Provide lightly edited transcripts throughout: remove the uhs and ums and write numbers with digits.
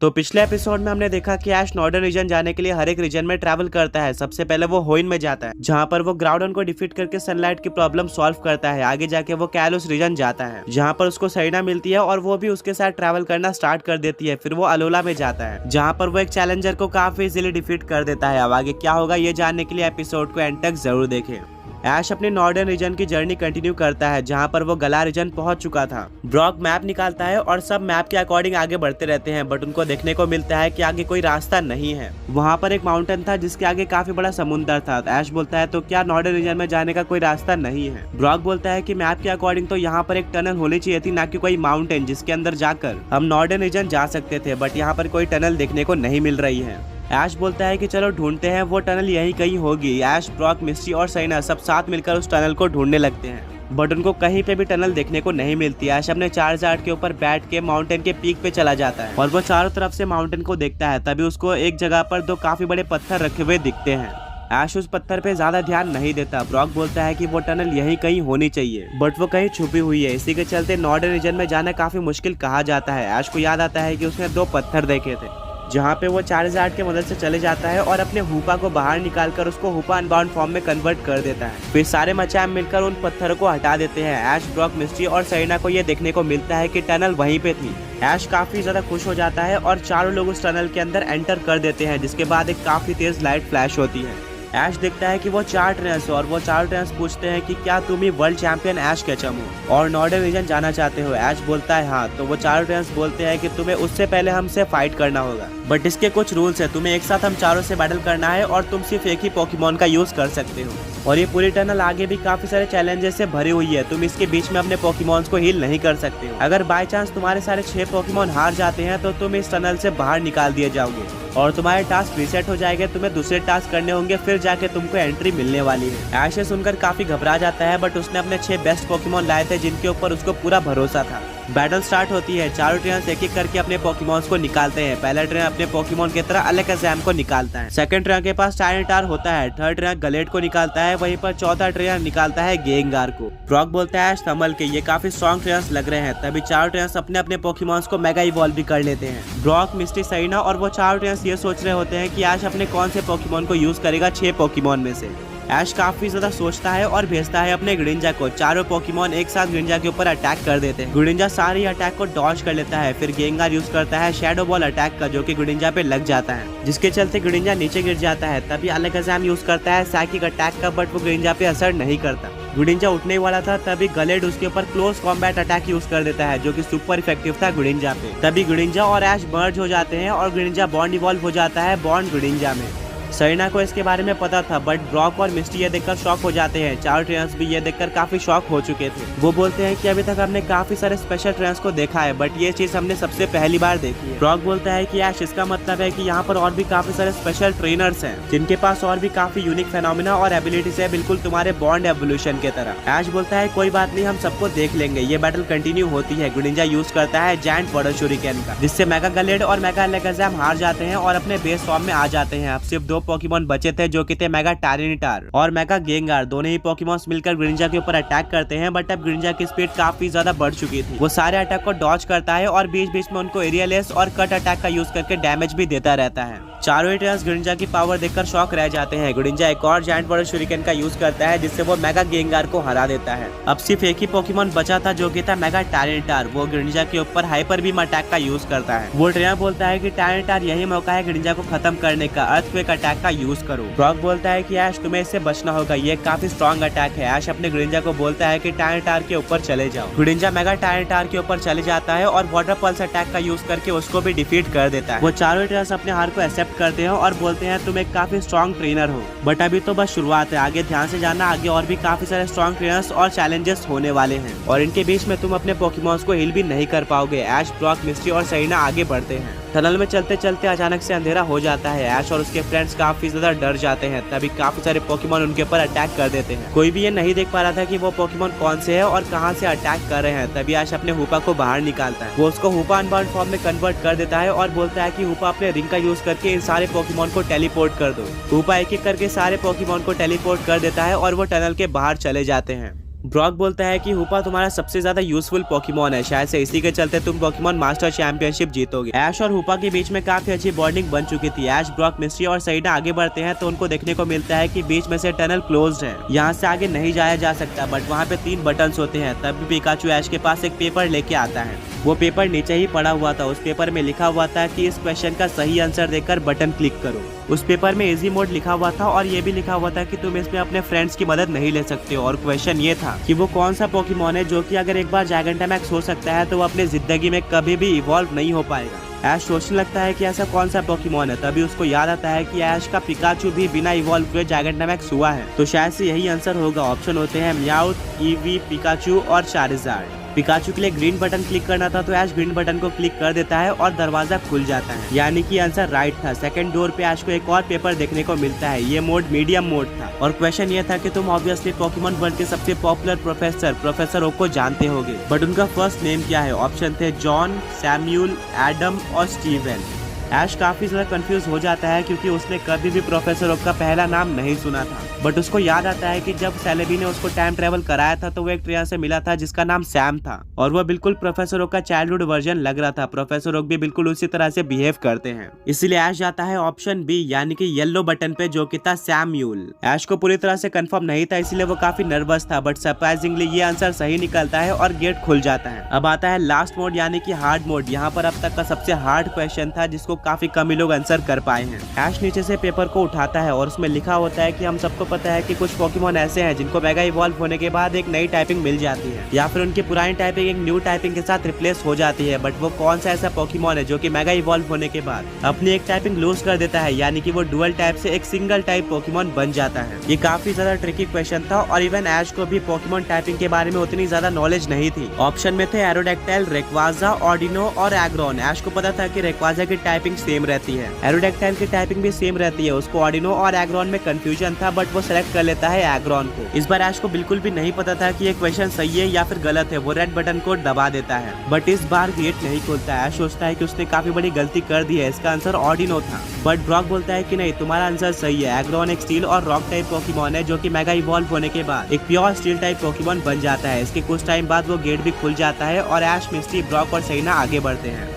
तो पिछले एपिसोड में हमने देखा कि ऐश नॉर्डर्न रीजन जाने के लिए हर एक रीजन में ट्रैवल करता है। सबसे पहले वो होइन में जाता है, जहाँ पर वो ग्राउडन को डिफीट करके सनलाइट की प्रॉब्लम सॉल्व करता है। आगे जाके वो कैलुस रीजन जाता है, जहाँ पर उसको सरीना मिलती है और वो भी उसके साथ ट्रैवल करना स्टार्ट कर देती है। फिर वो अलोला में जाता है, जहाँ पर वो एक चैलेंजर को काफी इजीली डिफीट कर देता है। अब आगे क्या होगा ये जानने के लिए एपिसोड को एंड तक जरूर देखें। ऐश अपने नॉर्डर्न रीजन की जर्नी कंटिन्यू करता है, जहां पर वो गला रीजन पहुंच चुका था। ब्रॉक मैप निकालता है और सब मैप के अकॉर्डिंग आगे बढ़ते रहते हैं, बट उनको देखने को मिलता है कि आगे कोई रास्ता नहीं है। वहां पर एक माउंटेन था जिसके आगे काफी बड़ा समुद्र था। ऐश बोलता है तो क्या नॉर्डर्न रीजन में जाने का कोई रास्ता नहीं है। ब्रॉक बोलता है कि मैप के अकॉर्डिंग तो यहाँ पर एक टनल होनी चाहिए थी, ना कि कोई माउंटेन जिसके अंदर जाकर हम नॉर्डर्न रीजन जा सकते थे, बट यहाँ पर कोई टनल देखने को नहीं मिल रही है। ऐश बोलता है कि चलो ढूंढते हैं, वो टनल यहीं कहीं होगी। ऐश, ब्रॉक, मिस्टी और सरीना सब साथ मिलकर उस टनल को ढूंढने लगते हैं, बट उनको कहीं पे भी टनल देखने को नहीं मिलती। ऐश अपने चार्जार्ड के ऊपर बैठ के माउंटेन के पीक पे चला जाता है और वो चारों तरफ से माउंटेन को देखता है। तभी उसको एक जगह पर दो काफी बड़े पत्थर रखे हुए दिखते हैं। ऐश उस पत्थर पे ज्यादा ध्यान नहीं देता। ब्रॉक बोलता है कि वो टनल यहीं कहीं होनी चाहिए, बट वो कहीं छुपी हुई है। इसी के चलते नॉर्डर्न रीजन में जाना काफी मुश्किल कहा जाता है। ऐश को याद आता है कि उसने दो पत्थर देखे थे, जहाँ पे वो चार्जार्ड के मदद से चले जाता है और अपने हुपा को बाहर निकालकर उसको हुपा अनबाउंड फॉर्म में कन्वर्ट कर देता है। फिर सारे मचाम मिलकर उन पत्थरों को हटा देते हैं। ऐश, ब्रॉक, मिस्टी और सरीना को ये देखने को मिलता है कि टनल वहीं पे थी। ऐश काफी ज्यादा खुश हो जाता है और चारों लोग उस टनल के अंदर एंटर कर देते हैं, जिसके बाद एक काफी तेज लाइट फ्लैश होती है। ऐश देखता है कि वो चार ट्रेनर्स और वो चार ट्रेनर्स पूछते हैं कि क्या तुम ही वर्ल्ड चैंपियन ऐश केचम हो और नॉर्डर्न रीजन जाना चाहते हो। ऐश बोलता है हाँ। तो वो चारों ट्रेनर्स बोलते हैं कि तुम्हें उससे पहले हमसे फाइट करना होगा, बट इसके कुछ रूल्स है। तुम्हें एक साथ हम चारों से बैटल करना है और तुम सिर्फ एक ही पोकेमॉन का यूज कर सकते हो। और ये पूरी टनल आगे भी काफी सारे चैलेंजेस से भरी हुई है। तुम इसके बीच में अपने पोकेमॉन्स को हील नहीं कर सकते हो। अगर बाय चांस तुम्हारे सारे 6 पोकेमॉन हार जाते हैं तो तुम इस टनल से बाहर निकाल दिए जाओगे और तुम्हारे टास्क रीसेट हो जाएंगे। तुम्हें दूसरे टास्क करने होंगे, फिर जाके तुमको एंट्री मिलने वाली है। ऐश सुनकर काफी घबरा जाता है, बट उसने अपने 6 बेस्ट पोकेमॉन लाए थे जिनके ऊपर उसको पूरा भरोसा था। बैटल स्टार्ट होती है। चारों ट्रेनर्स एक एक करके अपने पोकेमॉन्स को निकालते हैं। पहला ट्रेनर अपने पोकेमॉन की तरह अलकाज़ाम को निकालता है। सेकंड ट्रेनर के पास टायरेटार होता है। थर्ड ट्रेनर गलेट को निकालता है। वहीं पर चौथा ट्रेनर निकालता है गेंगार को। ब्रॉक बोलता है संभल के, ये काफी स्ट्रॉन्ग ट्रेनर्स लग रहे हैं। तभी चारों ट्रेनर्स अपने अपने पोकेमॉन्स को मेगा इवॉल्व भी कर लेते हैं। ब्रॉक, मिस्टी, सरीना और वो चारों ट्रेनर्स ये सोच रहे होते हैं कि ऐश अपने कौन से पोकेमॉन को यूज करेगा 6 पोकेमॉन में से। ऐश काफी ज्यादा सोचता है और भेजता है अपने ग्रिंजा को। चारों पोकेमॉन एक साथ ग्रिंजा के ऊपर अटैक कर देते हैं। ग्रिंजा सारी अटैक को डॉज कर लेता है। फिर गेंगार यूज करता है शैडो बॉल अटैक का, जो कि ग्रिंजा पे लग जाता है, जिसके चलते ग्रिंजा नीचे गिर जाता है। तभी अलकाज़ाम यूज करता है साइकिक अटैक का, बट वो ग्रिंजा पे असर नहीं करता। ग्रिंजा उठने वाला था, तभी गलेड उसके ऊपर क्लोज कॉम्बैट अटैक यूज कर देता है, जो कि सुपर इफेक्टिव था ग्रिंजा पे। तभी ग्रिंजा और ऐश मर्ज हो जाते हैं और ग्रिंजा बॉन्ड इवॉल्व हो जाता है बॉन्ड ग्रिंजा में। सरीना को इसके बारे में पता था, बट ब्रॉक और मिस्टी ये देखकर शॉक हो जाते हैं। चारों ट्रेनर्स भी ये देखकर काफी शॉक हो चुके थे। वो बोलते हैं कि अभी तक हमने काफी सारे स्पेशल ट्रेनर्स को देखा है, बट ये चीज हमने सबसे पहली बार देखी है। ब्रॉक बोलता है कि ऐश, इसका मतलब है कि यहाँ पर और भी काफी सारे स्पेशल ट्रेनर्स हैं, जिनके पास और भी काफी यूनिक फेनोमेना और एबिलिटीज है, बिल्कुल तुम्हारे बॉन्ड एवोल्यूशन के तरह। ऐश बोलता है कोई बात नहीं, हम सबको देख लेंगे। ये बैटल कंटिन्यू होती है। ग्रिंजा यूज करता है जायंट वाटर शूरिकेन का, जिससे मेगा गलेड और मेगा अलकाज़ाम हार जाते हैं और अपने बेस फॉर्म में आ जाते हैं। अब सिर्फ 2 पोकेमॉन बचे थे, जो कि थे मेगा टायरेटार और मेगा गेंगार। दोनों ही पोकेमॉन्स मिलकर ग्रिंजा के ऊपर अटैक करते हैं, बट अब ग्रिंजा की स्पीड काफी ज्यादा बढ़ चुकी थी। वो सारे अटैक को डॉज करता है और बीच बीच में उनको एरियलेस और कट अटैक का यूज करके डैमेज भी देता रहता है। चारों ही ट्रेनर्स ग्रिंजा की पावर देखकर शॉक रह जाते हैं। ग्रिंजा एक और जायंट वाटर शूरिकेन का यूज करता है, जिससे वो मेगा गेंगार को हरा देता है। अब सिर्फ एक ही पोकेमॉन बचा था, जो कि था मेगा टायरेटार। वो ग्रिंजा के ऊपर हाइपर बीम अटैक का यूज करता है। वो ट्रेनर बोलता है कि टायरेटार यही मौका है ग्रिंजा को खत्म करने का, अर्थक्वेक अटैक का यूज करो। ब्रॉक बोलता है कि ऐश, तुम्हें इससे बचना होगा, ये काफी स्ट्रॉन्ग अटैक है। ऐश अपने ग्रिंजा को बोलता है कि टायरेटार के ऊपर चले जाओ। ग्रिंजा मेगा टायरेटार के ऊपर चले जाता है और वाटर पल्स अटैक का यूज करके उसको भी डिफीट कर देता है। वो चारों ट्रेनर्स अपने हार को एक्सेप्ट करते हैं और बोलते हैं तुम एक काफी स्ट्रॉन्ग ट्रेनर हो, बट अभी तो बस शुरुआत है। आगे ध्यान से जाना, आगे और भी काफी सारे स्ट्रॉन्ग ट्रेनर्स और चैलेंजेस होने वाले हैं, और इनके बीच में तुम अपने पोकेमॉन्स को हील भी नहीं कर पाओगे। ऐश, ब्रॉक, मिस्टी और सरीना आगे बढ़ते हैं। टनल में चलते चलते अचानक से अंधेरा हो जाता है। ऐश और उसके फ्रेंड्स काफी ज्यादा डर जाते हैं। तभी काफी सारे पोकेमॉन उनके ऊपर अटैक कर देते हैं। कोई भी ये नहीं देख पा रहा था कि वो पोकेमॉन कौन से है और कहां से अटैक कर रहे हैं। तभी ऐश अपने हुपा को बाहर निकालता है। वो उसको हुपा अनबाउंड फॉर्म में कन्वर्ट कर देता है और बोलता है कि हुपा अपने रिंग का यूज करके इन सारे पोकेमॉन को टेलीपोर्ट कर दो। हुपा एक एक करके सारे पोकेमॉन को टेलीपोर्ट कर देता है और वो टनल के बाहर चले जाते हैं। ब्रॉक बोलता है कि हुपा तुम्हारा सबसे ज्यादा यूजफुल पोकेमोन है, शायद से इसी के चलते तुम पोकेमोन मास्टर चैंपियनशिप जीतोगे। ऐश और हुपा के बीच में काफी अच्छी बॉन्डिंग बन चुकी थी। ऐश, ब्रॉक, मिस्ट्री और सईना आगे बढ़ते हैं तो उनको देखने को मिलता है कि बीच में से टनल क्लोज्ड है, यहाँ से आगे नहीं जाया जा सकता। बट वहाँ पे 3 बटन्स होते हैं। तब भी पिकाचू ऐश के पास एक पेपर लेके आता है। वो पेपर नीचे ही पड़ा हुआ था। उस पेपर में लिखा हुआ था कि इस क्वेश्चन का सही आंसर देकर बटन क्लिक करो। उस पेपर में इजी मोड लिखा हुआ था और ये भी लिखा हुआ था कि तुम इसमें अपने फ्रेंड्स की मदद नहीं ले सकते हो। और क्वेश्चन ये था कि वो कौन सा पोकेमोन है जो कि अगर एक बार जायगेंटामैक्स हो सकता है तो वो अपनी जिंदगी में कभी भी इवॉल्व नहीं हो पाएगा। ऐश सोचने लगता है कि ऐसा कौन सा पोकेमोन है। तभी उसको याद आता है कि ऐश का पिकाचू भी बिना इवॉल्व हुए जायगेंटामैक्स हुआ है, तो शायद से यही आंसर होगा। ऑप्शन होते हैं म्याउथ, ईवी, पिकाचू और चार्जार्ड। पिकाचू के लिए ग्रीन बटन क्लिक करना था तो ऐश ग्रीन बटन को क्लिक कर देता है और दरवाजा खुल जाता है, यानी कि आंसर राइट था। सेकंड डोर पे ऐश को एक और पेपर देखने को मिलता है। ये मोड मीडियम मोड था और क्वेश्चन ये था कि तुम ऑब्वियसली पोकेमोन वर्ल्ड के सबसे पॉपुलर प्रोफेसर ओक को जानते होगे, बट उनका फर्स्ट नेम क्या है। ऑप्शन थे जॉन, सैम्यूल, एडम और स्टीवन। ऐश काफी ज्यादा कंफ्यूज हो जाता है क्योंकि उसने कभी भी प्रोफेसर ओक का पहला नाम नहीं सुना था। बट उसको याद आता है कि जब सेलेबी ने उसको टाइम ट्रेवल कराया था तो वो एक ट्रेनर से मिला था जिसका नाम सैम था और वो बिल्कुल प्रोफेसर ओक का चाइल्डहुड वर्जन लग रहा था। प्रोफेसर ओक भी बिल्कुल उसी तरह से बिहेव करते हैं। इसीलिए ऐश जाता है ऑप्शन बी यानी कि येलो बटन पे, जो कि था सैम्यूल। ऐश को पूरी तरह से कंफर्म नहीं था, इसीलिए वो काफी नर्वस था। बट सरप्राइजिंगली ये आंसर सही निकलता है और गेट खुल जाता है। अब आता है लास्ट मोड यानी कि हार्ड मोड। यहाँ पर अब तक का सबसे हार्ड क्वेश्चन था जिसको काफी कम ही लोग आंसर कर पाए हैं। ऐश नीचे से पेपर को उठाता है और उसमें लिखा होता है कि हम सबको पता है कि कुछ पोकेमोन ऐसे हैं जिनको मेगा इवॉल्व होने के बाद एक नई टाइपिंग मिल जाती है या फिर उनकी पुरानी टाइपिंग एक न्यू टाइपिंग के साथ रिप्लेस हो जाती है। बट वो कौन सा ऐसा पोकेमोन है जो कि मेगा इवॉल्व होने के बाद अपनी एक टाइपिंग लूज कर देता है, यानी कि वो डुअल टाइप से एक सिंगल टाइप पोकेमोन बन जाता है। ये काफी ज्यादा ट्रिकी क्वेश्चन था और इवन ऐश को भी पोकेमोन टाइपिंग के बारे में उतनी ज्यादा नॉलेज नहीं थी। ऑप्शन में थे एरोडैक्टाइल, रेक्वाजा, ऑर्डिनो और एग्रॉन। ऐश को पता था कि रेक्वाजा की टाइपिंग सेम रहती है, एरोडैक्टाइल की टाइपिंग भी सेम रहती है। उसको ऑर्डिनो और एग्रॉन में कंफ्यूजन था बट वो सेलेक्ट कर लेता है एग्रॉन को। इस बार ऐश को बिल्कुल भी नहीं पता था कि ये क्वेश्चन सही है या फिर गलत है। वो रेड बटन को दबा देता है बट इस बार गेट नहीं खुलता है। ऐश सोचता है कि उसने काफी बड़ी गलती कर दी है, इसका आंसर ऑर्डिनो था। बट ब्रॉक बोलता है कि नहीं, तुम्हारा आंसर सही है। एग्रॉन एक स्टील और रॉक टाइप पोकेमोन है जो कि मेगा इवॉल्व होने के बाद एक प्योर स्टील टाइप पोकेमोन बन जाता है। इसके कुछ टाइम बाद वो गेट भी खुल जाता है और ऐश, मिस्ट्री, ब्रॉक और सईना आगे बढ़ते हैं।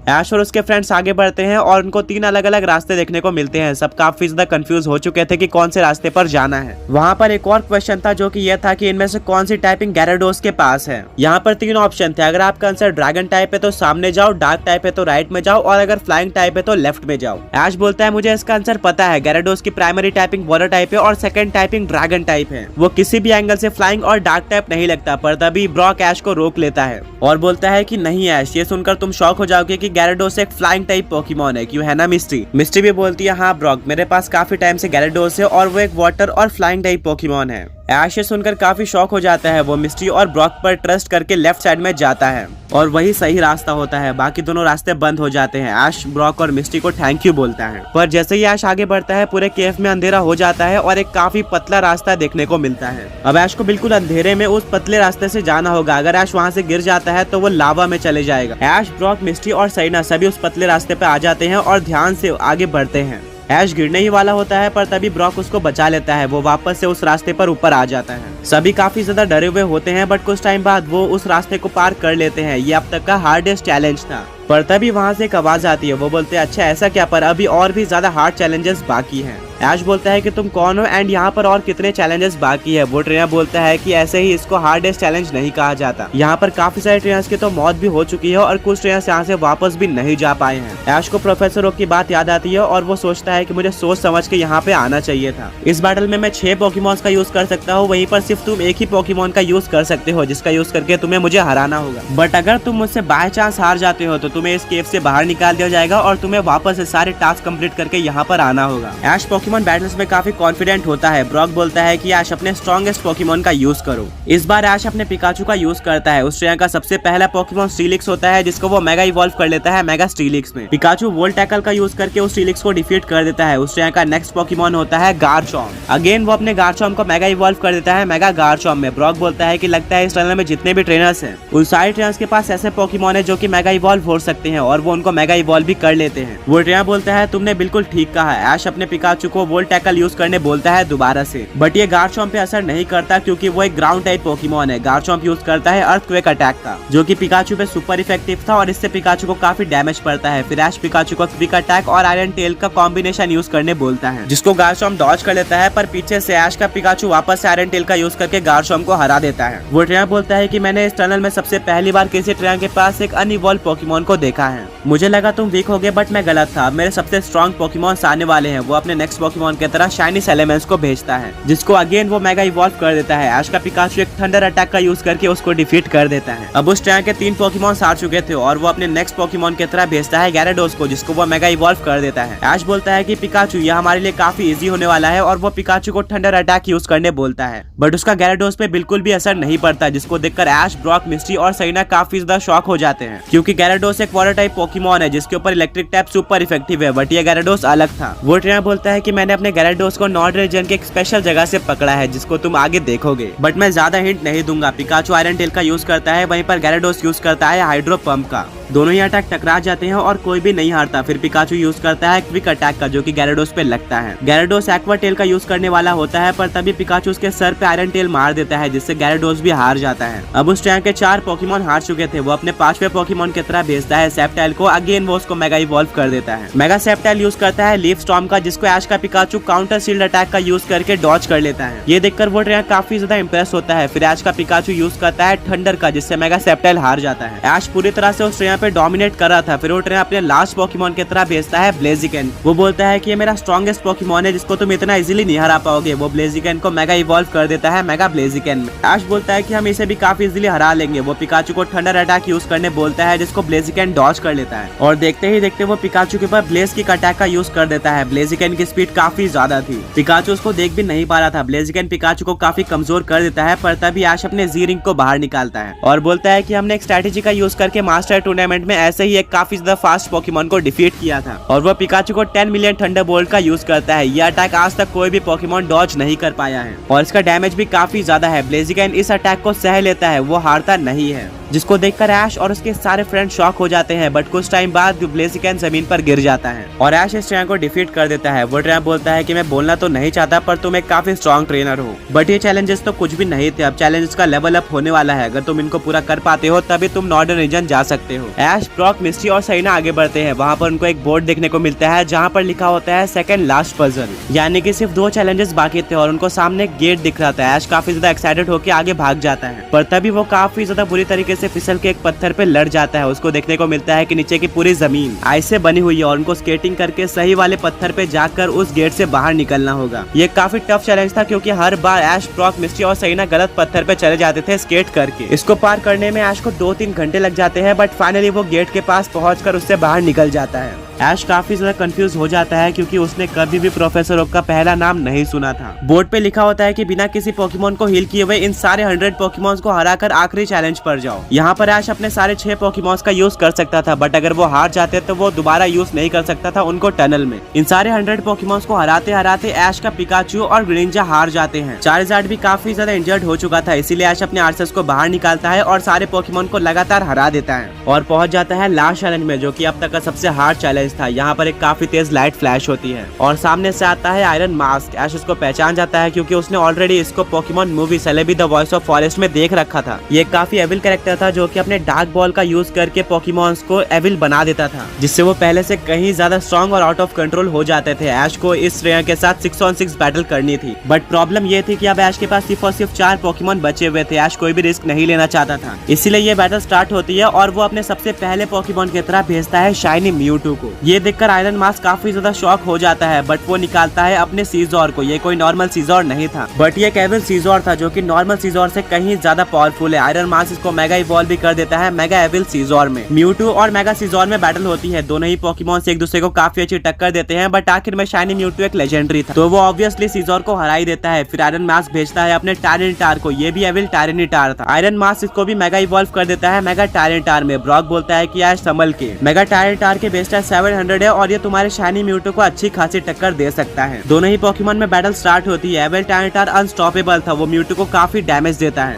ऐश और उसके फ्रेंड्स आगे बढ़ते हैं और उनको 3 अलग अलग रास्ते देखने को मिलते हैं। सब काफी ज्यादा कंफ्यूज हो चुके थे कि कौन से रास्ते पर जाना है। वहाँ पर एक और क्वेश्चन था जो कि यह था कि इनमें से कौन सी टाइपिंग gyarados के पास है। यहाँ पर 3 ऑप्शन थे। अगर आपका आंसर ड्रैगन टाइप है तो सामने जाओ, डार्क टाइप है तो राइट में जाओ और अगर फ्लाइंग टाइप है तो लेफ्ट में जाओ। ऐश बोलता है मुझे इसका आंसर पता है, gyarados की प्राइमरी टाइपिंग वाटर टाइप है और सेकंड टाइपिंग ड्रैगन टाइप है। वो किसी भी एंगल से फ्लाइंग और डार्क टाइप नहीं लगता। पर तभी ब्रॉक ऐश को रोक लेता है और बोलता है कि नहीं ऐश, ये सुनकर तुम शॉक हो जाओगे कि gyarados एक फ्लाइंग टाइप पोकेमोन है, क्यों है ना मिस्ट्री। मिस्ट्री भी बोलती है हाँ ब्रॉक, मेरे पास काफी टाइम से gyarados है और वो एक वाटर और फ्लाइंग टाइप पोकेमोन है। ऐश सुनकर काफी शॉक हो जाता है। वो मिस्ट्री और ब्रॉक पर ट्रस्ट करके लेफ्ट साइड में जाता है और वही सही रास्ता होता है। बाकी दोनों रास्ते बंद हो जाते हैं। ऐश ब्रॉक और मिस्ट्री को थैंक यू बोलता है। पर जैसे ही ऐश आगे बढ़ता है पूरे केव में अंधेरा हो जाता है और एक काफी पतला रास्ता देखने को मिलता है। अब ऐश को बिल्कुल अंधेरे में उस पतले रास्ते से जाना होगा। अगर ऐश वहाँ से गिर जाता है तो वो लावा में चले जाएगा। ऐश, ब्रॉक, मिस्ट्री और सईना सभी उस पतले रास्ते पे आ जाते हैं और ध्यान से आगे बढ़ते हैं। ऐश गिरने ही वाला होता है पर तभी ब्रॉक उसको बचा लेता है। वो वापस से उस रास्ते पर ऊपर आ जाता है। सभी काफी ज्यादा डरे हुए होते हैं बट कुछ टाइम बाद वो उस रास्ते को पार कर लेते हैं। ये अब तक का हार्डेस्ट चैलेंज था। पर तभी वहाँ से एक आवाज आती है। वो बोलते हैं अच्छा ऐसा क्या, पर अभी और भी ज्यादा हार्ड चैलेंजेस बाकी हैं। ऐश बोलता है कि तुम कौन हो एंड यहाँ पर और कितने चैलेंजेस बाकी है। वो ट्रेनर बोलता है कि ऐसे ही इसको हार्डेस्ट चैलेंज नहीं कहा जाता। यहाँ पर काफी सारे ट्रेनर्स की तो मौत भी हो चुकी है और कुछ ट्रेनर्स यहाँ से वापस भी नहीं जा पाए हैं। ऐश को प्रोफेसर ओक की बात याद आती है और वो सोचता है कि मुझे सोच समझ के यहाँ पे आना चाहिए था। इस बैटल में मैं 6 पोकेमोन्स का यूज कर सकता हूँ, वहीं पर सिर्फ तुम एक ही पोकेमोन का यूज कर सकते हो जिसका यूज करके तुम्हें मुझे हराना होगा। बट अगर तुम मुझसे बाय चांस हार जाते हो तो तुम्हें इस केव से बाहर निकाल दिया जाएगा और तुम्हें वापस से सारे टास्क कंप्लीट करके यहाँ पर आना होगा। ऐश पोकेमोन बैटल्स में काफी कॉन्फिडेंट होता है। ब्रॉक बोलता है कि ऐश अपने स्ट्रॉन्गेस्ट पोकेमोन का यूज करो। इस बार ऐश अपने पिकाचू का यूज करता है। उस ट्रेनर का सबसे पहला पोकेमोन स्टीलिक्स होता है जिसको वो मेगा इवॉल्व कर लेता है मेगा स्टीलिक्स में। पिकाचू वोल्ट टैकल का यूज करके उस स्टीलिक्स को डिफीट कर देता है। उस ट्रेनर का नेक्स्ट पोकेमोन होता है गार्चॉम्प। अगेन वो अपने गार्चॉम्प को मेगा इवॉल्व कर देता है मेगा गार्चॉम्प में। ब्रॉक बोलता है कि लगता है इस टनल में जितने भी ट्रेनर्स हैं उन सारे ट्रेनर्स के पास ऐसे पोकेमोन है जो कि मेगा इवॉल्व हो सकते हैं और वो उनको मेगा इवॉल्व भी कर लेते हैं। वोल्ट्रिया बोलता है तुमने बिल्कुल ठीक कहा। ऐश अपने पिकाचू को वोल्ट टैकल यूज करने बोलता है दोबारा से, बट ये गार्चम्प पे असर नहीं करता क्योंकि वो एक ग्राउंड टाइप पोकेमॉन है। गार्चम्प यूज करता है अर्थक्वेक अटैक का, जो कि पिकाचू पे सुपर इफेक्टिव था और इससे पिकाचू को काफी डैमेज पड़ता है। फिर ऐश पिकाचू को क्विक अटैक और आयरन टेल का कॉम्बिनेशन यूज करने बोलता है, जिसको गार्चम्प डॉज कर लेता है, पर पीछे से ऐश का पिकाचू वापस से आयरन टेल का यूज करके गार्चम्प को हरा देता है। वोल्ट्रिया बोलता है कि मैंने इस टनल में सबसे पहली बार किसी ट्रेन के पास एक अनइवॉल्व पोकेमॉन को देखा है। मुझे लगा तुम वीक होगे, बट मैं गलत था। मेरे सबसे स्ट्रॉन्ग पोकेमॉन्स आने वाले हैं। वो अपने नेक्स्ट पोकेमॉन की तरह शाइनी सेलेमेंट्स को भेजता है, जिसको अगेन वो मेगा इवॉल्व कर देता है। ऐश का पिकाचू एक थंडर अटैक का यूज करके उसको डिफीट कर देता है। अब उस ट्रेन के 3 पोकेमॉन्स हार चुके थे और वो अपने नेक्स्ट पोकेमॉन की तरह भेजता है गैराडोस को, जिसको वो मेगा इवॉल्व कर देता है। ऐश बोलता है कि पिकाचू यह हमारे लिए काफी इजी होने वाला है और वो पिकाचू को थंडर अटैक यूज करने बोलता है, बट उसका गैराडोस पे बिल्कुल भी असर नहीं पड़ता, जिसको देखकर ऐश, ब्रॉक, मिस्टी और सैना काफी ज्यादा शॉक हो जाते हैं, क्योंकि गैराडोस एक वाटर टाइप पोकेमॉन है जिसके ऊपर इलेक्ट्रिक टाइप सुपर इफेक्टिव है, बट ये गैराडोस अलग था। वोल्ट्रिया बोलता है कि मैंने अपने गैराडोस को नॉर्थ रीजन के एक स्पेशल जगह से पकड़ा है, जिसको तुम आगे देखोगे, बट मैं ज्यादा हिंट नहीं दूंगा। पिकाचू आयरन टेल का यूज करता है, वहीं पर गैराडोस यूज करता है हाइड्रो पंप का। दोनों ही अटैक टकरा जाते हैं और कोई भी नहीं हारता। फिर पिकाचू यूज करता है क्विक अटैक का, जो कि गैराडोस पे लगता है। गैराडोस एक्वा टेल का यूज करने वाला होता है, पर तभी पिकाचू उसके सर पे आयरन टेल मार देता है, जिससे गैराडोस भी हार जाता है। अब उस टाइम के 4 पोकेमॉन हार चुके थे। वो अपने 5वें पोकेमॉन की तरह भेजता है सेप्टाइल को। अगेन वो उसको मेगा इवॉल्व कर देता है। मेगा सेप्टाइल यूज करता है लीफ स्टॉर्म का, जिसको ऐश का पिकाचू काउंटर शील्ड अटैक का यूज करके डॉज कर लेता है। ये देखकर वो ट्रेन काफी ज्यादा इंप्रेस होता है। फिर ऐश का पिकाचू यूज करता है थंडर का, जिससे मेगा सेप्टाइल हार जाता है। ऐश पूरी तरह से उस ट्रेन पे डोमिनेट कर था। फिर वो ट्रेन अपने लास्ट पोकेमॉन की तरह भेजता है ब्लेजिकन। वो बोलता है कि ये मेरा स्ट्रॉन्गेस्ट पोकेमॉन है, जिसको तुम इतना इजीली नहीं हरा पाओगे। वो ब्लेजिकन को मेगा इवॉल्व कर देता है मेगा ब्लेजिकन में। ऐश बोलता है कि हम इसे भी काफी इजीली हरा लेंगे। वो पिकाचू को थंडर अटैक यूज करने बोलता है, जिसको ब्लेजिकन डॉज कर लेता है और देखते ही देखते वो पिकाचू के ऊपर ब्लेज किक अटैक का यूज कर देता है। ब्लेजिकन की स्पीड काफी ज्यादा थी, पिकाचू उसको देख भी नहीं पा रहा था। ब्लेजिकन पिकाचू को काफी कमजोर कर देता है, पर तभी ऐश अपने जी रिंग को बाहर निकालता है और बोलता है कि हमने एक स्ट्रेटेजी का यूज करके मास्टर टूर्नामेंट में ऐसे ही एक काफी ज्यादा फास्ट पोकेमॉन को डिफीट किया था और वो पिकाचू को 10 मिलियन थंडरबोल्ट का यूज करता है। यह अटैक आज तक कोई भी पोकेमॉन डॉज नहीं कर पाया है और इसका डैमेज भी काफी ज्यादा है। ब्लेजिकन इस अटैक को सह लेता है, वो हारता नहीं है, जिसको देखकर ऐश और उसके सारे फ्रेंड शॉक हो जाते हैं। बट कुछ टाइम बाद ब्लेजिकन जमीन पर गिर जाता है और ऐश इस ट्रेन को डिफीट कर देता है। वो ट्रेन बोलता है कि मैं बोलना तो नहीं चाहता, पर तुम एक काफी स्ट्रॉन्ग ट्रेनर हो, बट ये चैलेंजेस तो कुछ भी नहीं थे। अब चैलेंजेस का लेवल अप होने वाला है। अगर तुम इनको पूरा कर पाते हो तभी तुम नॉर्दर्न रीजन जा सकते हो। ऐश, ब्रॉक, मिस्टी और सैना आगे बढ़ते हैं। वहाँ पर उनको एक बोर्ड देखने को मिलता है जहाँ पर लिखा होता है सेकंड लास्ट पजल, यानी कि सिर्फ 2 चैलेंजेस बाकी थे और उनको सामने एक गेट दिख रहा था। ऐश काफी ज्यादा एक्साइटेड होकर आगे भाग जाता है, पर तभी वो काफी ज्यादा बुरी तरीके से फिसल के एक पत्थर पे लड़ जाता है। उसको देखने को मिलता है कि नीचे की पूरी जमीन आइस से बनी हुई है और उनको स्केटिंग करके सही वाले पत्थर पे जाकर उस गेट से बाहर निकलना होगा। ये काफी टफ चैलेंज था क्योंकि हर बार ऐश, ब्रॉक, मिस्टी और सैना गलत पत्थर पे चले जाते थे स्केट करके। इसको पार करने में ऐश को 2-3 घंटे लग जाते हैं, बट फाइनली वो गेट के पास पहुंचकर उससे बाहर निकल जाता है। ऐश काफी ज्यादा कंफ्यूज हो जाता है क्योंकि उसने कभी भी प्रोफेसर ओक का पहला नाम नहीं सुना था। बोर्ड पे लिखा होता है कि बिना किसी पोकेमॉन को हील किए हुए इन सारे 100 पोकेमॉन्स को हराकर आखिरी चैलेंज पर जाओ। यहाँ पर ऐश अपने सारे 6 पोकेमॉन्स का यूज कर सकता था, बट अगर वो हार जाते तो वो दोबारा यूज नहीं कर सकता था उनको टनल में। इन सारे 100 पोकेमॉन्स को हराते हराते ऐश का पिकाचू और ग्रीनिंजा हार जाते हैं। चार्जार्ड भी काफी ज्यादा इंजर्ड हो चुका था, इसीलिए ऐश अपने आर्सेस को बाहर निकालता है और सारे पोकेमॉन को लगातार हरा देता है और पहुंच जाता है लास्ट चैलेंज में, जो कि अब तक का सबसे हार्ड चैलेंज था। यहाँ पर एक काफी तेज लाइट फ्लैश होती है और सामने से आता है आयरन मास्क। ऐश उसको पहचान जाता है क्योंकि उसने ऑलरेडी इसको Pokemon movie Celebi the voice of forest में देख रखा था। ये काफी एविल कैरेक्टर था जो कि अपने डार्क बॉल का यूज करके पोकेमॉन्स को एविल बना देता था, जिससे वो पहले से कहीं ज्यादा स्ट्रॉन्ग और आउट ऑफ कंट्रोल हो जाते थे। ऐश को इस ट्रेनर के साथ 6-on-6 बैटल करनी थी, बट प्रॉब्लम ये थी कि अब ऐश के पास सिर्फ और सिर्फ 4 पोकेमॉन बचे हुए थे। ऐश कोई भी रिस्क नहीं लेना चाहता था, इसीलिए ये बैटल स्टार्ट होती है और वो अपने सबसे पहले पोकेमॉन की तरह भेजता है शाइनी म्यूटू को। ये देखकर आयरन मास्क काफी ज्यादा शॉक हो जाता है, बट वो निकालता है अपने सीजोर को। ये कोई नॉर्मल सीजोर नहीं था, बट ये एक एविल सीजोर था जो कि नॉर्मल सीजोर से कहीं ज्यादा पावरफुल है। आयरन मास्क इसको मेगा इवॉल्व भी कर देता है मेगा एविल सीजोर में। म्यूटू और मेगा सीजोर में बैटल होती है। दोनों ही पोकेमॉन से एक दूसरे को काफी अच्छी टक्कर देते हैं, बट आखिर में शाइनी म्यूटू एक लेजेंडरी था तो वो ऑब्वियसली सीजोर को हरा ही देता है। फिर आयरन मास्क भेजता है अपने टायरेनिटार को। ये भी एविल टायरेनिटार था। आयरन मास्क इसको भी मेगा इवॉल्व कर देता है मेगा टायरेनिटार में। ब्रॉक बोलता है कि आज संभल के, मेगा टायरेनिटार के बेस्ट 700 है और ये तुम्हारे शाइनी म्यूटू को अच्छी खासी टक्कर दे सकता है। दोनों ही पोकेमॉन में बैटल स्टार्ट होती है। एविल टायरेनिटार अनस्टॉपेबल था, वो म्यूटू को काफी डैमेज देता है।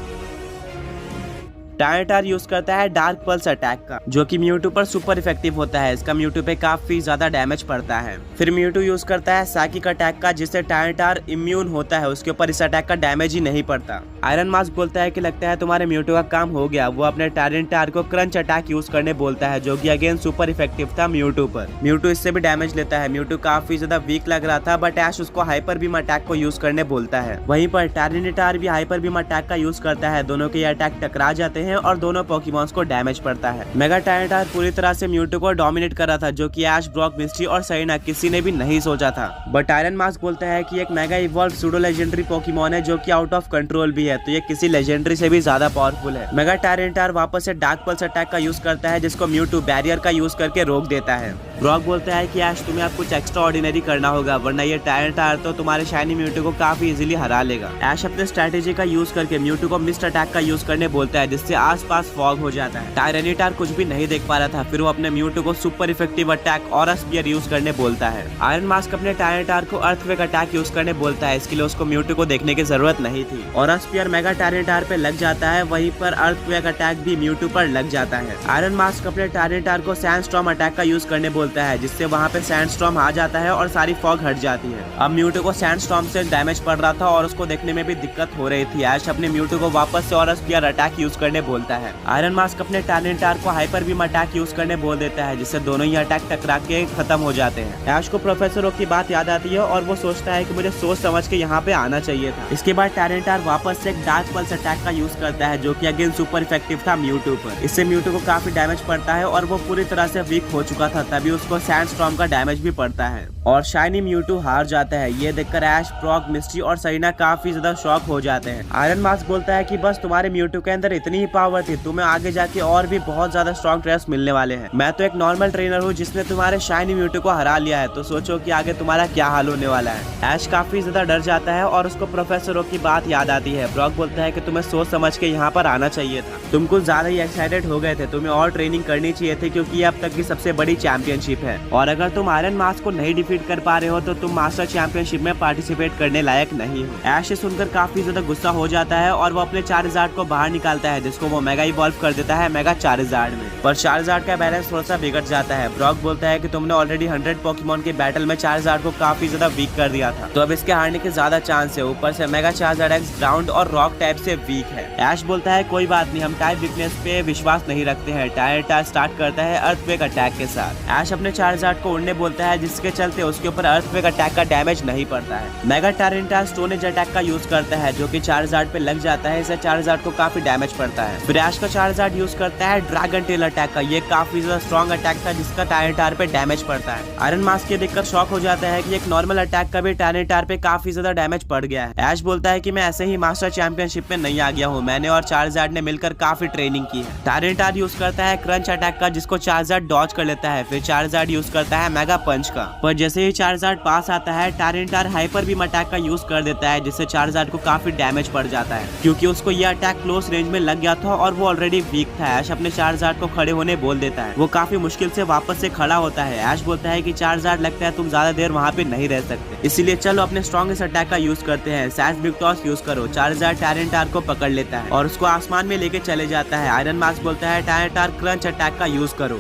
टायरेटार यूज करता है डार्क पल्स अटैक का, जो कि म्यूटू पर सुपर इफेक्टिव होता है। इसका म्यूटू पे काफी ज्यादा डैमेज पड़ता है। फिर म्यूटू यूज करता है साइकिक अटैक का, जिससे टायरेटार इम्यून होता है, उसके ऊपर इस अटैक का डैमेज ही नहीं पड़ता। आयरन मास्क बोलता है कि लगता है तुम्हारे म्यूटू का काम हो गया। वो अपने टायरेटार को क्रंच अटैक यूज करने बोलता है, जो कि अगेन सुपर इफेक्टिव था म्यूटू पर। म्यूटू इससे भी डैमेज लेता है। म्यूटू काफी ज्यादा वीक लग रहा था, बट ऐश उसको हाइपर बीम अटैक को यूज करने बोलता है। वहीं पर टायरेटार भी हाइपर बीम अटैक का यूज करता है। दोनों के अटैक टकरा जाते हैं और दोनों पोकेमॉन्स को डैमेज पड़ता है। मेगा टायरेटार पूरी तरह से म्यूटू को डोमिनेट कर रहा था, जो कि ऐश, ब्रॉक, मिस्ट्री और सरीना किसी ने भी नहीं सोचा था। बट आयरन मास्क बोलता है कि एक mega evolve pseudo legendary Pokemon है, जो कि आउट ऑफ कंट्रोल भी है, तो ये किसी लेजेंडरी से भी ज्यादा पावरफुल है। मेगा टायरेटार वापस से डार्क पल्स अटैक का यूज करता है, जिसको म्यूटू बैरियर का यूज करके रोक देता है। ब्रॉक बोलता है कि ऐश तुम्हें अब कुछ एक्स्ट्रा ऑर्डिनरी करना होगा, वरना ये टायरेटार तो तुम्हारे शाइनी म्यूटू को काफी इजीली हरा लेगा। ऐश अपने स्ट्रेटेजी का यूज करके म्यूटू को मिस्ट अटैक का यूज करने बोलता है, जिससे आसपास फॉग हो जाता है। टायरेटार कुछ भी नहीं देख पा रहा था, फिर वो अपने म्यूटू को सुपर इफेक्टिव अटैक और स्पीयर यूज करने बोलता है। आयरन मास्क अपने टायरेटार को अर्थक्वेक अटैक यूज करने बोलता है, इसके लिए उसको म्यूटू को देखने की जरूरत नहीं थी। और स्पीयर मेगा टायरेटार पे लग जाता है, वहीं पर अर्थक्वेक अटैक भी म्यूटू पर लग जाता है। आयरन मास्क अपने टायरेटार को सैंडस्टॉर्म अटैक का यूज करने बोलता है, जिससे वहाँ पे सैंडस्टॉर्म आ जाता है और सारी फॉग हट जाती है। अब म्यूटू को सैंडस्टॉर्म से डैमेज पड़ रहा था और उसको देखने में भी दिक्कत हो रही थी। ऐश अपने म्यूटू को वापस से और स्पीयर अटैक यूज करने बोलता है। आयरन मास्क अपने टायरेटार को हाइपर बीम अटैक यूज करने बोल देता है, जिससे दोनों ही अटैक टकरा के खत्म हो जाते हैं। ऐश को प्रोफेसर ओक की बात याद आती है और वो सोचता है कि मुझे सोच समझ के यहाँ पे आना चाहिए था। इसके बाद टायरेटार वापस से एक डार्क पल्स अटैक का यूज करता है, जो कि अगेन सुपर इफेक्टिव था म्यूटू पर। इससे म्यूटू को काफी डैमेज पड़ता है और वो पूरी तरह से वीक हो चुका था, तभी उसको सैंडस्टॉर्म का डैमेज भी पड़ता है और शाइनी म्यूटू हार जाता है। ये देखकर ऐश, ब्रॉक, मिस्ट्री और सरीना काफी ज्यादा शॉक हो जाते हैं। आयरन मास्क बोलता है कि बस तुम्हारे म्यूटू के अंदर इतनी ही पावर थी, तुम्हें आगे जाके और भी बहुत ज्यादा स्ट्रॉन्ग ट्रेनर्स मिलने वाले हैं। मैं तो एक नॉर्मल ट्रेनर हूँ जिसने तुम्हारे शाइनी म्यूटू को हरा लिया है, तो सोचो कि आगे तुम्हारा क्या हाल होने वाला है। ऐश काफी ज्यादा डर जाता है और उसको प्रोफेसर ओक की बात याद आती है। ब्रॉक बोलता है कि तुम्हें सोच समझ के यहाँ पर आना चाहिए था, तुम कुछ ज्यादा ही एक्साइटेड हो गए थे, तुम्हें और ट्रेनिंग करनी चाहिए थी, क्योंकि ये अब तक की सबसे बड़ी चैंपियनशिप है और अगर तुम आयरन मास्क को नहीं डिफीट कर पा रहे हो तो तुम मास्टर चैंपियनशिप में पार्टिसिपेट करने लायक नहीं हो। ऐश सुनकर काफी ज्यादा गुस्सा हो जाता है और वो अपने चार्जार्ड को बाहर निकालता है, जिसको वो मेगा इवॉल्व कर देता है मेगा चार्जार्ड में। पर चार्जार्ड का बैलेंस थोड़ा सा बिगड़ जाता है। ब्रॉक बोलता है कि तुमने ऑलरेडी 100 पोकेमॉन के बैटल में चार्जार्ड को काफी ज्यादा वीक कर दिया था, तो अब इसके हारने के ज्यादा चांस है। ऊपर से मेगा चार्जार्ड एक्स ग्राउंड और रॉक टाइप से वीक है। ऐश बोलता है कोई बात नहीं, हम टाइप वीकनेस पे विश्वास नहीं रखते हैं। टायरेटार स्टार्ट करता है अर्थक्वेक अटैक के साथ। ऐश अपने चार्जार्ड को उड़ने बोलता है, जिसके चलते उसके ऊपर अर्थक्वेक अटैक का डैमेज नहीं पड़ता है। मेगा टायरेटार स्टोनेज अटैक का यूज करता है, जो कि चार्जार्ड पे लग जाता है, इससे चार्जार्ड को काफी डैमेज पड़ता है। फिर ऐश का चार्जार्ड यूज करता है ड्रैगन टेल अटैक का। ये काफी ज्यादा स्ट्रॉन्ग अटैक था, जिसका टायरेटार पे डैमेज पड़ता है। आयरन मास्क ये देखकर शॉक हो जाता है कि एक नॉर्मल अटैक का भी टायरेटार पे काफी ज्यादा डैमेज पड़ गया है। ऐश बोलता है कि मैं ऐसे ही मास्टर चैंपियनशिप में नहीं आ गया हूँ, मैंने और चार्जार्ड ने मिलकर काफी ट्रेनिंग की है। टायरेटार यूज करता है क्रंच अटैक का, जिसको चार्जार्ड डॉज कर लेता है। फिर चार्जार्ड यूज करता है मेगा पंच का, पर जैसे ही चार्जार्ड पास आता है टायरेटार हाइपर बीम अटैक का यूज कर देता है, जिससे चार्जार्ड को काफी डैमेज पड़ जाता है, क्योंकि उसको ये अटैक क्लोज रेंज में लग गया था और वो ऑलरेडी वीक था। ऐश अपने चार्जार्ड को खड़े होने बोल देता है। वो काफी मुश्किल से वापस से खड़ा होता है। ऐश बोलता है कि चार्जार्ड लगता है तुम ज्यादा देर वहाँ पे नहीं रह सकते, इसीलिए चलो अपने स्ट्रॉन्गेस्ट अटैक का यूज करते हैं। सैस बिग टॉस यूज करो। चार्जार्ड टायरेटार को पकड़ लेता है और उसको आसमान में लेके चले जाता है। आयरन मास्क बोलता है टायरेटार क्रंच अटैक का यूज करो,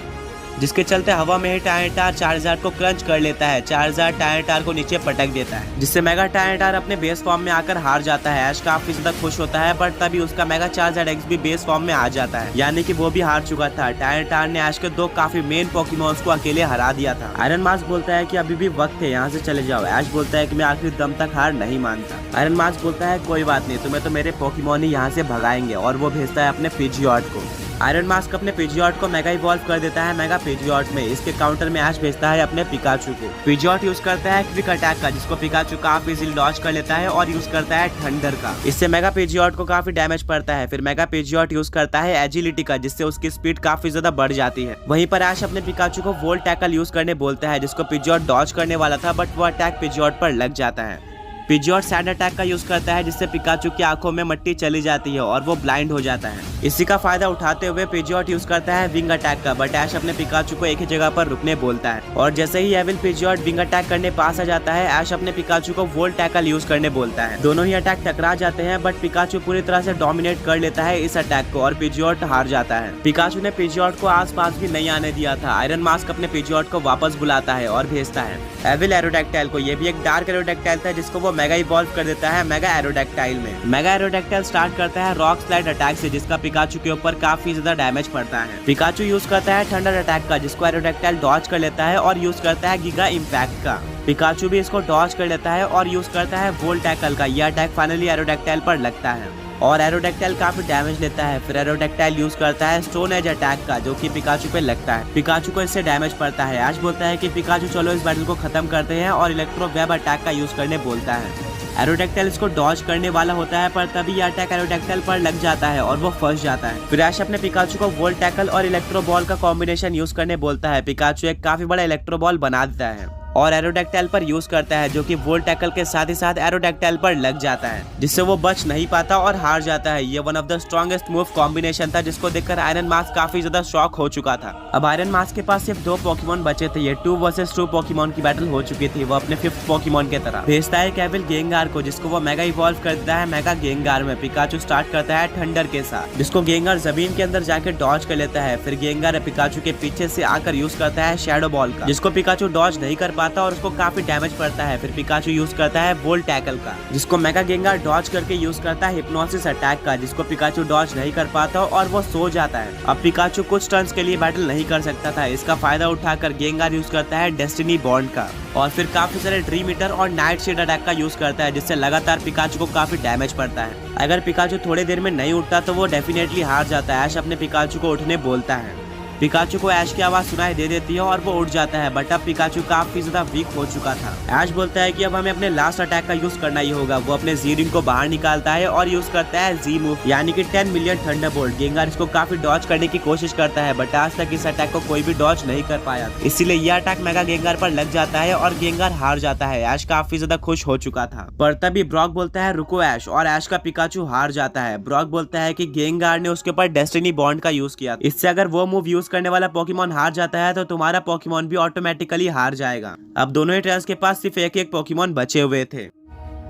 जिसके चलते हवा में ही टायरेटार चार्जार्ड को क्रंच कर लेता है। चार्जार्ड टायरेटार को नीचे पटक देता है, जिससे मेगा टायरेटार अपने बेस फॉर्म में आकर हार जाता है। ऐश काफी ज्यादा खुश होता है, बट तभी उसका मेगा चार्जार्ड एक्स भी बेस फॉर्म में आ जाता है, यानी कि वो भी हार चुका था। टायरेटार ने ऐश के दो काफी मेन पोकेमॉन्स को अकेले हरा दिया था। आयरन मास्क बोलता है कि अभी भी वक्त है, यहाँ से चले जाओ। ऐश बोलता है कि मैं आखिरी दम तक हार नहीं मानता। आयरन मास्क बोलता है कोई बात नहीं, तुम्हें तो मेरे पोकेमॉन ही यहाँ से भगाएंगे, और वो भेजता है अपने पिजियॉट को। आयरन मास्क अपने पिजियॉट को मेगा इवॉल्व कर देता है मेगा पिजियॉट में। इसके काउंटर में ऐश भेजता है अपने पिकाचू को। पिजियॉट यूज करता है क्विक अटैक का, जिसको पिकाचू काफी इजीली डॉज कर लेता है, और यूज करता है थंडर का। इससे मेगा पिजियॉट को काफी डैमेज पड़ता है। फिर मेगा पिजियॉट यूज करता है एजिलिटी का, जिससे उसकी स्पीड काफी ज्यादा बढ़ जाती है। वहीं पर ऐश अपने पिकाचू को वोल्ट टैकल यूज करने बोलता है, जिसको पिजियॉट डॉज करने वाला था, बट वो अटैक पिजियॉट पर लग जाता है। पिजियोट सैंड अटैक का यूज करता है जिससे पिकाचू की आंखों में मट्टी चली जाती है और वो ब्लाइंड हो जाता है। इसी का फायदा उठाते हुए पिजियोट यूज करता है विंग अटैक का, बट ऐश अपने पिकाचू को एक ही जगह पर रुकने बोलता है और जैसे ही एविल पिजियोट विंग अटैक करने पास आ जाता है, ऐश अपने पिकाचू को वोल्ट टैकल यूज करने बोलता है। दोनों ही अटैक टकरा जाते हैं बट पिकाचू पूरी तरह से डोमिनेट कर लेता है इस अटैक को और पिजियोट हार जाता है। पिकाचू ने पिजियोट को आसपास भी नहीं आने दिया था। आयरन मास्क अपने पिजियोट को वापस बुलाता है और भेजता है एविल एरोडैक्टाइल को। ये भी एक डार्क एरोडैक्टाइल था जिसको वो मेगा इवॉल्व कर देता है मेगा एरोडैक्टाइल में। मेगा एरोडैक्टाइल स्टार्ट करता है रॉक स्लाइड अटैक से जिसका पिकाचू के ऊपर काफी ज्यादा डैमेज पड़ता है। पिकाचू यूज करता है थंडर अटैक का जिसको एरोडैक्टाइल डॉज कर लेता है और यूज करता है गीगा इम्पैक्ट का। पिकाचू भी इसको डॉज कर लेता है और यूज करता है वोल्ट टैकल का। यह अटैक फाइनली एरोडैक्टाइल पर लगता है और एरोडैक्टाइल काफी डैमेज लेता है। फिर एरोडैक्टाइल यूज करता है स्टोन एज अटैक का जो कि पिकाचू पे लगता है। पिकाचू को इससे डैमेज पड़ता है। ऐश बोलता है कि पिकाचू चलो इस बैटल को खत्म करते हैं और इलेक्ट्रो वेब अटैक का यूज करने बोलता है। एरोडैक्टाइल इसको डॉज करने वाला होता है पर तभी यह अटैक एरोडैक्टाइल पर लग जाता है और वो फंस जाता है। फिर ऐश अपने पिकाचू को वोल्ट टैकल और इलेक्ट्रो बॉल का कॉम्बिनेशन यूज करने बोलता है। पिकाचू एक काफी बड़ा इलेक्ट्रो बॉल बना देता है और एरोडैक्टाइल पर यूज करता है जो कि वोल्ट टैकल के साथ ही साथ एरोडैक्टाइल पर लग जाता है जिससे वो बच नहीं पाता और हार जाता है। ये one of the strongest move combination था जिसको देखकर आयरन मास्क काफी ज्यादा शॉक हो चुका था। अब आयरन मास्क के पास सिर्फ 2 पोकेमॉन बचे थे। ये 2 वर्सेस 2 पोकेमॉन की बैटल हो चुकी थी। वो अपने 5th पोकेमॉन के तरह भेजता है केविल गेंगार को जिसको वो मेगा इवॉल्व कर देता है मेगा गेंगार में। पिकाचू स्टार्ट करता है थंडर के साथ जिसको गेंगार जमीन के अंदर जाके डॉज कर लेता है। फिर गेंगार पिकाचू के पीछे से आकर यूज करता है शैडो बॉल का जिसको पिकाचू डॉज नहीं कर पाता और उसको काफी डैमेज पड़ता है। फिर पिकाचू यूज करता है वोल्ट टैकल का जिसको मेगा गेंगार डॉज करके यूज करता है हिप्नोसिस अटैक का जिसको पिकाचू डॉज नहीं कर पाता और वो सो जाता है। अब पिकाचू कुछ टर्न्स के लिए बैटल नहीं कर सकता था। इसका फायदा उठाकर गेंगार यूज करता है डेस्टिनी बॉन्ड का और फिर काफी सारे ड्रीम ईटर और नाइट शेड अटैक का यूज करता है जिससे लगातार पिकाचू को काफी डैमेज पड़ता है। अगर पिकाचू थोड़ी देर में नहीं उठता तो वो डेफिनेटली हार जाता है। ऐश अपने पिकाचू को उठने बोलता है। पिकाचू को ऐश की आवाज सुनाई दे देती है और वो उठ जाता है बट अब पिकाचू काफी ज्यादा वीक हो चुका था। ऐश बोलता है कि अब हमें अपने लास्ट अटैक का यूज करना ही होगा। वो अपने जी रिंग को बाहर निकालता है और यूज करता है जी मूव यानी कि 10 मिलियन थंडरबोल्ट। गेंगार इसको काफी डॉज करने की कोशिश करता है बट आज तक इस अटैक को कोई भी डॉज नहीं कर पाया, इसीलिए यह अटैक मेगा गेंगार पर लग जाता है और गेंगार हार जाता है। ऐश काफी ज्यादा खुश हो चुका था पर तभी ब्रॉक बोलता है रुको ऐश और ऐश का पिकाचू हार जाता है। ब्रॉक बोलता है कि गेंगार ने उसके ऊपर डेस्टिनी बॉन्ड का यूज किया, इससे अगर वो मूव यूज करने वाला पोकेमॉन हार जाता है तो तुम्हारा पोकेमॉन भी ऑटोमेटिकली हार जाएगा। अब दोनों ही ट्रेनर्स के पास सिर्फ एक पोकेमॉन बचे हुए थे।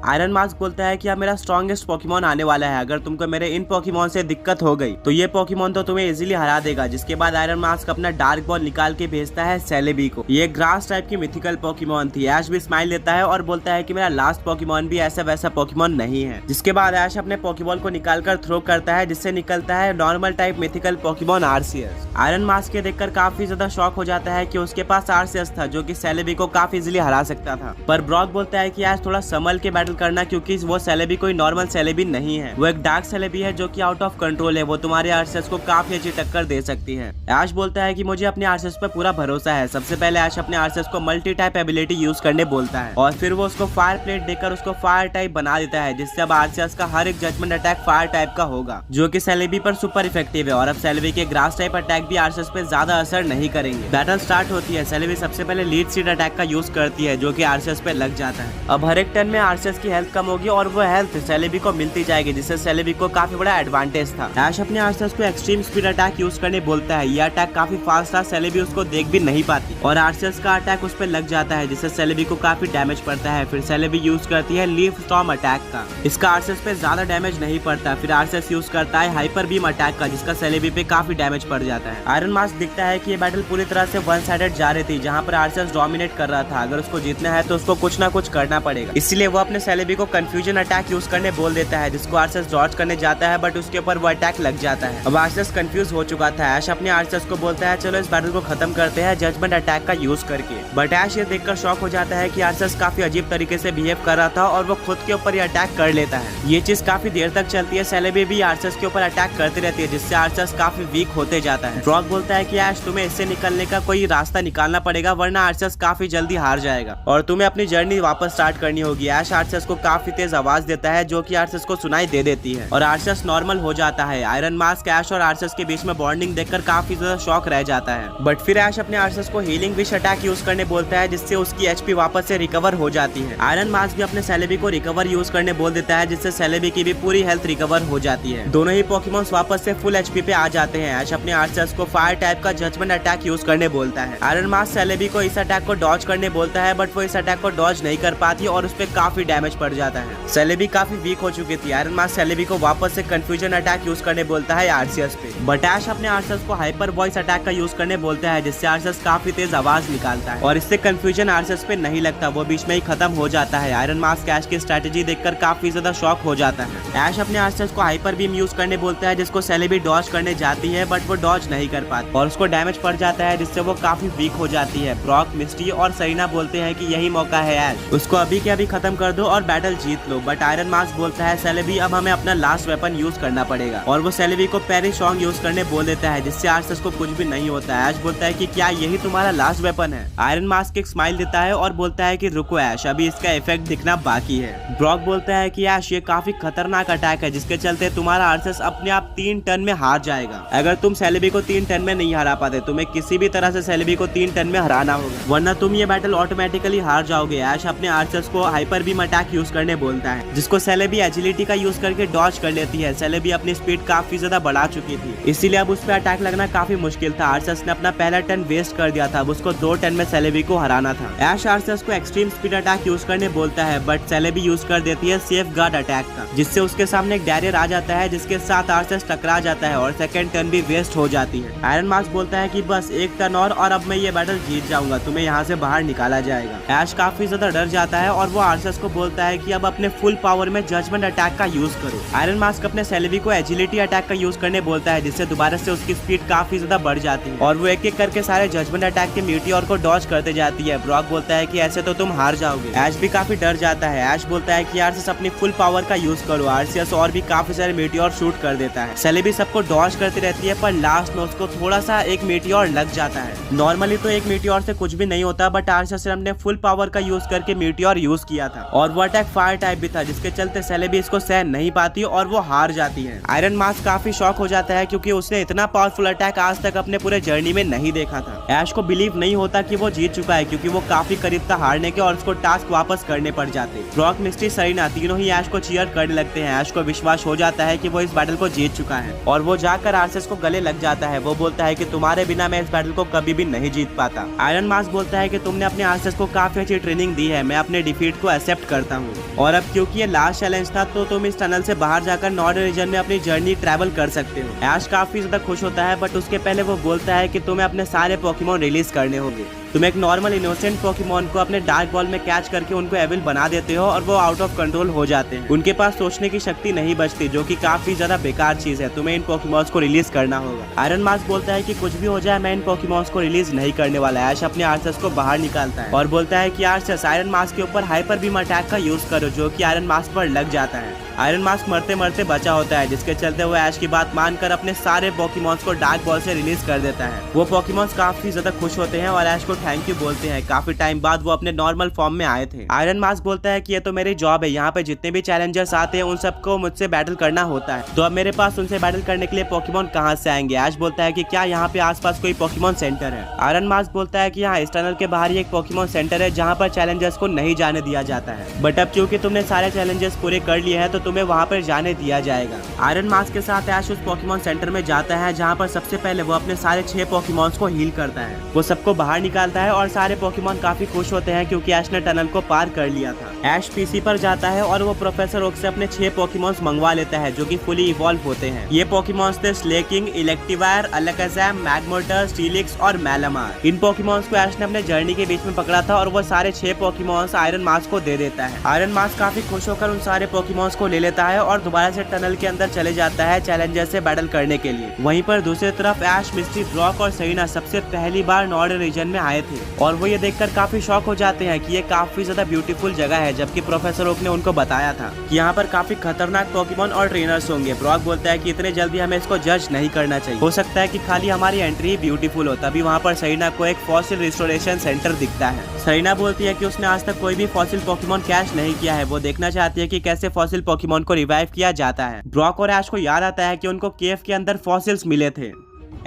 आयरन मास्क बोलता है कि अब मेरा स्ट्रॉन्गेस्ट पोकेमॉन आने वाला है। अगर तुमको मेरे इन पोकेमॉन से दिक्कत हो गई तो ये पोकेमॉन तो तुम्हें इजीली हरा देगा। जिसके बाद आयरन मास्क अपना डार्क बॉल निकाल के भेजता है सेलेबी को। ये ग्रास टाइप की मिथिकल पोकेमॉन थी। ऐश भी स्माइल देता है और बोलता है कि मेरा लास्ट पोकेमॉन भी ऐसा वैसा पोकेमॉन नहीं है। जिसके बाद ऐश अपने पोकेबॉल को निकालकर थ्रो करता है जिससे निकलता है normal type mythical Pokemon RCS. Iron mask के देखकर काफी ज्यादा शॉक हो जाता है कि उसके पास आरसीएस था जो कि सेलेबी को काफी इजीली हरा सकता था। पर ब्रॉक बोलता है कि ऐश थोड़ा संभल के बैटल करना क्योंकि वो सेलेबी कोई नॉर्मल सेलेबी नहीं है, वो एक डार्क सेलेबी है जो कि आउट ऑफ कंट्रोल है। वो तुम्हारे आरसीएस को काफी अच्छी टक्कर दे सकती है। ऐश बोलता है कि मुझे अपने आरसीएस पर पूरा भरोसा है। सबसे पहले ऐश अपने आरसीएस को मल्टी टाइप एबिलिटी यूज करने बोलता है और फिर वो उसको फायर प्लेट देकर उसको फायर टाइप बना देता है जिससे अब आरसीएस का हर एक जजमेंट अटैक फायर टाइप का होगा जो कि सेलेबी पर सुपर इफेक्टिव है। और अब सेलेबी के ग्रास टाइप अटैक भी आरसीएस पे ज्यादा असर नहीं करेंगे। बैटल स्टार्ट होती है। सेलेबी सबसे पहले लीड सीड अटैक का यूज करती है जो कि आरसीएस पे लग जाता है। अब हर एक टर्न में आरसीएस की हेल्थ कम होगी और वो हेल्थ सेलेबी को मिलती जाएगी जिससे सेलेबी को काफी बड़ा एडवांटेज था। ऐश अपने आरसीएस को एक्सट्रीम स्पीड अटैक यूज करने बोलता है। यह अटैक काफी फास्ट था, सेलेबी उसको देख भी नहीं पाती और आरसीएस का अटैक उस पर लग जाता है जिससे सेलेबी को काफी डैमेज पड़ता है। फिर सेलेबी यूज करती है लीफ स्टॉर्म अटैक का। इसका आरसीएस पे ज्यादा डैमेज नहीं पड़ता। फिर आरसीएस यूज करता है हाइपर बीम अटैक का जिसका सेलेबी पे काफी डैमेज पड़ जाता है। आयरन मास्क दिखता है कि ये बैटल पूरी तरह से वन साइडेड जा रही थी जहाँ पर आरसीएस डोमिनेट कर रहा था। अगर उसको जीतना है तो उसको कुछ ना कुछ करना पड़ेगा, इसलिए वो अपने सेलेबी को कंफ्यूजन अटैक यूज करने बोल देता है जिसको आरसीएस डॉज करने जाता है बट उसके ऊपर वो अटैक लग जाता है। अब आरसीएस कंफ्यूज हो चुका था। ऐश अपने आरसीएस को बोलता है चलो इस बैटल को खत्म करते हैं जजमेंट अटैक का यूज करके। बट ऐश ये देखकर शॉक हो जाता है कि आरसीएस काफी अजीब तरीके से बिहेव कर रहा था और वो खुद के ऊपर ही अटैक कर लेता है। ये चीज काफी देर तक चलती है। सेलेबी भी आरसीएस के ऊपर अटैक करती रहती है जिससे आरसीएस काफी वीक होते जाता है। ब्रॉक बोलता है कि ऐश तुम्हें इससे निकलने का कोई रास्ता निकालना पड़ेगा वरना आरसीएस काफी जल्दी हार जाएगा और तुम्हें अपनी जर्नी वापस स्टार्ट करनी होगी। ऐश आरसीएस आर्सेस को काफी तेज आवाज देता है जो कि आर्सेस को सुनाई दे देती है और आर्सेस नॉर्मल हो जाता है। आयरन मास्क ऐश और आर्सेस के बीच में बॉन्डिंग देखकर काफी ज्यादा शॉक रह जाता है, बट फिर ऐश अपने आर्सेस को हीलिंग विश अटैक यूज करने बोलता है जिससे उसकी एचपी वापस से रिकवर हो जाती है। आयरन मास्क भी अपने सेलेबी को रिकवर यूज करने बोल देता है जिससे सेलेबी की भी पूरी हेल्थ रिकवर हो जाती है। दोनों ही पोकेमॉन्स वापस से फुल एचपी पे आ जाते हैं। ऐश अपने आर्सेस को फायर टाइप का जजमेंट अटैक यूज करने बोलता है। आयरन मास्क सेलेबी को इस अटैक को डॉज करने बोलता है, बट वो इस अटैक को डॉज नहीं कर पाती और उस पर काफी डैमेज पड़ जाता है। सेलेबी काफी वीक हो चुकी थी। आयरन मास्क सेलेबी को वापस से कंफ्यूजन अटैक यूज करने बोलता है आर्सियस पे, बट ऐश अपने आर्सियस को हाइपर वॉइस अटैक का यूज करने बोलता है जिससे आर्सियस काफी तेज आवाज निकालता है और इससे कंफ्यूजन आर्सियस पे नहीं लगता, वो बीच में ही खत्म हो जाता है। आयरन मास्क ऐश की स्ट्रेटेजी देखकर काफी ज्यादा शॉक हो जाता है। ऐश अपने आर्सियस को हाइपर बीम यूज करने बोलता है जिसको सेलेबी डॉज करने जाती है, बट वो डॉज नहीं कर पाती और उसको डैमेज पड़ जाता है जिससे वो काफी वीक हो जाती है। ब्रॉक, मिस्टी और सरीना बोलते हैं कि यही मौका है ऐश, उसको अभी के अभी खत्म कर दो और battle Jeet low, but iron mask बोलता है सेलेबी अब हमें अपना लास्ट वेपन यूज करना पड़ेगा और वो सेलेबी को पेरी सॉन्ग यूज करने बोल देता है जिससे आर्सेस को कुछ भी नहीं होता है। ऐश बोलता है कि क्या यही तुम्हारा लास्ट वेपन है? आयरन मास्क एक स्माइल देता है और बोलता है कि रुको ऐश, अभी इसका इफेक्ट दिखना बाकी है। ब्रॉक बोलता है कि ऐश ये काफी खतरनाक अटैक है जिसके चलते तुम्हारा आर्सेस अपने आप 3 टर्न में हार जाएगा। अगर तुम सेलेबी को 3 टर्न में नहीं हरा पाते, तुम्हें किसी भी तरह से सेलेबी को 3 टर्न में हराना होगा, वरना तुम ये बैटल ऑटोमेटिकली हार जाओगे। ऐश अपने आर्चर्स को हाइपर बीम अटैक यूज करने बोलता है जिसको सेलेबी एजिलिटी का यूज करके डॉज कर लेती है। सेलेबी अपनी स्पीड काफी ज्यादा बढ़ा चुकी थी, इसीलिए अब उस पर अटैक लगना काफी मुश्किल था। आर्चर्स ने अपना पहला टर्न वेस्ट कर दिया था, अब उसको 2 टर्न में सेलेबी को हराना था। ऐश आर्चर्स को एक्सट्रीम स्पीड अटैक यूज करने बोलता है, बट सेलेबी यूज कर देती है सेफ गार्ड अटैक का, जिससे उसके सामने एक बैरियर आ जाता है जिसके साथ आर्चर्स टकरा जाता है और सेकंड टर्न भी वेस्ट हो जाती है। आयरन मास्क बोलता है कि बस एक टर्न और अब मैं ये बैटल जीत जाऊंगा, तुम्हें यहाँ से बाहर निकाला जाएगा। ऐश काफी ज्यादा डर जाता है और वो आर्चर्स को बोलता है कि अब अपने फुल पावर में जजमेंट अटैक का यूज करो। आयरन मास्क अपने सेलेबी को एजिलिटी अटैक का यूज करने बोलता है जिससे दोबारा से उसकी स्पीड काफी ज्यादा बढ़ जाती है और वो एक एक करके सारे जजमेंट अटैक के मीटियोर को डॉज करते जाती है। ब्रॉक बोलता है कि ऐसे तो तुम हार जाओगे। ऐश भी काफी डर जाता है। ऐश बोलता है कि आर्सियस अपनी फुल पावर का यूज करो। आर्सियस और भी काफी सारे मीटियोर शूट कर देता है। सेलेबी सबको डॉज करती रहती है, पर लास्ट में उसको थोड़ा सा एक मीटियोर लग जाता है। नॉर्मली तो एक मीटियोर से कुछ भी नहीं होता, बट आर्सियस ने अपने फुल पावर का यूज करके मीटियोर यूज किया था और वो अटैक फायर टाइप भी था जिसके चलते सेलेबी इसको सहन नहीं पाती और वो हार जाती है। आयरन मास्क काफी शॉक हो जाता है क्योंकि उसने इतना पावरफुल अटैक आज तक अपने पूरे जर्नी में नहीं देखा था। ऐश को बिलीव नहीं होता कि वो जीत चुका है क्योंकि वो काफी करीब था हारने के और उसको टास्क वापस करने पड़ जाते। ब्रॉक, मिस्टी, सरीना तीनों ही ऐश को चीयर करने लगते हैं। ऐश को विश्वास हो जाता है कि वो इस बैटल को जीत चुका है और वो जाकर आर्सियस को गले लग जाता है। वो बोलता है कि तुम्हारे बिना मैं इस बैटल को कभी भी नहीं जीत पाता। आयरन मास्क बोलता है कि तुमने अपने आर्सियस को काफी अच्छी ट्रेनिंग दी है, मैं अपने डिफीट को एक्सेप्ट करता हूँ और अब क्योंकि ये लास्ट चैलेंज था तो तुम इस टनल से बाहर जाकर नॉर्डर्न रीजन में अपनी जर्नी ट्रैवल कर सकते हो। ऐश काफी ज्यादा खुश होता है, बट उसके पहले वो बोलता है कि तुम्हें अपने सारे पोकेमॉन रिलीज करने होंगे। तुम एक नॉर्मल इनोसेंट पोकेमॉन को अपने डार्क बॉल में कैच करके उनको एविल बना देते हो और वो आउट ऑफ कंट्रोल हो जाते हैं। उनके पास सोचने की शक्ति नहीं बचती, जो कि काफी ज्यादा बेकार चीज है। तुम्हें इन पोकेमॉन्स को रिलीज करना होगा। आयरन मास्क बोलता है कि कुछ भी हो जाए मैं इन पोकेमॉन्स को रिलीज नहीं करने वाला। ऐश अपने आर्सियस को बाहर निकालता है और बोलता है कि आर्सियस आयरन मास्क के ऊपर हाइपर बीम अटैक का यूज करो, जो कि आयरन मास्क पर लग जाता है। आयरन मास्क मरते मरते बचा होता है जिसके चलते वो ऐश की बात मानकर अपने सारे पोकेमॉन्स को डार्क बॉल से रिलीज कर देता है। वो पोकेमॉन्स काफी ज्यादा खुश होते हैं और ऐश को थैंक यू बोलते हैं। काफी टाइम बाद वो अपने नॉर्मल फॉर्म में आए थे। आयरन मास्क बोलता है कि ये तो मेरी जॉब है, यहाँ पे जितने भी चैलेंजर्स आते हैं उन सबको मुझसे बैटल करना होता है, तो अब मेरे पास उनसे बैटल करने के लिए पोकेमॉन कहाँ से आएंगे। ऐश बोलता है कि क्या यहाँ पे आसपास कोई पोकेमॉन सेंटर है। आयरन मास्क बोलता है कि यहाँ इस टनल के बाहर ही एक पोकेमॉन सेंटर है जहाँ पर चैलेंजर्स को नहीं जाने दिया जाता है, बट अब क्योंकि तुमने सारे चैलेंजर्स पूरे कर लिए हैं तो तुम्हें वहाँ पर जाने दिया जाएगा। आयरन मास्क के साथ ऐश उस पोकेमॉन सेंटर में जाता है जहाँ पर सबसे पहले वो अपने सारे 6 पोकेमॉन्स को हील करता है। वो सबको बाहर निकालता है और सारे पोकेमॉन काफी खुश होते हैं क्योंकि ऐश ने टनल को पार कर लिया था। ऐश पीसी पर जाता है और वो प्रोफेसर ओक से अपने 6 पोकेमॉन्स मंगवा लेता है जो कि फुली इवॉल्व होते हैं। ये पोकेमॉन्स थे स्लेकिंग, इलेक्टिवायर, अलकाज़am, मैग्मोर्टर, स्टीलिक्स और मैलामार। इन पोकेमॉन्स को ऐश ने अपने जर्नी के बीच में पकड़ा था और वो सारे 6 पोकेमॉन्स आयरन मास्क को दे देता है। आयरन मास्क काफी खुश होकर उन सारे पोकेमॉन्स को ले ले लेता है और दोबारा से टनल के अंदर चले जाता है चैलेंजर से बैटल करने के लिए। वहीं पर दूसरी तरफ ऐश, मिस्टी, ब्रॉक और सेरेना सबसे पहली बार नॉर्डर्न रीजन में आए थे और वो ये देखकर काफी शॉक हो जाते हैं कि ये काफी ज्यादा ब्यूटीफुल जगह है, जबकि प्रोफेसर ओक ने उनको बताया था कि यहाँ पर काफी खतरनाक पोकेमॉन और ट्रेनर्स होंगे। ब्रॉक बोलता है कि इतने जल्दी हमें इसको जज नहीं करना चाहिए, हो सकता है कि खाली हमारी एंट्री ही ब्यूटीफुल हो। तभी वहाँ पर सेरेना को एक फॉसिल रिस्टोरेशन सेंटर दिखता है। सेरेना बोलती है कि उसने आज तक कोई भी फॉसिल पोकेमॉन कैच नहीं किया है, वो देखना चाहती है कि कैसे फॉसिल पोकेमॉन को रिवाइव किया जाता है। ब्रॉक और ऐश को याद आता है कि उनको केव के अंदर फॉसिल्स मिले थे।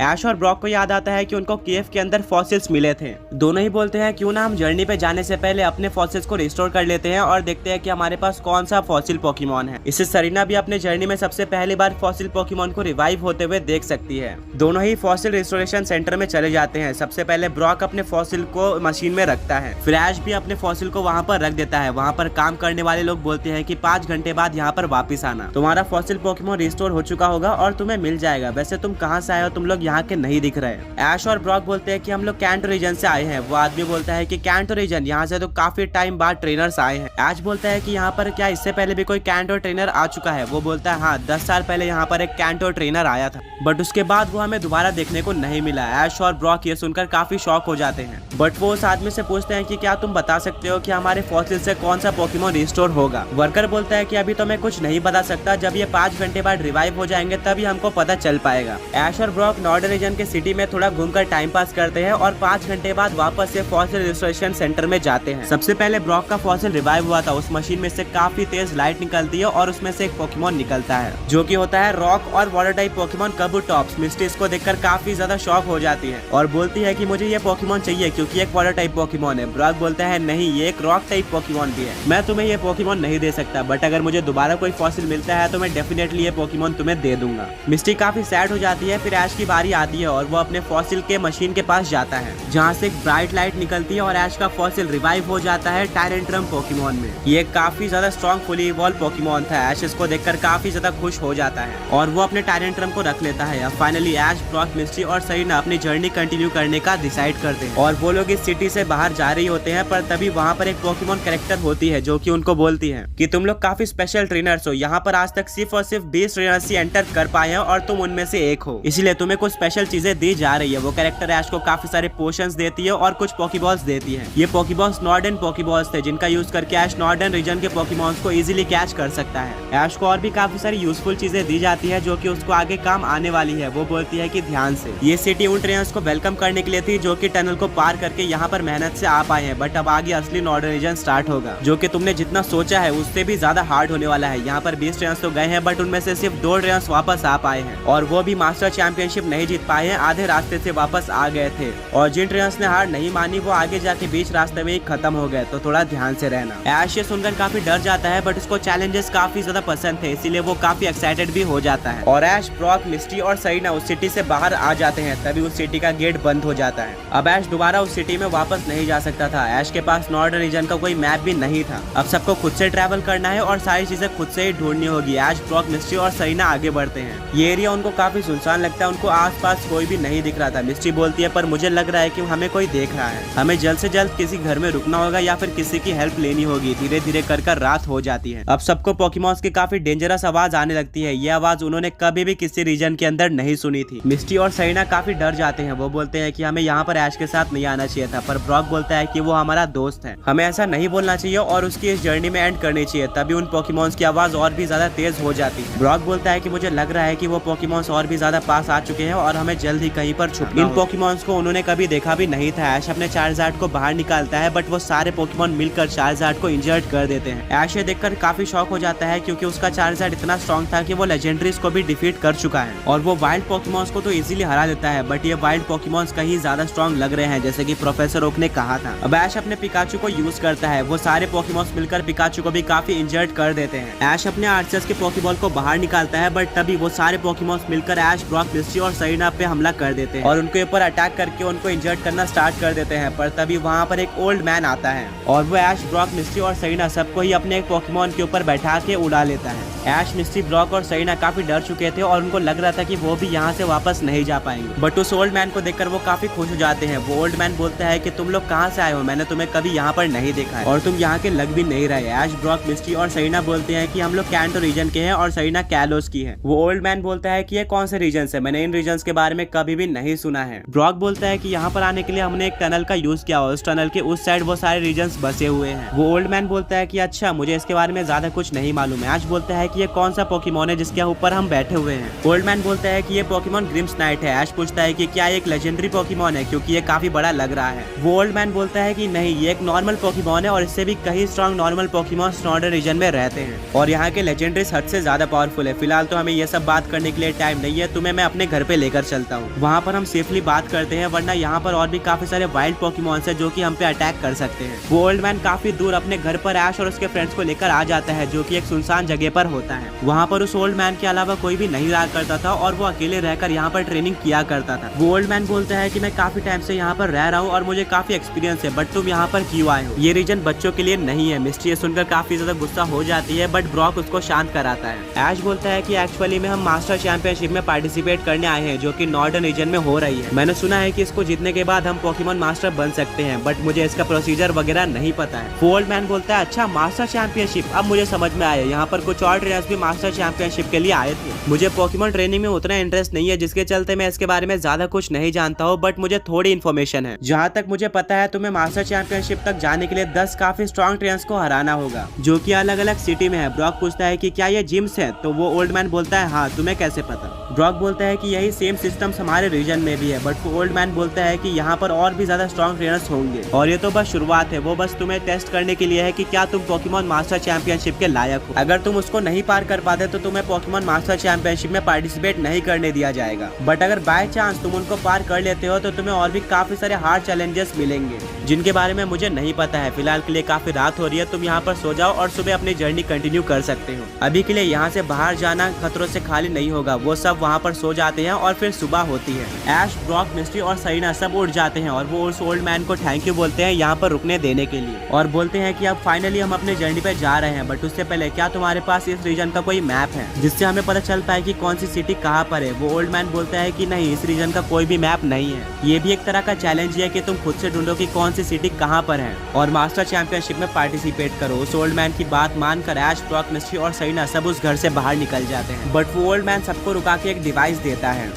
ऐश और ब्रॉक को याद आता है कि उनको केव के अंदर फॉसिल्स मिले थे। दोनों ही बोलते हैं क्यों ना हम जर्नी पे जाने से पहले अपने फॉसिल्स को रिस्टोर कर लेते हैं और देखते हैं कि हमारे पास कौन सा फॉसिल पोकेमॉन है। इससे सेरेना भी अपने जर्नी में सबसे पहली बार फॉसिल पोकेमॉन को रिवाइव होते हुए देख सकती है। दोनों ही फॉसिल रिस्टोरेशन सेंटर में चले जाते हैं। सबसे पहले ब्रॉक अपने फॉसिल को मशीन में रखता है, फिर ऐश भी अपने फॉसिल को वहाँ पर रख देता है। वहाँ पर काम करने वाले लोग बोलते हैं कि 5 घंटे बाद यहाँ पर वापिस आना, तुम्हारा फॉसिल पोकेमॉन रिस्टोर हो चुका होगा और तुम्हें मिल जाएगा। वैसे तुम कहाँ से आए हो, तुम लोग यहाँ के नहीं दिख रहे। ऐश और ब्रॉक बोलते हैं कि हम लोग कैंटो रीजन से आए हैं। वो आदमी बोलता है कि कैंटो रीजन, यहाँ से तो काफी टाइम बाद ट्रेनर्स आए हैं। ऐश बोलता है कि यहाँ पर क्या इससे पहले भी कोई कैंटो ट्रेनर आ चुका है। वो बोलता है हाँ, 10 साल पहले यहाँ पर एक कैंटो ट्रेनर आया था, बट उसके बाद वो हमें दोबारा देखने को नहीं मिला। ऐश और ब्रॉक ये सुनकर काफी शॉक हो जाते हैं, बट वो उस आदमी से पूछते हैं कि क्या तुम बता सकते हो कि हमारे फॉसिल से कौन सा पोकेमॉन रिस्टोर होगा। वर्कर बोलता है कि अभी तो मैं कुछ नहीं बता सकता, जब ये 5 घंटे बाद रिवाइव हो जाएंगे तभी हमको पता चल पाएगा। ऐश और ब्रॉक नॉर्डर्न रीजन के सिटी में थोड़ा घूमकर टाइम पास करते हैं और 5 घंटे बाद वापस से फॉसिल रिस्टोरेशन सेंटर में जाते हैं। सबसे पहले ब्रॉक का फॉसिल रिवाइव हुआ था। उस मशीन में से काफी तेज लाइट निकलती है और उसमें से एक पोकेमॉन निकलता है जो कि होता है रॉक और वाटर टाइप पोकेमॉन काबूटॉप्स। मिस्टी इसको देखकर काफी ज्यादा शॉक हो जाती है और बोलती है कि मुझे ये पोकेमॉन चाहिए क्योंकि एक वाटर टाइप पोकेमॉन है। ब्रॉक बोलता है नहीं, ये एक रॉक टाइप पोकेमॉन भी है, मैं तुम्हें ये पोकेमॉन नहीं दे सकता, बट अगर मुझे दोबारा कोई फॉसिल मिलता है तो मैं डेफिनेटली ये पोकेमॉन तुम्हें दे दूंगा। मिस्टी काफी सैड हो जाती है। फिर ऐश की बारी आती है और वो अपने फॉसिल के मशीन के पास जाता है जहाँ से एक ब्राइट लाइट निकलती है और ऐश का फॉसिल रिवाइव हो जाता है टायरेंट्रम पोकेमॉन में। ये काफी ज्यादा स्ट्रॉन्ग फुली इवॉल्व पोकेमॉन था। ऐश इसको देखकर काफी ज्यादा खुश हो जाता है और वो अपने टायरेंट्रम को रख लेता है। अब फाइनली ऐश, ब्रॉक, मिस्टी और सेरेना अपनी जर्नी कंटिन्यू करने का डिसाइड करते हैं और वो लोग इस सिटी से बाहर जा रही होते हैं, पर तभी वहाँ पर एक पोकेमॉन कैरेक्टर होती है जो कि उनको बोलती है कि तुम लोग काफी स्पेशल ट्रेनर्स हो, यहाँ पर आज तक सिर्फ और सिर्फ 20 ट्रेनर्स ही एंटर कर पाए हैं और तुम उनमें से एक हो, इसलिए तुम्हें कुछ स्पेशल चीजें दी जा रही है। वो कैरेक्टर ऐश को काफी सारे पोशंस देती है और कुछ पोकेबॉल्स देती है। ये पोकेबॉल्स नॉर्डर्न पोकेबॉल्स थे जिनका यूज करके ऐश नॉर्डर्न रीजन के पोकेमॉन्स को इजीली कैच कर सकता है। ऐश को और भी काफी सारी यूजफुल चीजें दी जाती है जो कि उसको आगे काम आने वाली है। वो बोलती है कि ध्यान से, ये सिटी उन ट्रेनर्स को वेलकम करने के लिए थी जो कि टनल को पार करके यहाँ पर मेहनत से आ पाए हैं, बट अब आगे असली नॉर्डर्न रीजन स्टार्ट होगा जो कि तुमने जितना सोचा है उससे भी ज्यादा हार्ड होने वाला है। यहाँ पर 20 ट्रेनर्स तो गए हैं, बट उनमें से सिर्फ 2 ट्रेनर्स वापस आ पाए हैं और वो भी मास्टर चैंपियनशिप नहीं जीत पाए हैं, आधे रास्ते से वापस आ गए थे। और जिन ट्रेनर्स ने हार नहीं मानी वो आगे जाके बीच रास्ते में ही खत्म हो गए, तो थोड़ा ध्यान से रहना। ऐश ये सुनकर काफी डर जाता है, बट उसको चैलेंजेस काफी ज्यादा पसंद थे, इसीलिए वो काफी एक्साइटेड भी हो जाता है। और ऐश, ब्रॉक, मिस्टी और सेरेना उस सिटी से बाहर आ जाते हैं, तभी उस सिटी का गेट बंद हो जाता है। अब ऐश दोबारा उस सिटी में वापस नहीं जा सकता था। ऐश के पास नॉर्डर्न रीजन का कोई मैप भी नहीं था। अब सबको खुद से ट्रैवल करना है और सारी चीजें खुद से ही ढूंढनी होगी। ऐश, ब्रॉक, मिस्टी और सेरेना आगे बढ़ते हैं। ये एरिया उनको काफी सुनसान लगता है, उनको आसपास कोई भी नहीं दिख रहा था। मिस्टी बोलती है पर मुझे लग रहा है कि हमें कोई देख रहा है, हमें जल्द से जल्द किसी घर में रुकना होगा या फिर किसी की हेल्प लेनी होगी। धीरे धीरे कर रात हो जाती है। अब सबको पोकेमॉन्स की काफी डेंजरस आवाज आने लगती है। ये आवाज उन्होंने कभी भी किसी रीजन के अंदर नहीं सुनी थी। मिस्टी और सेरेना काफी डर जाते हैं। वो बोलते हैं कि हमें यहाँ पर ऐश के साथ नहीं आना चाहिए था, पर ब्रॉक बोलता है कि वो हमारा दोस्त है, हमें ऐसा नहीं बोलना चाहिए और उसकी इस जर्नी में एंड करनी चाहिए। तभी उन पोकेमॉन्स की आवाज और भी ज्यादा तेज हो जाती है। ब्रॉक बोलता है कि मुझे लग रहा है कि वो पोकेमॉन्स और भी ज्यादा पास आ चुके हैं और हमें जल्द ही कहीं पर छुपना। इन पोकेमॉन्स को उन्होंने कभी देखा भी नहीं था। ऐश अपने चार्जार्ड को बाहर निकालता है, बट वो सारे पोकेमॉन मिलकर चार्जार्ड को इंजर्ड कर देते हैं। ऐश ये देखकर काफी शॉक हो जाता है क्योंकि उसका चार्जार्ड इतना स्ट्रॉन्ग था कि वो लेजेंडरीज को भी डिफीट कर चुका है और वो वाइल्ड पोकेमॉन्स को तो इजीली हरा देता है, बट ये वाइल्ड पोकेमॉन्स कहीं ज्यादा स्ट्रॉन्ग लग रहे हैं जैसे कि प्रोफेसर ओक ने कहा था। अब ऐश अपने पिकाचू को यूज करता है। वो सारे पोकेमॉन्स मिलकर पिकाचू को भी काफी इंजर्ड कर देते हैं। ऐश अपने आर्चर्स के पोकेबॉल को बाहर निकालता है, बट तभी वो सारे पोकेमॉन्स मिलकर ऐश, ब्रॉक, मिस्टी और सेरेना पे हमला कर देते हैं और उनके ऊपर अटैक करके उनको इंजर्ड करना स्टार्ट कर देते हैं। पर तभी वहाँ पर एक ओल्ड मैन आता है और वो ऐश, ब्रॉक, मिस्टी और सेरेना सबको ही अपने एक पोकेमॉन के ऊपर बैठा के उड़ा लेता है। ऐश, मिस्टी, ब्रॉक और सरीना काफी डर चुके थे और उनको लग रहा था कि वो भी यहाँ से वापस नहीं जा पाएंगे, बट उस ओल्ड मैन को देखकर वो काफी खुश हो जाते हैं। वो ओल्ड मैन बोलता है कि तुम लोग कहाँ से आए हो, मैंने तुम्हें कभी यहाँ पर नहीं देखा है और तुम यहाँ के लग भी नहीं रहे। ऐश, ब्रॉक, मिस्टी और सरीना बोलते हैं कि हम लोग कैंटो रीजन के हैं और सरीना कैलोस की है। वो ओल्ड मैन बोलता है कि ये कौन से रीजन है, मैंने इन रीजन के बारे में कभी भी नहीं सुना है। ब्रॉक बोलता है कि यहाँ पर आने के लिए हमने एक टनल का यूज किया और उस टनल के उस साइड वो सारे रीजन बसे हुए हैं। वो ओल्ड मैन बोलता है कि अच्छा, मुझे इसके बारे में ज्यादा कुछ नहीं मालूम है। ऐश बोलता है कि ये कौन सा पोकेमॉन है जिसके ऊपर हम बैठे हुए हैं। ओल्ड मैन बोलता है कि ये पोकेमॉन ग्रिम्सनाइट है। ऐश पूछता है कि क्या एक लेजेंडरी पोकेमॉन है, क्योंकि ये काफी बड़ा लग रहा है। वो ओल्ड मैन बोलता है कि नहीं, ये एक नॉर्मल पोकेमॉन है और इससे भी कहीं strong normal Pokemon northern region में रहते हैं और यहाँ के लेजेंडरीज हद से ज्यादा पावरफुल है। फिलहाल तो हमें ये सब बात करने के लिए टाइम नहीं है, तुम्हें मैं अपने घर पे लेकर चलता हूँ, वहाँ पर हम सेफली बात करते हैं, वरना यहाँ पर और भी काफी सारे वाइल्ड पोकेमॉन्स है जो कि हम पे अटैक कर सकते हैं। वो ओल्ड मैन काफी दूर अपने घर पर ऐश और उसके फ्रेंड्स को लेकर आ जाता है जो कि एक सुनसान जगह पर होता है। वहाँ पर उस ओल्ड मैन के अलावा कोई भी नहीं रहा करता था और वो अकेले रहकर यहाँ पर ट्रेनिंग किया करता था। वो ओल्ड मैन बोलता है कि मैं काफी टाइम से यहाँ पर रह रहा हूँ और मुझे काफी एक्सपीरियंस है, बट तुम यहाँ पर क्यों आए हो, ये रीजन बच्चों के लिए नहीं है। मिस्टी ये सुनकर काफी ज्यादा गुस्सा हो जाती है, बट ब्रॉक उसको शांत कराता है। ऐश बोलता है कि एक्चुअली में हम मास्टर चैंपियनशिप में पार्टिसिपेट करने आए हैं जो कि नॉर्दर्न रीजन में हो रही है। मैंने सुना है कि इसको जीतने के बाद हम पोकेमॉन मास्टर बन सकते हैं, बट मुझे इसका प्रोसीजर वगैरह नहीं पता है। ओल्ड मैन बोलता है अच्छा, मास्टर चैंपियनशिप, अब मुझे समझ में आया, यहाँ पर कुछ और ट्रेनर्स भी मास्टर चैंपियनशिप के लिए आए थे। मुझे पोकेमॉन ट्रेनिंग में उतना इंटरेस्ट नहीं है, जिसके चलते मैं इसके बारे में ज्यादा कुछ नहीं जानता हूँ, बट मुझे थोड़ी इन्फॉर्मेशन है। जहाँ तक मुझे पता है, तुम्हें मास्टर चैंपियनशिप तक जाने के लिए 10 काफी स्ट्रॉन्ग ट्रेनर्स को हराना होगा जो कि अलग अलग सिटी में है। ब्रॉक पूछता है कि क्या ये जिम्स है, तो वो ओल्ड मैन बोलता है हाँ, तुम्हें कैसे पता। ब्रॉक बोलता है कि यही सेम सिस्टम हमारे रीजन में भी है, बट वो ओल्ड मैन बोलता है कि यहाँ पर और भी ज्यादा स्ट्रॉन्ग ट्रेनर्स होंगे और ये तो बस शुरुआत है, वो बस तुम्हें टेस्ट करने के लिए है कि क्या तुम पोकेमॉन मास्टर चैंपियनशिप के लायक हो। अगर तुम उसको नहीं पार कर पाते तो तुम्हें पोकेमॉन मास्टर चैंपियनशिप में पार्टिसिपेट नहीं करने दिया जाएगा, बट अगर बाय चांस तुम उनको पार कर लेते हो तो तुम्हें और भी काफी सारे हार्ड चैलेंजेस मिलेंगे जिनके बारे में मुझे नहीं पता है। फिलहाल के लिए काफी रात हो रही है, तुम यहाँ पर सो जाओ और सुबह अपनी जर्नी कंटिन्यू कर सकते हो। अभी के लिए यहाँ से बाहर जाना खतरों से खाली नहीं होगा। वो सब वहाँ पर सो जाते हैं और फिर सुबह होती है। ऐश, ब्रॉक, मिस्टी और सरीना सब उठ जाते हैं और वो उस ओल्ड मैन को थैंक यू बोलते हैं यहाँ पर रुकने देने के लिए और बोलते हैं कि अब फाइनली हम अपने जर्नी पे जा रहे हैं, बट उससे पहले क्या तुम्हारे पास इस रीजन का कोई मैप है जिससे हमें पता चल पाए कि कौन सी सिटी कहाँ पर है। वो ओल्ड मैन बोलता है कि नहीं, इस रीजन का कोई भी मैप नहीं है। ये भी एक तरह का चैलेंज है कि तुम खुद से ढूंढो कि कौन सी सिटी कहाँ पर है और मास्टर चैंपियनशिप में पार्टिसिपेट करो। उस ओल्ड मैन की बात मानकर ऐश, ब्रॉक, मिस्टी और सरीना सब उस घर से बाहर निकल जाते हैं, बट वो ओल्ड मैन सबको रुका के एक डिवाइस देता है।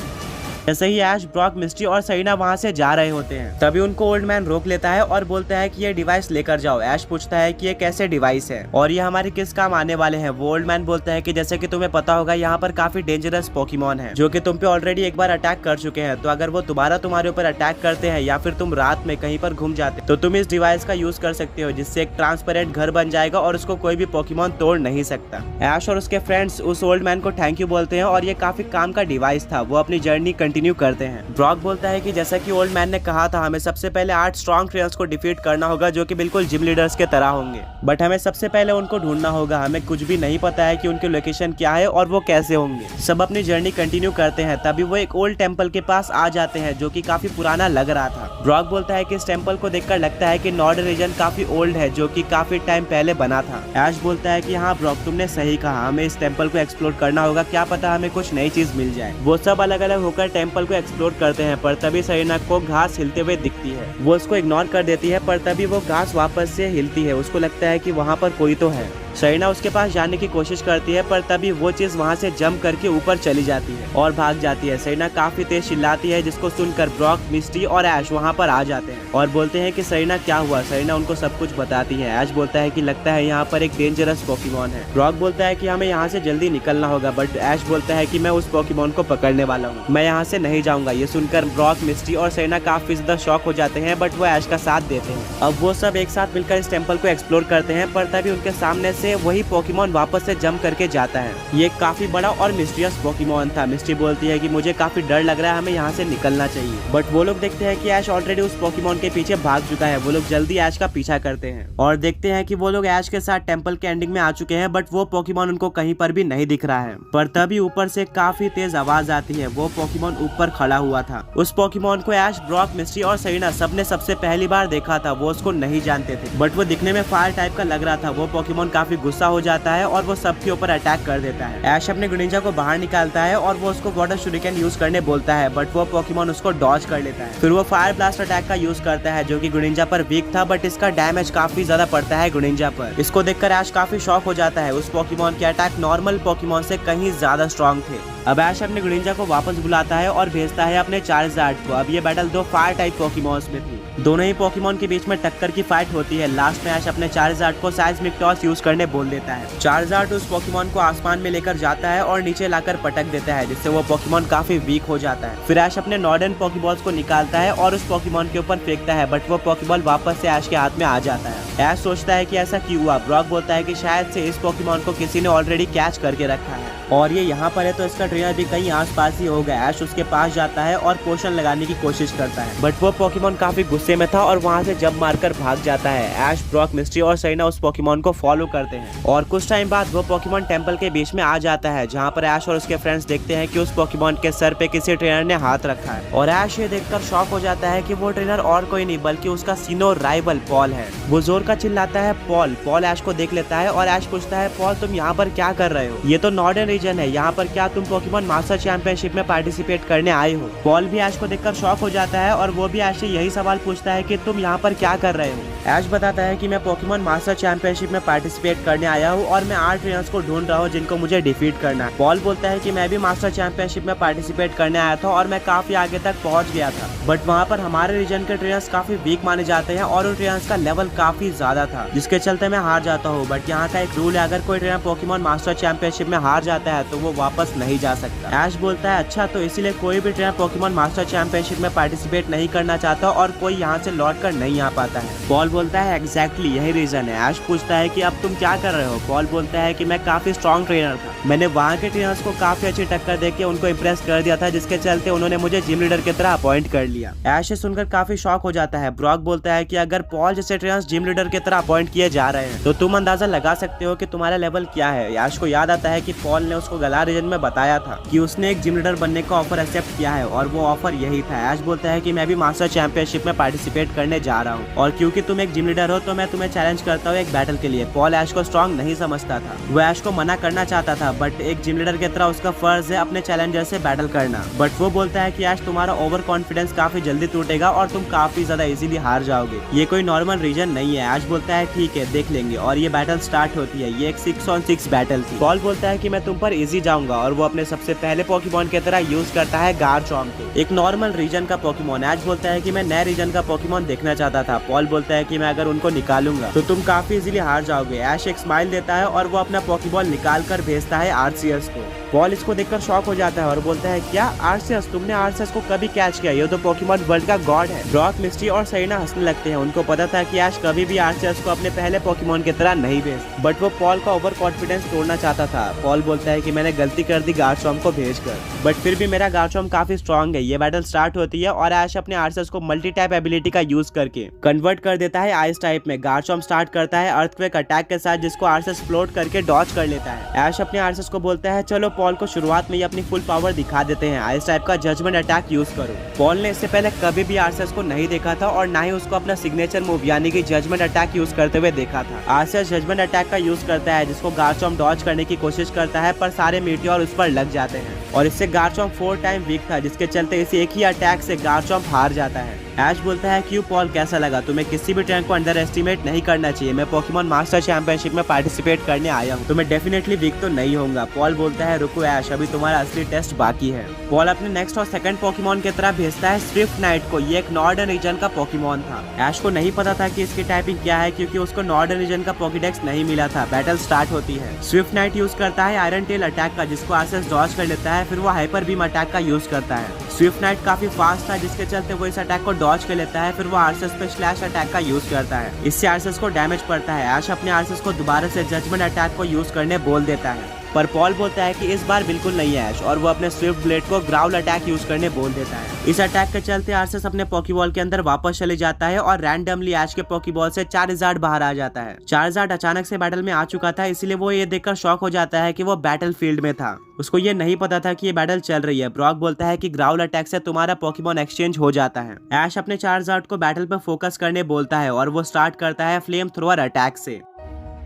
जैसे ही ऐश, ब्रॉक, मिस्टी और सरीना वहाँ से जा रहे होते हैं, तभी उनको ओल्ड मैन रोक लेता है और बोलता है कि ये डिवाइस लेकर जाओ। ऐश पूछता है कि ये कैसे डिवाइस है और ये हमारे किस काम आने वाले हैं। वो ओल्ड मैन बोलता है कि जैसे कि तुम्हें पता होगा, यहाँ पर काफी डेंजरस पोकेमॉन है जो कि तुम पे ऑलरेडी एक बार अटैक कर चुके हैं, तो अगर वो दोबारा तुम्हारे ऊपर अटैक करते हैं या फिर तुम रात में कहीं पर घूम जाते तो तुम इस डिवाइस का यूज कर सकते हो, जिससे एक ट्रांसपेरेंट घर बन जाएगा और उसको कोई भी पोकेमॉन तोड़ नहीं सकता। ऐश और उसके फ्रेंड्स उस ओल्ड मैन को थैंक यू बोलते हैं और ये काफी काम का डिवाइस था। वो अपनी जर्नी कंटिन्यू करते हैं। ब्रॉक बोलता है कि जैसा कि ओल्ड मैन ने कहा था, हमें सबसे पहले 8 स्ट्रॉन्ग ट्रेनर्स को डिफीट करना होगा जो कि बिल्कुल जिम लीडर्स के तरह होंगे, बट हमें सबसे पहले उनको ढूंढना होगा। हमें कुछ भी नहीं पता है कि उनकी लोकेशन क्या है और वो कैसे होंगे। सब अपनी जर्नी कंटिन्यू करते हैं, तभी वो एक ओल्ड टेम्पल के पास आ जाते हैं जो कि काफी पुराना लग रहा था। ब्रॉक बोलता है कि इस टेम्पल को देखकर लगता है कि नॉर्दर्न रीजन काफी ओल्ड है जो कि काफी टाइम पहले बना था। ऐश बोलता है कि हाँ ब्रॉक, तुमने सही कहा, हमें इस टेम्पल को एक्सप्लोर करना होगा, क्या पता हमें कुछ नई चीज मिल जाए। वो सब अलग अलग होकर टेम्पल को एक्सप्लोर करते हैं, पर तभी सरीना को घास हिलते हुए दिखती है। वो उसको इग्नोर कर देती है, पर तभी वो घास वापस से हिलती है। उसको लगता है कि वहाँ पर कोई तो है। सरीना उसके पास जाने की कोशिश करती है, पर तभी वो चीज वहाँ से जंप करके ऊपर चली जाती है और भाग जाती है। सरीना काफी तेज चिल्लाती है, जिसको सुनकर ब्रॉक, मिस्टी और ऐश वहाँ पर आ जाते हैं और बोलते हैं कि सरीना क्या हुआ। सरीना उनको सब कुछ बताती है। ऐश बोलता है कि लगता है यहाँ पर एक डेंजरस पोकेमॉन है। ब्रॉक बोलता है कि हमें यहाँ से जल्दी निकलना होगा, बट ऐश बोलता है कि मैं उस पोकेमॉन को पकड़ने वाला हूँ, मैं यहाँ से नहीं जाऊंगा। ये सुनकर ब्रॉक, मिस्टी और सरीना काफी ज्यादा शॉक हो जाते हैं, बट वो ऐश का साथ देते हैं। अब वो सब एक साथ मिलकर इस टेम्पल को एक्सप्लोर करते हैं, पर तभी उनके सामने से वही पोकेमॉन वापस से जंप करके जाता है। ये काफी बड़ा और मिस्टीरियस पोकेमॉन था। मिस्टी बोलती है कि मुझे काफी डर लग रहा है, हमें यहाँ से निकलना चाहिए, बट वो लोग देखते हैं कि ऐश ऑलरेडी उस पोकेमॉन के पीछे भाग चुका है। वो लोग जल्दी ऐश का पीछा करते हैं और देखते हैं कि वो लोग ऐश के साथ टेम्पल के एंडिंग में आ चुके हैं, बट वो पोकेमॉन उनको कहीं पर भी नहीं दिख रहा है। पर तभी ऊपर से काफी तेज आवाज आती है। वो पोकेमॉन ऊपर खड़ा हुआ था। उस पोकेमॉन को ऐश, ब्रॉक, मिस्टी और सरीना सबने सबसे पहली बार देखा था। वो उसको नहीं जानते थे, बट वो दिखने में फायर टाइप का लग रहा था। वो पोकेमॉन काफी काफी गुस्सा हो जाता है और वो सबके ऊपर अटैक कर देता है। ऐश अपने ग्रेनिंजा को बाहर निकालता है और वो उसको वाटर शूरिकेन यूज करने बोलता है, बट वो पोकेमॉन उसको डॉज कर लेता है। फिर वो फायर ब्लास्ट अटैक का यूज करता है जो कि ग्रेनिंजा पर वीक था, बट इसका डैमेज काफी ज्यादा पड़ता है ग्रेनिंजा पर। इसको देखकर ऐश काफी शॉक हो जाता है। उस पोकेमॉन के अटैक नॉर्मल पोकेमॉन से कहीं ज्यादा स्ट्रॉन्ग थे। अब ऐश अपने ग्रेनिंजा को वापस बुलाता है और भेजता है अपने चार्जार्ड को। अब ये बैटल दो फायर टाइप पोकेमॉन्स में थी। दोनों ही पोकेमॉन के बीच में टक्कर की फाइट होती है। लास्ट में ऐश अपने चार्जार्ड को साइज़मिक टॉस यूज करने बोल देता है। चार्जार्ड उस पोकेमॉन को आसमान में लेकर जाता है और नीचे लाकर पटक देता है, जिससे वो पोकेमॉन काफी वीक हो जाता है। फिर ऐश अपने नॉर्डन पोकेबॉल्स को निकालता है और उस पोकेमॉन के ऊपर फेंकता है, बट वो पोकेबॉल वापस से ऐश के हाथ में आ जाता है। ऐश सोचता है कि ऐसा क्यों हुआ। ब्रॉक बोलता है कि शायद से इस पोकेमॉन को किसी ने ऑलरेडी कैच करके रखा है और ये यहाँ पर है, तो इसका ट्रेनर भी कहीं आसपास ही होगा। ऐश उसके पास जाता है और पोशन लगाने की कोशिश करता है, बट वो पोकेमॉन काफी गुस्से में था और वहाँ से जंप मारकर भाग जाता है। ऐश, ब्रॉक, मिस्ट्री और सरीना उस पोकेमॉन को फॉलो करते हैं और कुछ टाइम बाद वो पोकेमॉन टेंपल के बीच में आ जाता है, जहाँ पर ऐश और उसके फ्रेंड्स देखते हैं कि उस पोकेमॉन के सर पे किसी ट्रेनर ने हाथ रखा है और ऐश ये देखकर शॉक हो जाता है कि वो ट्रेनर और कोई नहीं बल्कि उसका सीनो राइवल पॉल है। वो जोर का चिल्लाता है पॉल। पॉल ऐश को देख लेता है और ऐश पूछता है, पॉल तुम यहाँ पर क्या कर रहे हो? ये तो नॉर्डर्न रीजन है, यहाँ पर क्या तुम पोकेमॉन मास्टर चैंपियनशिप में पार्टिसिपेट करने आए हो? पॉल भी ऐश को देखकर शॉक हो जाता है और वो भी ऐश से यही सवाल पूछता है कि तुम यहाँ पर क्या कर रहे हो? ऐश बताता है कि मैं पोकेमॉन मास्टर चैंपियनशिप में पार्टिसिपेट करने आया हूँ और मैं 8 ट्रेनर्स को ढूंढ रहा हूँ जिनको मुझे डिफीट करना है। पॉल बोलता है कि मैं भी मास्टर चैंपियनशिप में पार्टिसिपेट करने आया था और मैं काफी आगे तक पहुँच गया था, बट वहाँ पर हमारे रीजन के ट्रेनर्स काफी वीक माने जाते हैं और उन ट्रेनर्स का लेवल काफी ज्यादा था, जिसके चलते मैं हार जाता हूँ। बट यहाँ का एक रूल है, अगर कोई ट्रेनर पोकेमॉन मास्टर चैंपियनशिप में हार जाता है तो वो वापस नहीं जा सकता। ऐश बोलता है अच्छा, तो इसीलिए कोई भी ट्रेनर पोकेमॉन मास्टर चैंपियनशिप में पार्टिसिपेट नहीं करना चाहता और कोई यहाँ से लौट कर नहीं आ पाता है। पॉल बोलता है एग्जैक्टली यही रीजन है। ऐश पूछता है कि अब तुम क्या कर रहे हो? पॉल बोलता है कि मैं काफी स्ट्रॉन्ग ट्रेनर था, मैंने वहाँ के ट्रेनर्स को काफी अच्छी टक्कर देके उनको इम्प्रेस कर दिया था, जिसके चलते उन्होंने मुझे जिम लीडर की तरह अपॉइंट कर लिया। ऐश सुनकर काफी शॉक हो जाता है। ब्रॉक बोलता है कि अगर पॉल जैसे ट्रेनर्स जिम लीडर की तरह अपॉइंट किए जा रहे हैं तो तुम अंदाजा लगा सकते हो कि तुम्हारा लेवल क्या है। ऐश को याद आता है कि पॉल ने उसको गलार रीजन में बताया था कि उसने एक जिम लीडर बनने का ऑफर एक्सेप्ट किया है और वो ऑफर यही था। ऐश बोलता है कि मैं भी मास्टर चैंपियनशिप में पार्टिसिपेट करने जा रहा हूँ और क्योंकि तुम एक जिम लीडर हो तो मैं तुम्हें चैलेंज करता हूँ एक बैटल के लिए। पॉल ऐश को स्ट्रॉन्ग नहीं समझता था, वो ऐश को मना करना चाहता था, बट एक जिम लीडर की तरह उसका फर्ज है अपने चैलेंजर से बैटल करना। बट वो बोलता है कि ऐश तुम्हारा ओवर कॉन्फिडेंस काफी जल्दी टूटेगा और तुम काफी ज्यादा इजीली हार जाओगे, ये कोई नॉर्मल रीजन नहीं है। ऐश बोलता है ठीक है देख लेंगे और ये बैटल स्टार्ट होती है। ये एक 6-on-6 बैटल थी। पॉल बोलता है कि मैं तुम पर इजी जाऊंगा और वो अपने सबसे पहले पोकेमॉन की तरह यूज करता है गार्चॉम्प को, एक नॉर्मल रीजन का पोकेमॉन। ऐश बोलता है कि मैं नए रीजन का पोकेमॉन देखना चाहता था। पॉल बोलता है कि मैं अगर उनको निकालूंगा तो तुम काफी इजीली हार जाओगे। ऐश एक स्माइल देता है और वो अपना पोकेबॉल निकाल कर भेजता है आर्सियस को। पॉल इसको देखकर शॉक हो जाता है और बोलता है क्या आर्सियस, तुमने आर्सियस को कभी कैच किया? ये तो पोकेमॉन वर्ल्ड का गॉड है। ब्रॉक, मिस्ट्री और सरीना हंसने लगते हैं। उनको पता था कि ऐश कभी भी आर्सियस को अपने पहले पोकेमॉन की तरह नहीं भेज, बट वो पॉल का ओवर कॉन्फिडेंस तोड़ना चाहता था। पॉल बोलता है कि मैंने गलती कर दी गार्चॉम्प को भेजकर, बट फिर भी मेरा गार्चॉम्प काफी स्ट्रॉन्ग है। ये बैटल स्टार्ट होती है और ऐश अपने आर्सियस को मल्टी टाइप एबिलिटी का यूज करके कन्वर्ट कर देता है आइस टाइप में। गार्चॉम्प स्टार्ट करता है अर्थक्वेक अटैक के साथ, जिसको आर्सियस फ्लोट करके डॉज कर लेता है। ऐश अपने आर्सियस को बोलता है चलो पॉल को शुरुआत में अपनी फुल पावर दिखा देते हैं, आइस टाइप का जजमेंट अटैक यूज करो। पॉल ने इससे पहले कभी भी आर्सियस को नहीं देखा था और ना ही उसको अपना सिग्नेचर मूव यानी कि जजमेंट अटैक यूज करते हुए देखा था। आर्सियस जजमेंट अटैक का यूज करता है, जिसको गार्चॉम्प डॉज करने की कोशिश करता है, पर सारे मीटियोर उस पर लग जाते हैं और इससे गार्चॉम्प 4 टाइम वीक था, जिसके चलते इस एक ही अटैक से गार्चॉम्प हार जाता है। ऐश बोलता है क्यों पॉल, कैसा लगा? तुम्हें किसी भी ट्रेनर को अंडर एस्टिमेट नहीं करना चाहिए। मैं पोकेमॉन मास्टर चैंपियनशिप में पार्टिसिपेट करने आया हूँ, तो मैं डेफिनेटली वीक तो नहीं होऊंगा। पॉल बोलता है रुको ऐश, अभी तुम्हारा असली टेस्ट बाकी है। पॉल अपने नेक्स्ट और सेकंड पोकेमॉन की तरह भेजता है स्विफ्ट नाइट को। ये एक नॉर्डर्न रीजन का पोकेमॉन था। ऐश को नहीं पता था कि इसकी टाइपिंग क्या है, क्योंकि उसको नॉर्डर्न रीजन का पोकेडेक्स नहीं मिला था। बैटल स्टार्ट होती है। स्विफ्ट नाइट यूज करता है आयरन टेल अटैक का, जिसको आर्सियस डॉज कर लेता है। फिर वो हाइपर बीम अटैक का यूज करता है। स्विफ्ट नाइट काफी फास्ट था, जिसके चलते वो इस अटैक को डॉज कर लेता है। फिर वो आर्सियस पे स्लैश अटैक का यूज करता है, इससे आर्सियस को डैमेज पड़ता है। ऐश अपने आर्सियस को दोबारा से जजमेंट अटैक को यूज करने बोल देता है, पर पॉल बोलता है कि इस बार बिल्कुल नहीं है ऐश, और वो अपने स्विफ्ट ब्लेड को ग्राउल अटैक यूज करने बोल देता है। इस अटैक के चलते आर्सियस अपने पोकेबॉल के अंदर वापस चले जाता है और रैंडमली ऐश के पोकेबॉल से चार्जार्ड बाहर आ जाता है। चार्जार्ड अचानक से बैटल में आ चुका था, इसलिए वो ये देखकर शॉक हो जाता है कि वो बैटल फील्ड में था। उसको ये नहीं पता था कि ये बैटल चल रही है। ब्रॉक बोलता है कि ग्राउल अटैक से तुम्हारा पोकेमॉन एक्सचेंज हो जाता है। ऐश अपने चार्जार्ड को बैटल पर फोकस करने बोलता है और वो स्टार्ट करता है फ्लेम थ्रोअर अटैक से।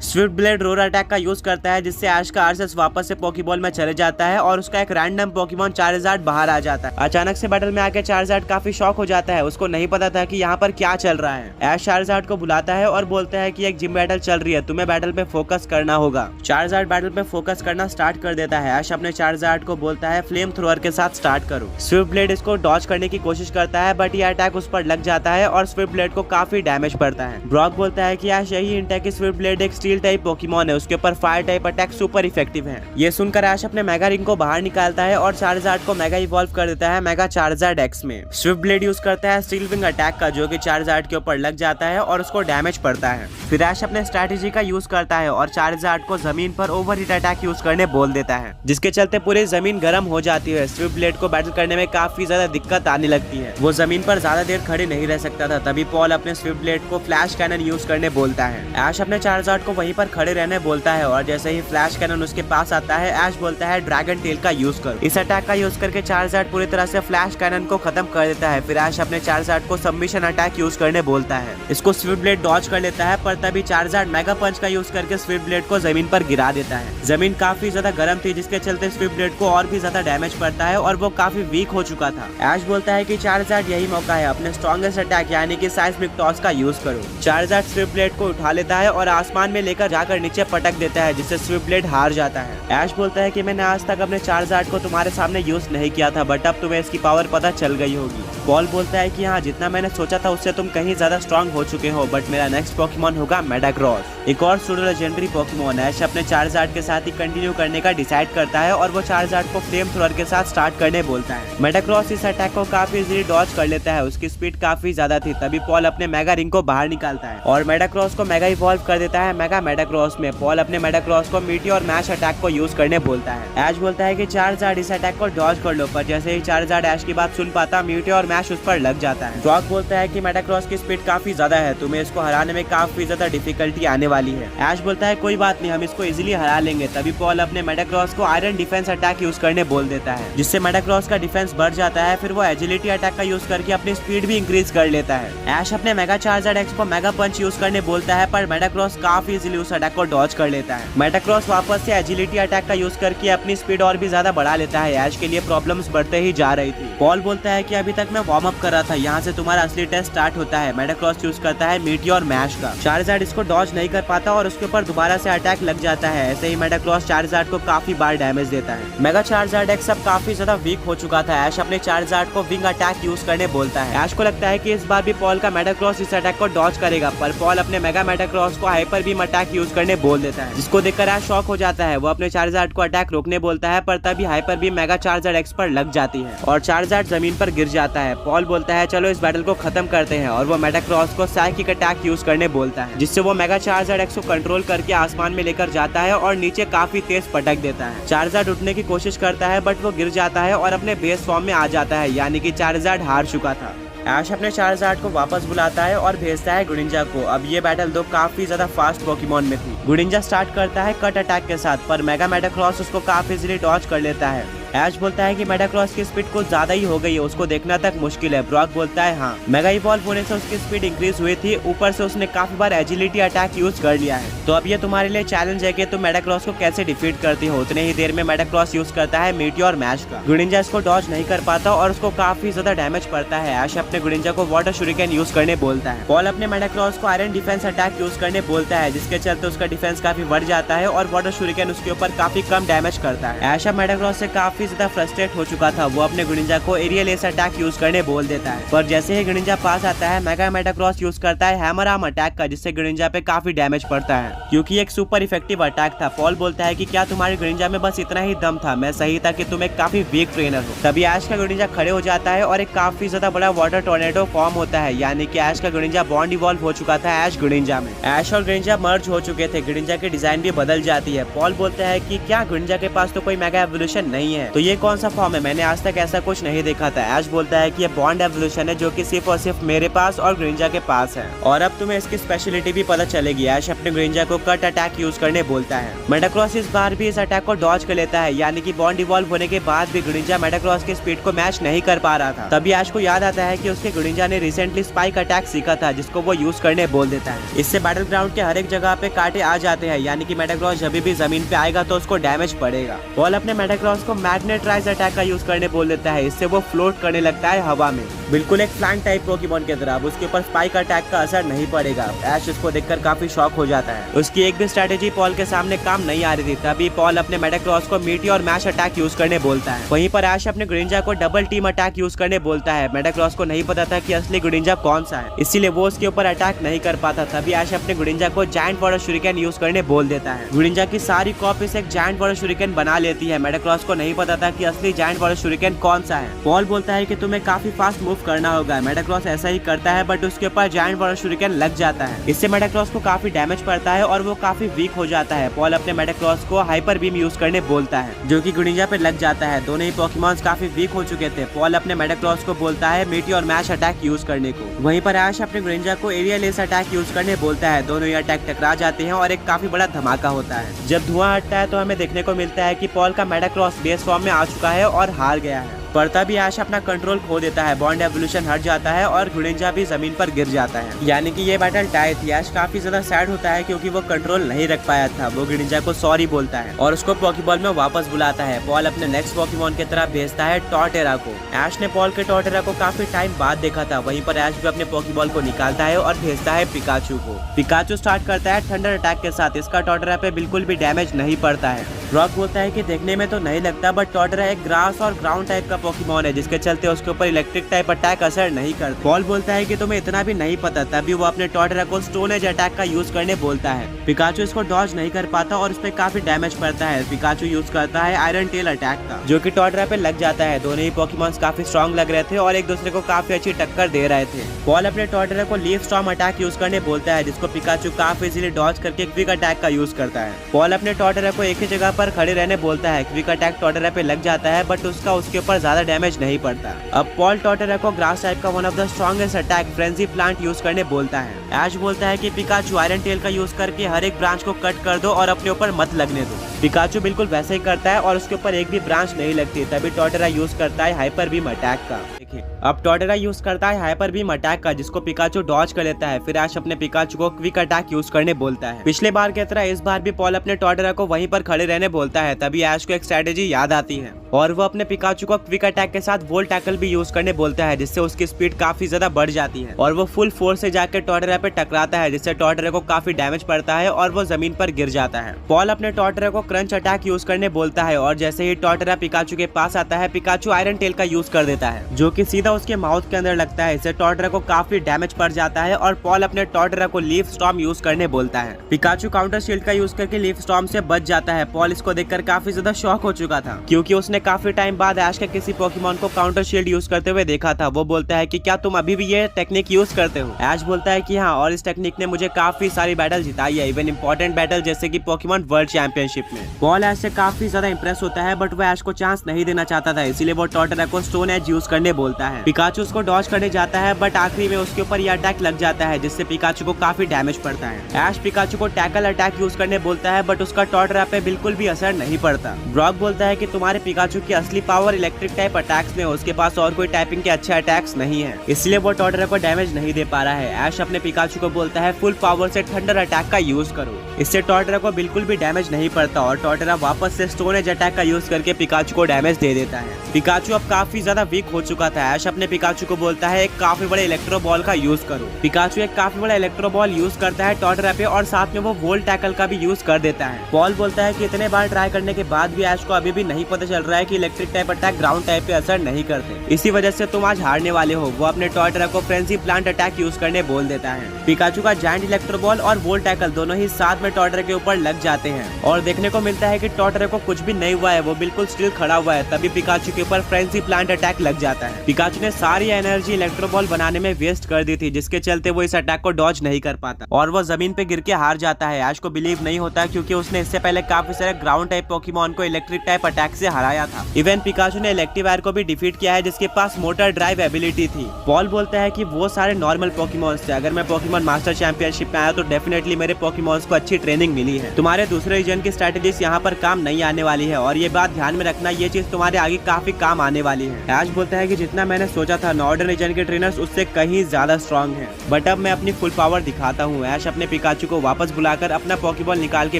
स्विफ्ट ब्लेड रोर अटैक का यूज करता है जिससे ऐश का आर्सेस वापस से पोकेबॉल में चले जाता है और उसका एक रैंडम पोकेमॉन चार्जार्ड बाहर आ जाता है। अचानक से बैटल में आके चार्जार्ड काफी शॉक हो जाता है, उसको नहीं पता था कि यहाँ पर क्या चल रहा है। ऐश चार्जार्ड को बुलाता है और बोलता है कि एक जिम बैटल चल रही है, तुम्हें बैटल पे फोकस करना होगा। चार्जार्ड बैटल पे फोकस करना स्टार्ट कर देता है। ऐश अपने चार्जार्ड को बोलता है फ्लेम थ्रोअर के साथ स्टार्ट करो। स्विफ्ट ब्लेड इसको डॉज करने की कोशिश करता है बट ये अटैक उस पर लग जाता है और स्विफ्ट ब्लेड को काफी डैमेज पड़ता है। ब्रॉक बोलता है कि ऐश यही हिंट है कि स्विफ्ट ब्लेड एक स्टील टाइप पोकेमॉन है, उसके ऊपर fire type attack super effective है। ये सुनकर ऐश अपने मेगा रिंग को बाहर निकालता है और चार्जार्ड को मेगा इवॉल्व कर देता है मेगा चार्जार्ड एक्स में। स्विफ्ट ब्लेड यूज करता है स्टील विंग अटैक का जो कि चार्जार्ड के ऊपर लग जाता है और उसको डैमेज पड़ता है। फिर ऐश अपने स्ट्रेटेजी का यूज करता है और चार्जार्ड को जमीन पर ओवरहीट अटैक यूज करने बोल देता है, जिसके चलते पूरी जमीन गर्म हो जाती है। स्विफ्ट ब्लेड को बैटल करने में काफी ज्यादा दिक्कत आने लगती है, वो जमीन पर ज्यादा देर खड़े नहीं रह सकता था। तभी पॉल अपने स्विफ्ट ब्लेड को फ्लैश कैनन यूज करने बोलता है। ऐश अपने चार्जार्ड को वहीं पर खड़े रहने बोलता है और जैसे ही फ्लैश कैनन उसके पास आता है ऐश बोलता है ड्रैगन टेल का यूज करो। इस अटैक का यूज करके चार्जार्ड पूरी तरह से फ्लैश कैनन को खत्म कर देता है। फिर ऐश अपने चार्जार्ड को सबमिशन अटैक यूज करने बोलता है। इसको स्विफ्ट ब्लेड डॉज कर लेता है पर तभी चार्जार्ड मेगा पंच का यूज करके स्विफ्ट ब्लेड को जमीन पर गिरा देता है। जमीन काफी ज्यादा गर्म थी जिसके चलते स्विफ्ट ब्लेड को और भी ज्यादा डैमेज पड़ता है और वो काफी वीक हो चुका था। ऐश बोलता है कि चार्जार्ड यही मौका है, अपने स्ट्रॉन्गेस्ट अटैक यानी कि साइस्मिक टॉस का यूज करो। चार्जार्ड स्विफ्ट ब्लेड को उठा लेता है और आसमान में लेकर जाकर नीचे पटक देता है जिससे स्विफ्ट ब्लेड हार जाता है। ऐश बोलता है कि मैंने आज तक अपने चार्जार्ड को तुम्हारे सामने यूज नहीं किया था बट अब तुम्हें इसकी पावर पता चल गई होगी। पॉल बोलता है कि हाँ, जितना मैंने सोचा था उससे तुम कहीं ज्यादा स्ट्रॉन्ग हो चुके हो बट मेरा नेक्स्ट पोकेमॉन होगा मेडाक्रॉस, एक और सूडो लेजेंडरी पोकेमॉन। ऐश अपने चार्जार्ड के साथ ही कंटिन्यू करने का डिसाइड करता है और वो चार्जार्ड को फ्लेम थ्रोअर के साथ स्टार्ट करने बोलता है। मेडाक्रॉस इस अटैक को काफी इजीली डॉज कर लेता है, उसकी स्पीड काफी ज्यादा थी। तभी पॉल अपने मेगा रिंग को बाहर निकालता है और मेडाक्रॉस को मेगा इवॉल्व कर देता है मेगा मेडाक्रॉस में। पॉल अपने मेडाक्रॉस को मीटियोर मैश अटैक को यूज करने बोलता है। ऐश बोलता है कि चार्जार्ड इस अटैक को डॉज कर लो पर जैसे ही चार्जार्ड ऐश की बात सुन पाता मीटियोर मैश उस पर लग जाता है। ब्रॉक बोलता है कि मेडाक्रॉस की स्पीड काफी ज्यादा है, तुम्हें इसको हराने में काफी ज्यादा डिफिकल्टी आने वाली है। ऐश बोलता है कोई बात नहीं, हम इसको इजीली हरा लेंगे। तभी पॉल अपने मेडाक्रॉस को आयरन डिफेंस अटैक यूज करने बोल देता है जिससे मेडाक्रॉस का डिफेंस बढ़ जाता है। फिर वो एजिलिटी अटैक का यूज करके अपनी स्पीड भी इंक्रीज कर लेता है। ऐश अपने मेगा चार्जार्ड एक्स को मेगा पंच यूज करने बोलता है पर मेडाक्रॉस काफी इजीली उस अटैक को डॉज कर लेता है। मेडाक्रॉस वापस से एजिलिटी अटैक का यूज करके अपनी स्पीड और भी ज्यादा बढ़ा लेता है। ऐश के लिए प्रॉब्लम्स बढ़ते ही जा रही थी। पॉल बोलता है कि अभी तक मैं वार्म अप कर रहा था, यहाँ से तुम्हारा असली टेस्ट स्टार्ट होता है। मेडाक्रॉस यूज करता है मीटियोर मैश का। चार्जार्ड इसको डॉज नहीं कर पाता और उसके ऊपर दोबारा से अटैक लग जाता है। ऐसे ही मेडाक्रॉस चार्जार्ड को काफी बार डैमेज देता है। मेगा चार्जार्ड एक्स अब काफी ज्यादा वीक हो चुका था। ऐश अपने चार्जार्ड को विंग अटैक यूज करने बोलता है। ऐश को लगता है कि इस बार भी पॉल का मेडाक्रॉस इस अटैक को डॉज करेगा पर पॉल अपने मेगा मेडाक्रॉस को हाइपर बीम अटैक यूज करने बोल देता है जिसको देखकर ऐश शॉक हो जाता है। वो अपने चार्जार्ड को अटैक रोकने बोलता है पर तभी hyper beam mega Charizard x पर लग जाती है और चार्जार्ड जमीन पर गिर जाता है। पॉल बोलता है चलो इस बैटल को खत्म करते हैं और वो मेडाक्रॉस को साइकिक अटैक यूज करने बोलता है जिससे वो मेगा चार्जार्ड एक्स को कंट्रोल करके आसमान में लेकर जाता है और नीचे काफी तेज पटक देता है। चार्जार्ड उठने की कोशिश करता है बट वो गिर जाता है और अपने बेस फॉर्म में आ जाता है यानी कि चार्जार्ड हार चुका था। ऐश अपने चार्जार्ड को वापस बुलाता है और भेजता है गुडिंजा को। अब ये बैटल दो काफी ज्यादा फास्ट पोकेमॉन में थी। गुडिंजा स्टार्ट करता है कट अटैक के साथ पर मेगा मेडाक्रॉस उसको काफी इजीली डॉज कर लेता है। ऐश बोलता है कि मेडाक्रॉस की स्पीड कुछ ज्यादा ही हो गई है, उसको देखना तक मुश्किल है। ब्रॉक बोलता है हाँ, मेगा इवॉल्व होने से उसकी स्पीड इंक्रीज हुई थी, ऊपर से उसने काफी बार एजिलिटी अटैक यूज कर लिया है। तो अब ये तुम्हारे लिए चैलेंज है कि तुम मेडाक्रॉस को कैसे डिफीट करती हो। उतने ही देर में मेडाक्रॉस यूज करता है मीटियोर मैश का। गुडिंजा इसको डॉज नहीं कर पाता और उसको काफी ज्यादा डैमेज पड़ता है। ऐश अपने गुडिंजा को वाटर शुरिकेन यूज करने बोलता है। पॉल अपने मेडाक्रॉस को आयरन डिफेंस अटैक यूज करने बोलता है जिसके चलते उसका डिफेंस काफी बढ़ जाता है और वाटर शुरिकेन उसके ऊपर काफी कम डैमेज करता है। ऐश मेडाक्रॉस से काफी ज्यादा फ्रस्ट्रेट हो चुका था, वो अपने गुडिंजा को एरियल एस अटैक यूज करने बोल देता है पर जैसे ही गुडिंजा पास आता है मेगा मेडाक्रॉस यूज करता है हैमर आर्म अटैक का जिससे गुडिंजा पे काफी डैमेज पड़ता है क्योंकि एक सुपर इफेक्टिव अटैक था। पॉल बोलता है कि क्या तुम्हारे गुडिंजा में बस इतना ही दम था, मैं सही था कि तुम एक काफी वीक ट्रेनर हो। तभी ऐश का गुडिंजा खड़े हो जाता है और एक काफी ज्यादा बड़ा वाटर टोर्नेडो फॉर्म होता है यानी कि ऐश का गुडिंजा बॉन्ड इवॉल्व हो चुका था ऐश गुडिंजा में। ऐश और गुडिंजा मर्ज हो चुके थे, गुडिंजा की डिजाइन भी बदल जाती है। पॉल बोलता है कि क्या गुडिंजा के पास तो कोई मेगा एवोल्यूशन नहीं है। तो ये कौन सा फॉर्म है, मैंने आज तक ऐसा कुछ नहीं देखा था। ऐश बोलता है कि ये बॉन्ड एवोल्यूशन है जो कि सिर्फ और सिर्फ मेरे पास और ग्रिंजा के पास है, और अब तुम्हें इसकी स्पेशलिटी भी पता चलेगी। ऐश अपने ग्रिंजा को कट अटैक यूज करने बोलता है। मेटाक्रॉस इस बार भी इस अटैक को डॉज कर लेता है, यानी कि बॉन्ड इवॉल्व होने के बाद भी ग्रिंजा मेटाक्रॉस की स्पीड को मैच नहीं कर पा रहा था। तभी ऐश को याद आता है कि उसके ग्रिंजा ने रिसेंटली स्पाइक अटैक सीखा था, जिसको वो यूज करने बोल देता है। इससे बैटल ग्राउंड के हर एक जगह पे कांटे आ जाते हैं, यानी कि मेटाक्रॉस जब भी जमीन पे आएगा तो उसको डैमेज पड़ेगा। पॉल अपने मेटाक्रॉस को मैग्नेटाइज अटैक का यूज करने बोल देता है। इससे वो फ्लोट करने लगता है हवा में, बिल्कुल एक फ्लाइंग टाइप पोकेमॉन की तरह। उसके ऊपर स्पाइक अटैक का असर नहीं पड़ेगा। ऐश इसको देखकर काफी शॉक हो जाता है। उसकी एक भी स्ट्रेटेजी पॉल के सामने काम नहीं आ रही थी। तभी पॉल अपने मेटाक्रॉस को मीटियोर मैश अटैक यूज करने बोलता है। वहीं पर ऐश अपने ग्रिंजा को डबल टीम अटैक यूज करने बोलता है। मेटाक्रॉस को नहीं पता था कि असली ग्रिंजा कौन सा है, इसीलिए वो उसके ऊपर अटैक नहीं कर पाता। तभी ऐश अपने ग्रिंजा को जायंट वाटर शुरिकेन यूज करने बोल देता है। ग्रिंजा की सारी कॉपीज एक जायंट वाटर शुरिकेन बना लेती है। मेटाक्रॉस को नहीं पता था कि असली जायंट वाटर शुरिकेन कौन सा है। पॉल बोलता है कि तुम्हें काफी फास्ट मूव करना होगा। मेटाक्रॉस ऐसा ही करता है, बट उसके ऊपर जायंट वाटर शुरिकेन लग जाता है। इससे मेटाक्रॉस को काफी डैमेज पड़ता है और वो काफी वीक हो जाता है। पॉल अपने मेटाक्रॉस को हाइपर बीम यूज करने बोलता है, जो कि ग्रिंजा पे लग जाता है। दोनों ही पोकेमॉन्स काफी वीक हो चुके थे। पॉल अपने मेटाक्रॉस को बोलता है मीटियोर मैश अटैक यूज करने को। वहीं पर ऐश अपने ग्रिंजा को एरियल एस अटैक यूज करने बोलता है। दोनों ही अटैक टकरा जाते हैं और एक काफी बड़ा धमाका होता है। जब धुआं हटता है तो हमें देखने को मिलता है कि पॉल का मेटाक्रॉस बेस फॉर्म में आ चुका है और हार गया है। पर तभी ऐश अपना कंट्रोल खो देता है। बॉन्ड एवोल्यूशन हट जाता है और ग्रिंजा भी जमीन पर गिर जाता है, यानी कि ये बैटल टाई थी। ऐश काफी ज्यादा सैड होता है क्योंकि वो कंट्रोल नहीं रख पाया था। वो ग्रिंजा को सॉरी बोलता है और उसको पॉकीबॉल में वापस बुलाता है। पॉल अपने नेक्स्ट पॉकीमॉन की तरफ भेजता है टॉर्टेरा को। ऐश ने पॉल के टॉर्टेरा को काफी टाइम बाद देखा था। वहीं पर ऐश भी अपने पॉकीबॉल को निकालता है और भेजता है पिकाचू को। पिकाचू स्टार्ट करता है थंडर अटैक के साथ। इसका टॉर्टेरा पे बिल्कुल भी डैमेज नहीं पड़ता है। रॉक बोलता है कि देखने में तो नहीं लगता, बट टॉर्टेरा एक ग्रास और ग्राउंड टाइप का पॉकीमॉन है, जिसके चलते उसके ऊपर इलेक्ट्रिक टाइप अटैक असर नहीं करता। पॉल बोलता है कि तुम्हें इतना भी नहीं पता। तभी वो अपने टॉर्टेरा को स्टोन एज अटैक का यूज करने बोलता है। पिकाचू इसको डॉज नहीं कर पाता और उस पर काफी डैमेज पड़ता है। पिकाचू यूज करता है आयरन टेल अटैक का, जो कि टॉर्टेरा पे लग जाता है। दोनों ही पॉकीमॉन्स काफी स्ट्रॉन्ग लग रहे थे और एक दूसरे को काफी अच्छी टक्कर दे रहे थे। पॉल अपने टॉर्टेरा को लीफ स्टॉर्म अटैक यूज करने बोलता है, जिसको पिकाचू काफी इजीली डॉज करके क्विक अटैक का यूज करता है। पॉल अपने टॉर्टेरा को एक ही जगह पर खड़े रहने बोलता है। क्विक अटैक टॉर्टेरा पे लग जाता है, बट उसके ऊपर ज्यादा डैमेज नहीं पड़ता। अब पॉल टॉर्टेरा को ग्रास टाइप का one of the strongest attack frenzy plant use करने बोलता है। ऐश बोलता है कि पिकाचू आयरन टेल का यूज करके हर एक ब्रांच को कट कर दो और अपने ऊपर मत लगने दो। पिकाचू बिल्कुल वैसे ही करता है और उसके ऊपर एक भी ब्रांच नहीं लगती। तभी टॉर्टेरा यूज करता है हाइपर बीम अटैक का। देखिए, अब टॉर्टेरा यूज करता है हाइपर बीम अटैक का, जिसको पिकाचू डॉज कर लेता है। फिर ऐश अपने पिकाचू को क्विक अटैक यूज करने बोलता है। पिछले बार की तरह इस बार भी पॉल अपने टॉर्टेरा को वहीं पर खड़े रहने बोलता है। तभी ऐश को एक स्ट्रेटेजी याद आती है और वो अपने पिकाचू को क्विक अटैक के साथ वोल्ट टैकल भी यूज करने बोलता है, जिससे उसकी स्पीड काफी ज्यादा बढ़ जाती है और वो फुल फोर्स से जाकर टॉर्टेरा पे टकराता है, जिससे टॉर्टेरा को काफी डैमेज पड़ता है और वो जमीन पर गिर जाता है। पॉल अपने टॉर्टेरा को क्रंच अटैक यूज करने बोलता है और जैसे ही टॉर्टेरा पिकाचू के पास आता है, पिकाचू आयरन टेल का यूज कर देता है, जो कि सीधा उसके माउथ के अंदर लगता है। इससे टॉर्टेरा को काफी डैमेज पड़ जाता है और पॉल अपने टॉर्टेरा को लीफ स्टॉर्म यूज करने बोलता है। पिकाचू काउंटर शील्ड का यूज करके लीफ स्टॉर्म से बच जाता है। पॉल इसको देखकर काफी ज्यादा शॉक हो चुका था, क्योंकि उसने काफी टाइम बाद ऐश के किसी पोकेमॉन को काउंटर शील्ड यूज करते हुए देखा था। वो बोलता है कि क्या तुम अभी भी ये टेक्निक यूज करते हो? ऐश बोलता है कि हाँ, और इस टेक्निक ने मुझे काफी सारी बैटल जिताई है, इवन इंपॉर्टेंट बैटल जैसे कि पोकेमॉन वर्ल्ड चैंपियनशिप में। पॉल ऐश से काफी ज्यादा इंप्रेस होता है, बट वो ऐश को चांस नहीं देना चाहता था, इसीलिए वो टॉर्टेरा को स्टोन एज यूज करने बोलता है। पिकाचू उसको डॉज करने जाता है, बट आखिरी में उसके ऊपर ये अटैक लग जाता है, जिससे पिकाचू को काफी डैमेज पड़ता है। ऐश पिकाचू को टैकल अटैक यूज करने बोलता है, बट उसका टॉर्टेरा पे बिल्कुल भी असर नहीं पड़ता। ब्रॉक बोलता है कि तुम्हारे पिकाचू की असली पावर इलेक्ट्रिक टाइप अटैक्स में, उसके पास और कोई टाइपिंग के अच्छे अटैक्स नहीं है, इसलिए वो टॉर्टेरा को डैमेज नहीं दे पा रहा है। ऐश अपने पिकाचू को बोलता है फुल पावर से थंडर अटैक का यूज करो, इससे टॉर्टेरा को बिल्कुल भी डैमेज नहीं पड़ता और टॉर्टेरा वापस से स्टोन एज अटैक का यूज करके पिकाचू को डैमेज दे देता है। पिकाचू अब काफी ज्यादा वीक हो चुका था। ऐश अपने पिकाचू को बोलता है एक काफी बड़े इलेक्ट्रो बॉल का यूज करो। पिकाचू एक काफी बड़ा इलेक्ट्रो बॉल यूज करता है टॉर्टेरा पे और साथ में वो वोल्ट टैकल का भी यूज कर देता है। पॉल बोलता है कि इतने बार ट्राई करने के बाद भी ऐश को अभी भी नहीं पता चल रहा है कि electric type attack ground type पे असर नहीं करते, इसी वजह से तुम आज हारने वाले हो। वो अपने टॉर्टेरा को फ्रेंजी प्लांट अटैक यूज करने बोल देता है। पिकाचू का जायंट इलेक्ट्रो बॉल और वोल्ट टैकल दोनों ही साथ में टॉर्टरे के ऊपर लग जाते हैं और देखने को मिलता है कि टॉर्टरे को कुछ भी नहीं हुआ है, वो बिल्कुल स्टिल खड़ा हुआ है। तभी पिकाचू के ऊपर फ्रेंजी प्लांट अटैक लग जाता है। पिकाचू ने सारी एनर्जी इलेक्ट्रो बॉल बनाने में वेस्ट कर दी थी, जिसके चलते वो इस अटैक को डॉज नहीं कर पाता और वो जमीन पे गिर के हार जाता है। ऐश को बिलीव नहीं होता क्योंकि उसने इससे पहले काफी सारे ग्राउंड टाइप पोकेमॉन को इलेक्ट्रिक टाइप अटैक से हराया था। इवन पिकाचू ने इलेक्टिवायर को भी डिफीट किया है, जिसके पास मोटर ड्राइव एबिलिटी थी। पॉल बोलता है कि वो सारे नॉर्मल पोकेमॉन्स थे, अगर मैं पोकेमॉन मास्टर चैंपियनशिप में आया तो डेफिनेटली मेरे पोकेमॉन्स को अच्छी ट्रेनिंग मिली है। तुम्हारे दूसरे रीजन की स्ट्रेटेजीज यहाँ पर काम नहीं आने वाली है और ये बात ध्यान में रखना, ये चीज तुम्हारे आगे काफी काम आने वाली है। ऐश बोलता है कि जितना मैंने सोचा था नॉर्दर्न रीजन के ट्रेनर्स उससे कहीं ज्यादा स्ट्रॉन्ग हैं, बट अब मैं अपनी फुल पावर दिखाता हूँ। ऐश अपने पिकाचू को वापस बुलाकर अपना पोकेबॉल निकाल के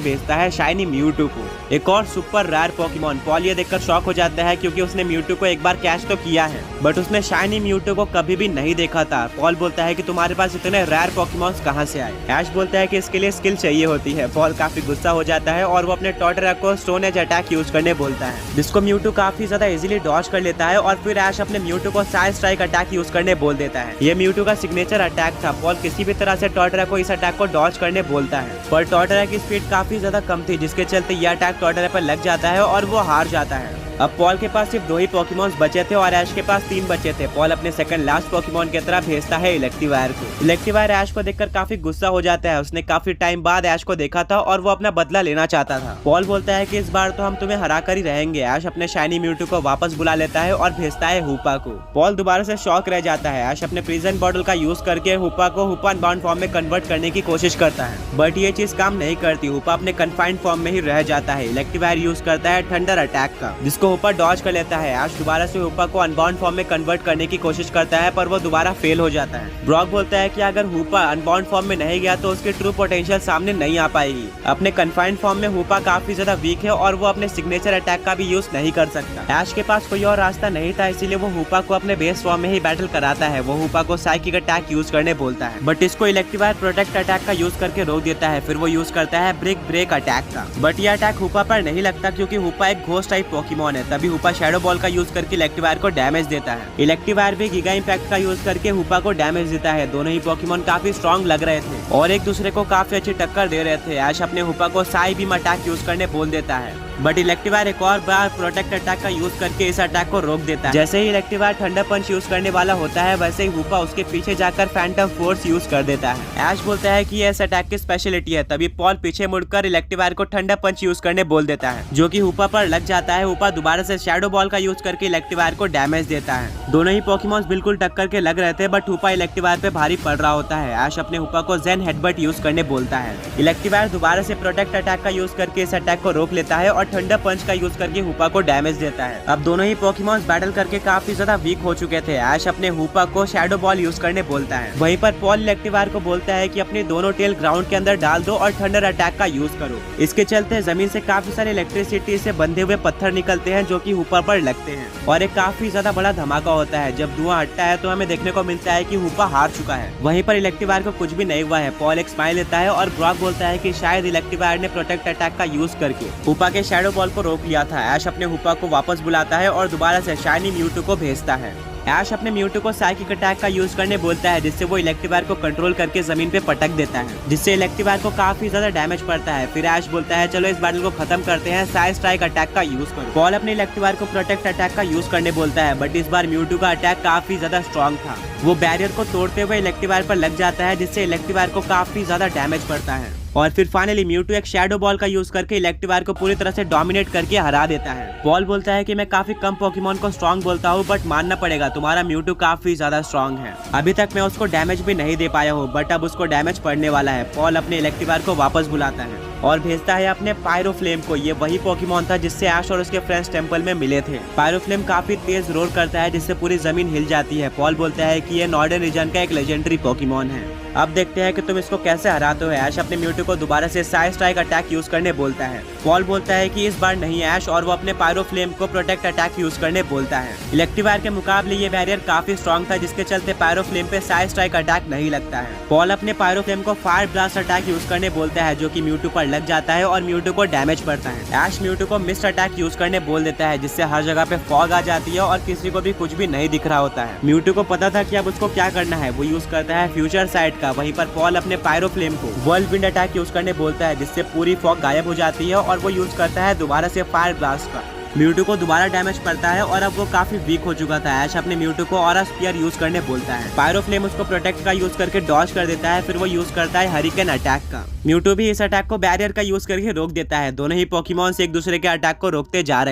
भेजता है शाइनी म्यूटू को, एक और सुपर रेयर पोकेमॉन। पॉल ये देखकर शॉक हो जाता है क्योंकि उसने म्यूटू को एक बार कैच तो किया है, बट उसने शाइनी म्यूटू को कभी भी नहीं देखा था। पॉल बोलता है कि तुम्हारे पास इतने रेयर पोकेमॉन्स कहाँ से आए। ऐश बोलता है कि इसके लिए स्किल चाहिए होती है। पॉल काफी गुस्सा हो जाता है और वो अपने टॉर्टरा को स्टोन एज अटैक यूज करने बोलता है, जिसको म्यूटू काफी ज्यादा इजीली डॉज कर लेता है और फिर ऐश अपने म्यूटू को साइड स्ट्राइक अटैक यूज करने बोल देता है। ये म्यूटू का सिग्नेचर अटैक था। पॉल किसी भी तरह से टॉर्टरा को इस अटैक को डॉज करने बोलता है, पर टॉर्टरा की स्पीड काफी ज्यादा कम थी, जिसके चलते यह अटैक टॉर्टरा पर लग जाता है और वो हार जाता है। अब पॉल के पास सिर्फ 2 ही पोकेमॉन्स बचे थे और ऐश के पास 3 बचे थे। पॉल अपने सेकंड लास्ट पोकेमॉन की तरह भेजता है इलेक्टिवायर को। इलेक्टिवायर ऐश को देखकर काफी गुस्सा हो जाता है। उसने काफी टाइम बाद ऐश को देखा था और वो अपना बदला लेना चाहता था। पॉल बोलता है कि इस बार तो हम तुम्हें हरा कर ही रहेंगे। ऐश अपने शाइनी म्यूटू को वापस बुला लेता है और भेजता है हुपा को। पॉल दोबारा से शॉक रह जाता है। ऐश अपने प्रिजन बॉटल का यूज करके हुपा को हुपा अनबाउंड फॉर्म में कन्वर्ट करने की कोशिश करता है, बट ये चीज काम नहीं करती। हुपा अपने कन्फाइंड फॉर्म में ही रह जाता है। इलेक्टिवायर यूज करता है थंडर अटैक का, जिसको हुपा डॉज कर लेता है। ऐश दोबारा से हुपा को अनबाउंड फॉर्म में कन्वर्ट करने की कोशिश करता है, पर वो दोबारा फेल हो जाता है। ब्रॉक बोलता है कि अगर हुपा अनबाउंड फॉर्म में नहीं गया तो उसकी ट्रू पोटेंशियल सामने नहीं आ पाएगी। अपने कन्फाइंड फॉर्म में हुपा काफी ज्यादा वीक है और वो अपने सिग्नेचर अटैक का भी यूज नहीं कर सकता। ऐश के पास कोई और रास्ता नहीं था, इसीलिए वो हुपा को अपने बेस फॉर्म में ही बैटल कराता है। वो हुपा को साइकिक अटैक यूज करने बोलता है, बट इसको इलेक्टिवायर प्रोटेक्ट अटैक का यूज करके रोक देता है। फिर वो यूज करता है ब्रिक ब्रेक अटैक का, बट ये अटैक हुपा पर नहीं लगता क्योंकि हुपा एक घोस्ट टाइप पोकेमॉन है। तभी हुपा शैडो बॉल का यूज करके इलेक्टिवायर को डैमेज देता है। इलेक्टिवायर भी गीगा इंपैक्ट का यूज करके हुपा को डैमेज देता है। दोनों ही पोकेमॉन काफी स्ट्रॉन्ग लग रहे थे और एक दूसरे को काफी अच्छी टक्कर दे रहे थे। ऐश अपने हुपा को साई बीम अटैक यूज करने बोल देता है, बट इलेक्टिवायर एक और बार प्रोटेक्ट अटैक का यूज करके इस अटैक को रोक देता है। जैसे ही इलेक्टिवायर थंडर पंच यूज करने वाला होता है, वैसे ही हुपा उसके पीछे जाकर फैंटम फोर्स यूज कर देता है। ऐश बोलता है कि ये इस अटैक की स्पेशलिटी है। तभी पॉल पीछे मुड़कर इलेक्टिवायर को थंडर पंच यूज करने बोल देता है, जो कि हुपा पर लग जाता है। हुपा दोबारा से शैडो बॉल का यूज करके इलेक्टिवायर को डैमेज देता है। दोनों ही पोकेमॉन्स बिल्कुल टक्कर के लग रहे थे, बट हुपा इलेक्टिवायर पे भारी पड़ रहा होता है। ऐश अपने हुपा को जेन हेडबट यूज करने बोलता है। इलेक्टिवायर दोबारा से प्रोटेक्ट अटैक का यूज करके इस अटैक को रोक लेता है और थंडर पंच का यूज करके हुपा को डैमेज देता है। अब दोनों ही पोकेमॉन्स बैटल करके काफी ज्यादा वीक हो चुके थे। ऐश अपने हुपा को शैडो बॉल यूज करने बोलता है। वहीं पर पॉल इलेक्टिवायर को बोलता है कि अपनी दोनों टेल ग्राउंड के अंदर डाल दो और थंडर अटैक का यूज करो। इसके चलते जमीन से काफी सारे इलेक्ट्रिसिटी से बंधे हुए पत्थर निकलते हैं, जो कि हुपा पर लगते हैं और एक काफी ज्यादा बड़ा धमाका होता है। जब धुआं हटता है तो हमें देखने को मिलता है कि हुपा हार चुका है। वहीं पर इलेक्टिवायर को कुछ भी नहीं हुआ है। पॉल एक स्माइल लेता है और ब्रॉक बोलता है कि शायद इलेक्टिवायर ने प्रोटेक्ट अटैक का यूज करके हुपा के शैडो बॉल को रोक लिया था। ऐश अपने हुपा को वापस बुलाता है और दोबारा से शाइनी म्यूटू को भेजता है। ऐश अपने म्यूटू को साइकिक अटैक का यूज करने बोलता है, जिससे वो इलेक्टिवायर को कंट्रोल करके जमीन पे पटक देता है, जिससे इलेक्टिवायर को काफी ज्यादा डैमेज पड़ता है। फिर ऐश बोलता है चलो इस बैटल को खत्म करते हैं, साइड स्ट्राइक अटैक का यूज करो। पॉल अपने इलेक्टिवायर को प्रोटेक्ट अटैक का यूज करने बोलता है, बट इस बार म्यूटू का अटैक काफी ज्यादा स्ट्रॉन्ग था। वो बैरियर को तोड़ते हुए इलेक्टिवायर पर लग जाता है, जिससे इलेक्टिवायर को काफी ज्यादा डैमेज पड़ता है। और फिर फाइनली म्यूटू एक शैडो बॉल का यूज करके इलेक्टिवायर को पूरी तरह से डोमिनेट करके हरा देता है। पॉल बोलता है कि मैं काफी कम पोकेमॉन को स्ट्रॉन्ग बोलता हूँ, बट मानना पड़ेगा तुम्हारा म्यूटू काफी ज्यादा स्ट्रॉन्ग है। अभी तक मैं उसको डैमेज भी नहीं दे पाया हूँ, बट अब उसको डैमेज पड़ने वाला है। पॉल अपने इलेक्टिवायर को वापस बुलाता है और भेजता है अपने पायरोफ्लेम को। ये वही पोकेमॉन था जिससे ऐश और उसके फ्रेंड्स टेंपल में मिले थे। पायरोफ्लेम काफी तेज रोर करता है, जिससे पूरी जमीन हिल जाती है। पॉल बोलता है कि ये नॉर्दर्न रीजन का एक लेजेंडरी पोकेमॉन है। अब देखते हैं कि तुम इसको कैसे हराते हो। ऐश अपने म्यूटू को दोबारा से साइड स्ट्राइक अटैक यूज करने बोलता है। पॉल बोलता है कि इस बार नहीं ऐश, और वो अपने पायरोफ्लेम को प्रोटेक्ट अटैक यूज करने बोलता है। इलेक्टिवायर के मुकाबले ये बैरियर काफी स्ट्रॉन्ग था, जिसके चलते पायरोफ्लेम पे साइड स्ट्राइक अटैक नहीं लगता है। पॉल अपने पायरोफ्लेम को फायर ब्लास्ट अटैक यूज करने बोलता है, जो कि म्यूटू पर लग जाता है और म्यूटू को डैमेज पड़ता है। ऐश म्यूटू को मिस्ट अटैक यूज करने बोल देता है, जिससे हर जगह पे फॉग आ जाती है और किसी को भी कुछ भी नहीं दिख रहा होता है। म्यूटू को पता था कि अब उसको क्या करना है, वो यूज करता है फ्यूचर साइट का। वहीं पर पॉल अपने पायरो फ्लेम को व्हर्लविंड अटैक यूज करने बोलता है, जिससे पूरी फॉग गायब हो जाती है और वो यूज करता है दोबारा से फायर ब्लास्ट का। म्यूटू को दोबारा डैमेज पड़ता है और अब वो काफी वीक हो चुका था। ऐश अपने म्यूटू को ऑरा स्पीयर यूज करने बोलता है। पायरो फ्लेम उसको प्रोटेक्ट का यूज करके डॉज कर देता है, फिर वो यूज करता है हरिकेन अटैक का। म्यूटू भी इस अटैक को बैरियर का यूज करके रोक देता है। दोनों ही पोकेमॉन्स एक दूसरे के अटैक को रोकते जा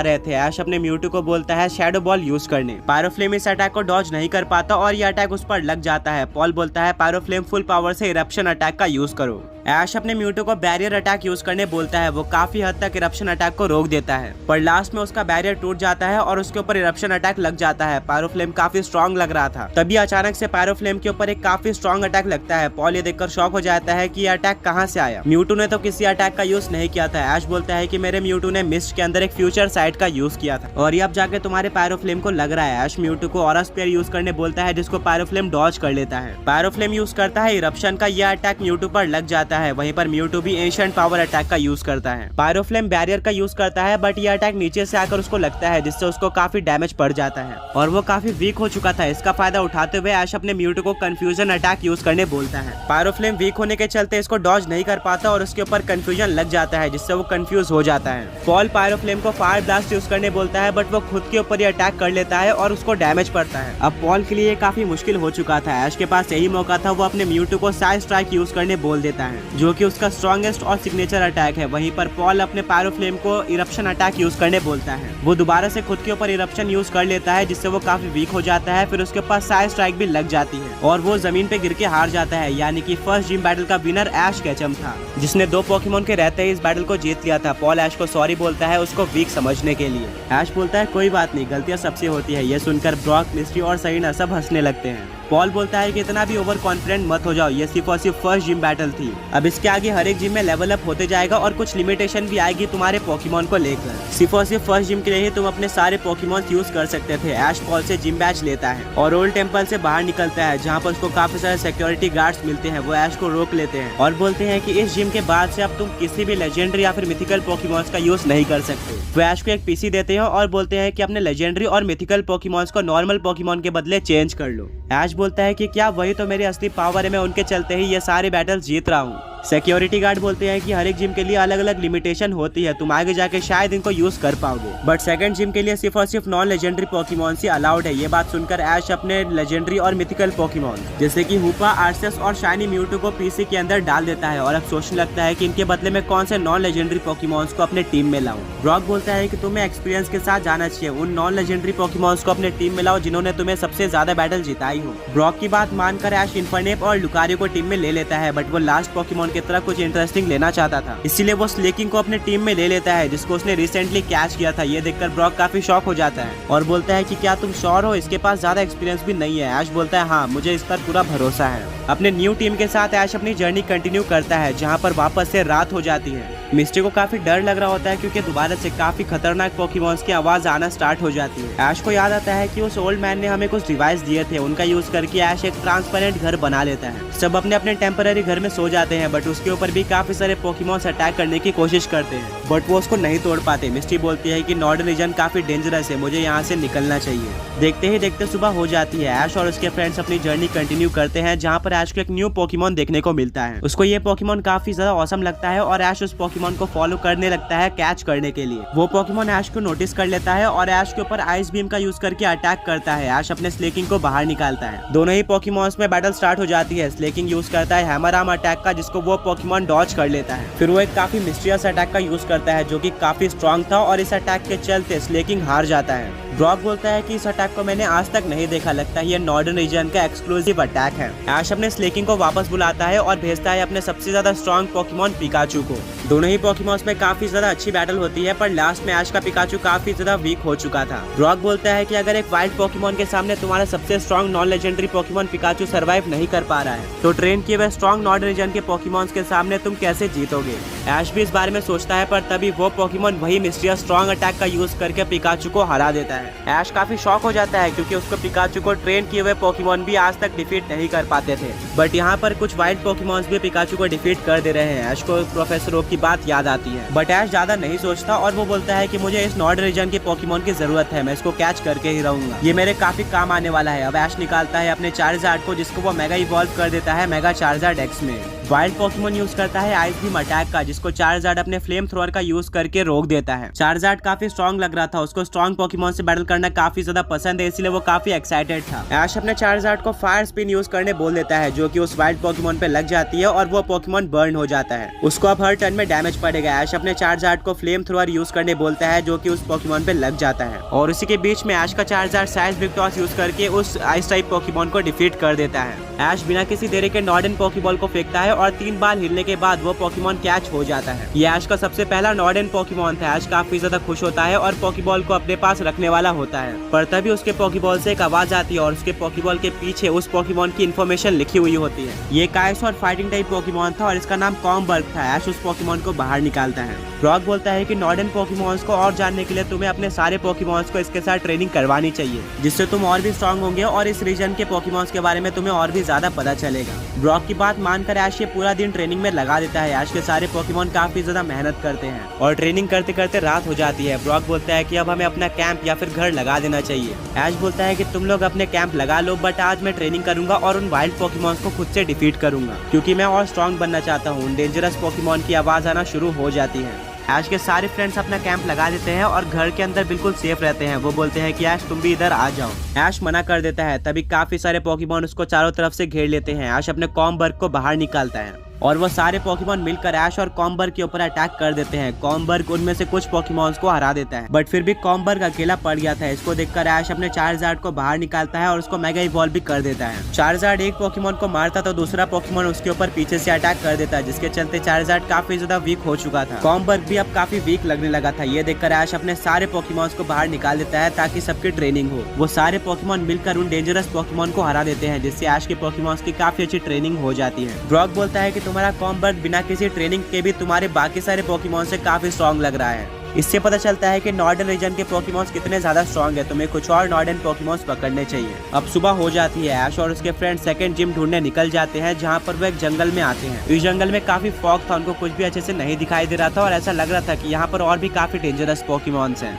रहे थे। ऐश अपने म्यूटू को बोलता है शैडो बॉल यूज करने। पायरो फ्लेम इस अटैक को डॉज नहीं कर पाता और ये अटैक उस पर लग जाता है। पॉल बोलता है पायरो फ्लेम फुल पावर से इरप्शन अटैक का यूज करो। ऐश अपने म्यूटू को बैरियर अटैक यूज करने बोलता है। वो काफी हद तक इरप्शन अटैक को रोक देता है, पर लास्ट में उसका बैरियर टूट जाता है और उसके ऊपर इरप्शन अटैक लग जाता है। पायरो फ्लेम काफी स्ट्रॉन्ग लग रहा था, तभी अचानक से पायरो फ्लेम के ऊपर एक काफी स्ट्रॉन्ग अटैक लगता है। पॉल ये देखकर शॉक हो जाता है कि ये अटैक कहाँ से आया। म्यूटू ने तो किसी अटैक का यूज नहीं किया था। ऐश बोलता है कि मेरे म्यूटू ने मिस्ट के अंदर एक फ्यूचर साइट का यूज किया था और ये अब जाके तुम्हारे पायरो फ्लेम को लग रहा है। ऐश म्यूटू को ऑरा स्पीयर यूज करने बोलता है, जिसको पायरो फ्लेम डॉज कर लेता है। पायरो फ्लेम यूज करता है इरप्शन का, यह अटैक म्यूटू पर लग जाता है। वहीं पर म्यूटू भी एंशिएंट पावर अटैक का यूज करता है। पायरो फ्लेम बैरियर का यूज करता है, बट यह अटैक नीचे से आकर उसको लगता है, जिससे उसको काफी डैमेज पड़ जाता है और वो काफी वीक हो चुका था। इसका फायदा उठाते हुए ऐश अपने म्यूटू को कंफ्यूजन अटैक यूज करने बोलता है। पायरो फ्लेम वीक होने के चलते इसको डॉज नहीं कर पाता और उसके ऊपर कंफ्यूजन लग जाता है, जिससे वो कंफ्यूज हो जाता है। पॉल पायरो फ्लेम को फायर ब्लास्ट यूज करने बोलता है, बट वो खुद के ऊपर ही अटैक कर लेता है और उसको डैमेज पड़ता है। अब पॉल के लिए काफी मुश्किल हो चुका था। ऐश के पास यही मौका था, वो अपने म्यूटू को साइड स्ट्राइक यूज करने बोल देता है, जो कि उसका स्ट्रॉन्गेस्ट और सिग्नेचर अटैक है। वहीं पर पॉल अपने पायरो फ्लेम को इरप्शन अटैक यूज करने बोलता है। वो दोबारा से खुद के ऊपर इरप्शन यूज कर लेता है, जिससे वो काफी वीक हो जाता है। फिर उसके पास साइड स्ट्राइक भी लग जाती है और वो जमीन पे गिर के हार जाता है। यानी कि फर्स्ट जिम बैटल का विनर ऐश केचम था, जिसने 2 पोकेमॉन के रहते ही इस बैटल को जीत लिया था। पॉल ऐश को सॉरी बोलता है उसको वीक समझने के लिए। ऐश बोलता है कोई बात नहीं, गलतियां सबसे होती है। ये सुनकर ब्रॉक, मिस्ट्री और सरीना सब हंसने लगते हैं। पॉल बोलता है कि इतना भी ओवर कॉन्फिडेंट मत हो जाओ, ये सिर्फ और सिर्फ फर्स्ट जिम बैटल थी। अब इसके आगे हर एक जिम में लेवल अप होते जाएगा और कुछ लिमिटेशन भी आएगी तुम्हारे पोकेमॉन को लेकर। सिर्फ और सिर्फ फर्स्ट जिम के लिए ही तुम अपने सारे पोकेमॉन यूज कर सकते थे। ऐश पॉल से जिम बैच लेता है और ओल्ड टेम्पल से बाहर निकलता है, जहाँ पर उसको काफी सारे सिक्योरिटी गार्ड्स मिलते हैं। वो ऐश को रोक लेते हैं और बोलते हैं कि इस जिम के बाद से अब तुम किसी भी लेजेंडरी या फिर मिथिकल पोकेमॉन्स का यूज नहीं कर सकते। वो ऐश को एक पीसी देते हैं और बोलते हैं कि अपने लेजेंडरी और मिथिकल पोकेमॉन्स को नॉर्मल पोकेमॉन के बदले चेंज कर लो। ऐश बोलता है कि क्या वही तो मेरी असली पावर है, मैं उनके चलते ही ये सारे बैटल जीत रहा हूँ। सिक्योरिटी गार्ड बोलते हैं कि हर एक जिम के लिए अलग अलग लिमिटेशन होती है, तुम आगे जाके शायद इनको यूज कर पाओगे, बट सेकंड जिम के लिए सिर्फ और सिर्फ नॉन लेजेंडरी पोकेमॉन ही अलाउड है। ये बात सुनकर ऐश अपने लेजेंडरी और मिथिकल पोकेमॉन जैसे कि हुपा, आर्सेस और शाइनी म्यूटू को पीसी के अंदर डाल देता है और अब सोचने लगता है कि इनके बदले में कौन से नॉन लेजेंडरी पोकेमॉन्स को अपने टीम में लाऊं। ब्रॉक बोलता है कि तुम्हें एक्सपीरियंस के साथ जाना चाहिए, उन नॉन लेजेंडरी पोकेमॉन्स को अपने टीम में लाओ जिन्होंने तुम्हें सबसे ज्यादा बैटल जिताई हो। ब्रॉक की बात मानकर ऐश इन्फर्नेप और लुकारियो को टीम में ले लेता है, बट वो लास्ट पोकेमॉन की तरह कुछ इंटरेस्टिंग लेना चाहता था, इसीलिए वो स्लेकिंग को अपने टीम में ले लेता है, जिसको उसने रिसेंटली कैच किया था। ये देखकर ब्रॉक काफी शॉक हो जाता है और बोलता है कि क्या तुम श्योर हो, इसके पास ज्यादा एक्सपीरियंस भी नहीं है। ऐश बोलता है हाँ, मुझे इस पर पूरा भरोसा है। अपने न्यू टीम के साथ ऐश अपनी जर्नी कंटिन्यू करता है, जहाँ पर वापस से रात हो जाती है। मिस्टी को काफी डर लग रहा होता है क्योंकि दोबारा से काफी खतरनाक पोकेमॉन्स की आवाज आना स्टार्ट हो जाती है। ऐश को याद आता है कि उस ओल्ड मैन ने हमें कुछ डिवाइस दिए थे, उनका यूज करके ऐश एक ट्रांसपेरेंट घर बना लेता है। सब अपने अपने टेम्पररी घर में सो जाते हैं, बट उसके ऊपर भी काफी सारे पोकेमॉन्स अटैक करने की कोशिश करते हैं, बट वो उसको नहीं तोड़ पाते। मिस्टी बोलती है कि नॉर्डर्न रीजन काफी डेंजरस है, मुझे यहाँ से निकलना चाहिए। देखते ही देखते सुबह हो जाती है। ऐश और उसके फ्रेंड्स अपनी जर्नी कंटिन्यू करते हैं, जहाँ पर ऐश को एक न्यू पोकेमॉन देखने को मिलता है। उसको ये पोकेमॉन काफी ज्यादा ऑसम लगता है और ऐश उस पोकेमॉन को फॉलो करने लगता है कैच करने के लिए। वो पोकेमॉन ऐश को नोटिस कर लेता है और ऐश के ऊपर आइस बीम का यूज करके अटैक करता है। ऐश अपने स्लेकिंग को बाहर निकालता है। दोनों ही पोकेमॉन्स में बैटल स्टार्ट हो जाती है। स्लेकिंग यूज करता है हैमर आर्म अटैक का, जिसको वो पोकेमॉन डॉज कर लेता है। फिर वो एक काफी मिस्टीरियस अटैक का यूज करता है, जो कि काफी स्ट्रॉन्ग था और इस अटैक के चलते स्लेकिंग हार जाता है। ब्रॉक बोलता है कि इस अटैक को मैंने आज तक नहीं देखा, लगता है ये नॉर्डर्न रीजन का एक्सक्लूसिव अटैक है। ऐश अपने स्लेकिंग को वापस बुलाता है और भेजता है अपने सबसे ज्यादा स्ट्रॉन्ग पोकेमॉन पिकाचू को। दोनों ही पोकेमॉन्स में काफी ज्यादा अच्छी बैटल होती है, पर लास्ट में ऐश का पिकाचू काफी ज्यादा वीक हो चुका था। ब्रॉक बोलता है कि अगर एक वाइल्ड पोकेमॉन के सामने तुम्हारा सबसे strong non legendary Pokemon Pikachu survive नहीं कर पा रहा है, तो ट्रेन किए हुए स्ट्रॉन्ग नॉर्डर्न रीजन के पोकेमॉन्स के सामने तुम कैसे जीतोगे। ऐश भी इस बारे में सोचता है, पर तभी वो पोकेमॉन वही मिस्टीरियस स्ट्रॉन्ग अटैक का यूज करके पिकाचू को हरा देता है। है। ऐश काफी शॉक हो जाता है क्योंकि उसको पिकाचू को ट्रेन किए हुए पोकेमॉन भी आज तक डिफीट नहीं कर पाते थे, बट यहाँ पर कुछ वाइल्ड पोकेमॉन्स भी पिकाचू को डिफीट कर दे रहे हैं। ऐश को प्रोफेसर ओक की बात याद आती है, बट ऐश ज्यादा नहीं सोचता और वो बोलता है कि मुझे इस नॉर्डर्न रीजन के पोकेमॉन की जरूरत है, मैं इसको कैच करके ही रहूंगा, ये मेरे काफी काम आने वाला है। अब ऐश निकालता है अपने चार्जार्ड को, जिसको वो मेगा इवॉल्व कर देता है मेगा चार्जार्ड एक्स में। वाइल्ड पोकेमॉन यूज करता है आइस बीम अटैक का, जिसको चार्जार्ड अपने फ्लेम थ्रोअर का यूज करके रोक देता है। चार्जार्ड काफी स्ट्रॉन्ग लग रहा था, उसको स्ट्रॉन्ग पोकेमॉन से बैटल करना काफी ज्यादा पसंद है, इसलिए वो काफी एक्साइटेड था। ऐश अपने चार्जार्ड को फायर स्पिन यूज करने बोल देता है, जो कि उस वाइल्ड पोकेमॉन पे लग जाती है और वो पोकेमॉन बर्न हो जाता है। उसको अब हर टर्न में डैमेज पड़ेगा। ऐश अपने चार्जार्ड को फ्लेम थ्रोअर यूज करने बोलता है, जो कि उस पोकेमॉन पे लग जाता है, और उसी के बीच में ऐश का Charizard size big toss use करके उस आइस टाइप पोकेमॉन को डिफीट कर देता है। ऐश बिना किसी देरी के नॉर्डन पोकेबॉल को फेंकता है और 3 बार हिलने के बाद वो पोकेमॉन कैच हो जाता है। ये ऐश का सबसे पहला नॉर्डन पोकेमॉन था। ऐश काफी ज्यादा खुश होता है और पोकेबॉल को अपने पास रखने वाला होता है, पर तभी उसके पोकेबॉल से एक आवाज आती है और उसके पोकेबॉल के पीछे उस पोकेमॉन की इन्फॉर्मेशन लिखी हुई होती है। ये काइस और फाइटिंग टाइप पोकेमॉन था और इसका नाम कॉम्बर्ग था। ऐश उस पोकेमॉन को बाहर निकालता है। ब्रॉक बोलता है कि नॉर्डन पोकेमॉन्स को और जानने के लिए तुम्हें अपने सारे पोकेमॉन्स को इसके साथ ट्रेनिंग करवानी चाहिए, जिससे तुम और भी स्ट्रॉन्ग होंगे और इस रीजन के पोकेमॉन्स के बारे में तुम्हें और भी ज्यादा पता चलेगा। ब्रॉक की बात मानकर ऐश ये पूरा दिन ट्रेनिंग में लगा देता है। ऐश के सारे पोकेमॉन काफी ज्यादा मेहनत करते हैं और ट्रेनिंग करते करते रात हो जाती है। ब्रॉक बोलता है कि अब हमें अपना कैंप या फिर घर लगा देना चाहिए। ऐश बोलता है कि तुम लोग अपने कैंप लगा लो, बट आज मैं ट्रेनिंग करूंगा और उन वाइल्ड पोकेमॉन्स को खुद से डिफीट करूंगा, क्योंकि मैं और स्ट्रॉन्ग बनना चाहता हूँ। डेंजरस पोकेमॉन की आवाज आना शुरू हो जाती है। ऐश के सारे फ्रेंड्स अपना कैंप लगा देते हैं और घर के अंदर बिल्कुल सेफ रहते हैं। वो बोलते हैं कि ऐश तुम भी इधर आ जाओ। ऐश मना कर देता है, तभी काफी सारे पोकेमॉन उसको चारों तरफ से घेर लेते हैं। ऐश अपने कॉम्बर्ग को बाहर निकालता है और वो सारे पोकेमॉन मिलकर ऐश और कॉम्बर्ग के ऊपर अटैक कर देते हैं। कॉम्बर्ग उनमें से कुछ पोकेमॉन्स को हरा देता है, बट फिर भी कॉम्बर्ग अकेला पड़ गया था। इसको देखकर ऐश अपने चार्जार्ड को बाहर निकालता है और उसको मेगा इवॉल्व भी कर देता है। चार्जार्ड एक पोकेमॉन को मारता तो दूसरा पोकेमॉन उसके ऊपर पीछे से अटैक कर देता है, जिसके चलते चार्जार्ड काफी ज्यादा वीक हो चुका था। कॉम्बर्ग भी अब काफी वीक लगने लगा था। ये देखकर ऐश अपने सारे पोकेमॉन्स को बाहर निकाल देता है ताकि सबकी ट्रेनिंग हो। वो सारे पोकेमॉन मिलकर उन डेंजरस पोकेमॉन को हरा देते हैं, जिससे ऐश के पोकेमॉन्स की काफी अच्छी ट्रेनिंग हो जाती है। ब्रॉक बोलता है कि तुम्हारा कॉम्बर्ग बिना किसी ट्रेनिंग के भी तुम्हारे बाकी सारे पोकेमॉन से काफी स्ट्रॉन्ग लग रहा है। इससे पता चलता है कि नॉर्डर्न रीजन के पोकेमॉन्स कितने ज्यादा स्ट्रॉन्ग है। तुम्हें कुछ और नॉर्डर्न पोकेमॉन्स पकड़ने चाहिए। अब सुबह हो जाती है। ऐश और उसके फ्रेंड सेकंड जिम ढूंढने निकल जाते हैं, जहां पर वो एक जंगल में आते हैं। इस जंगल में काफी फॉग था, उनको कुछ भी अच्छे से नहीं दिखाई दे रहा था और ऐसा लग रहा था कि यहाँ पर और भी काफी डेंजरस पोकेमॉन्स हैं।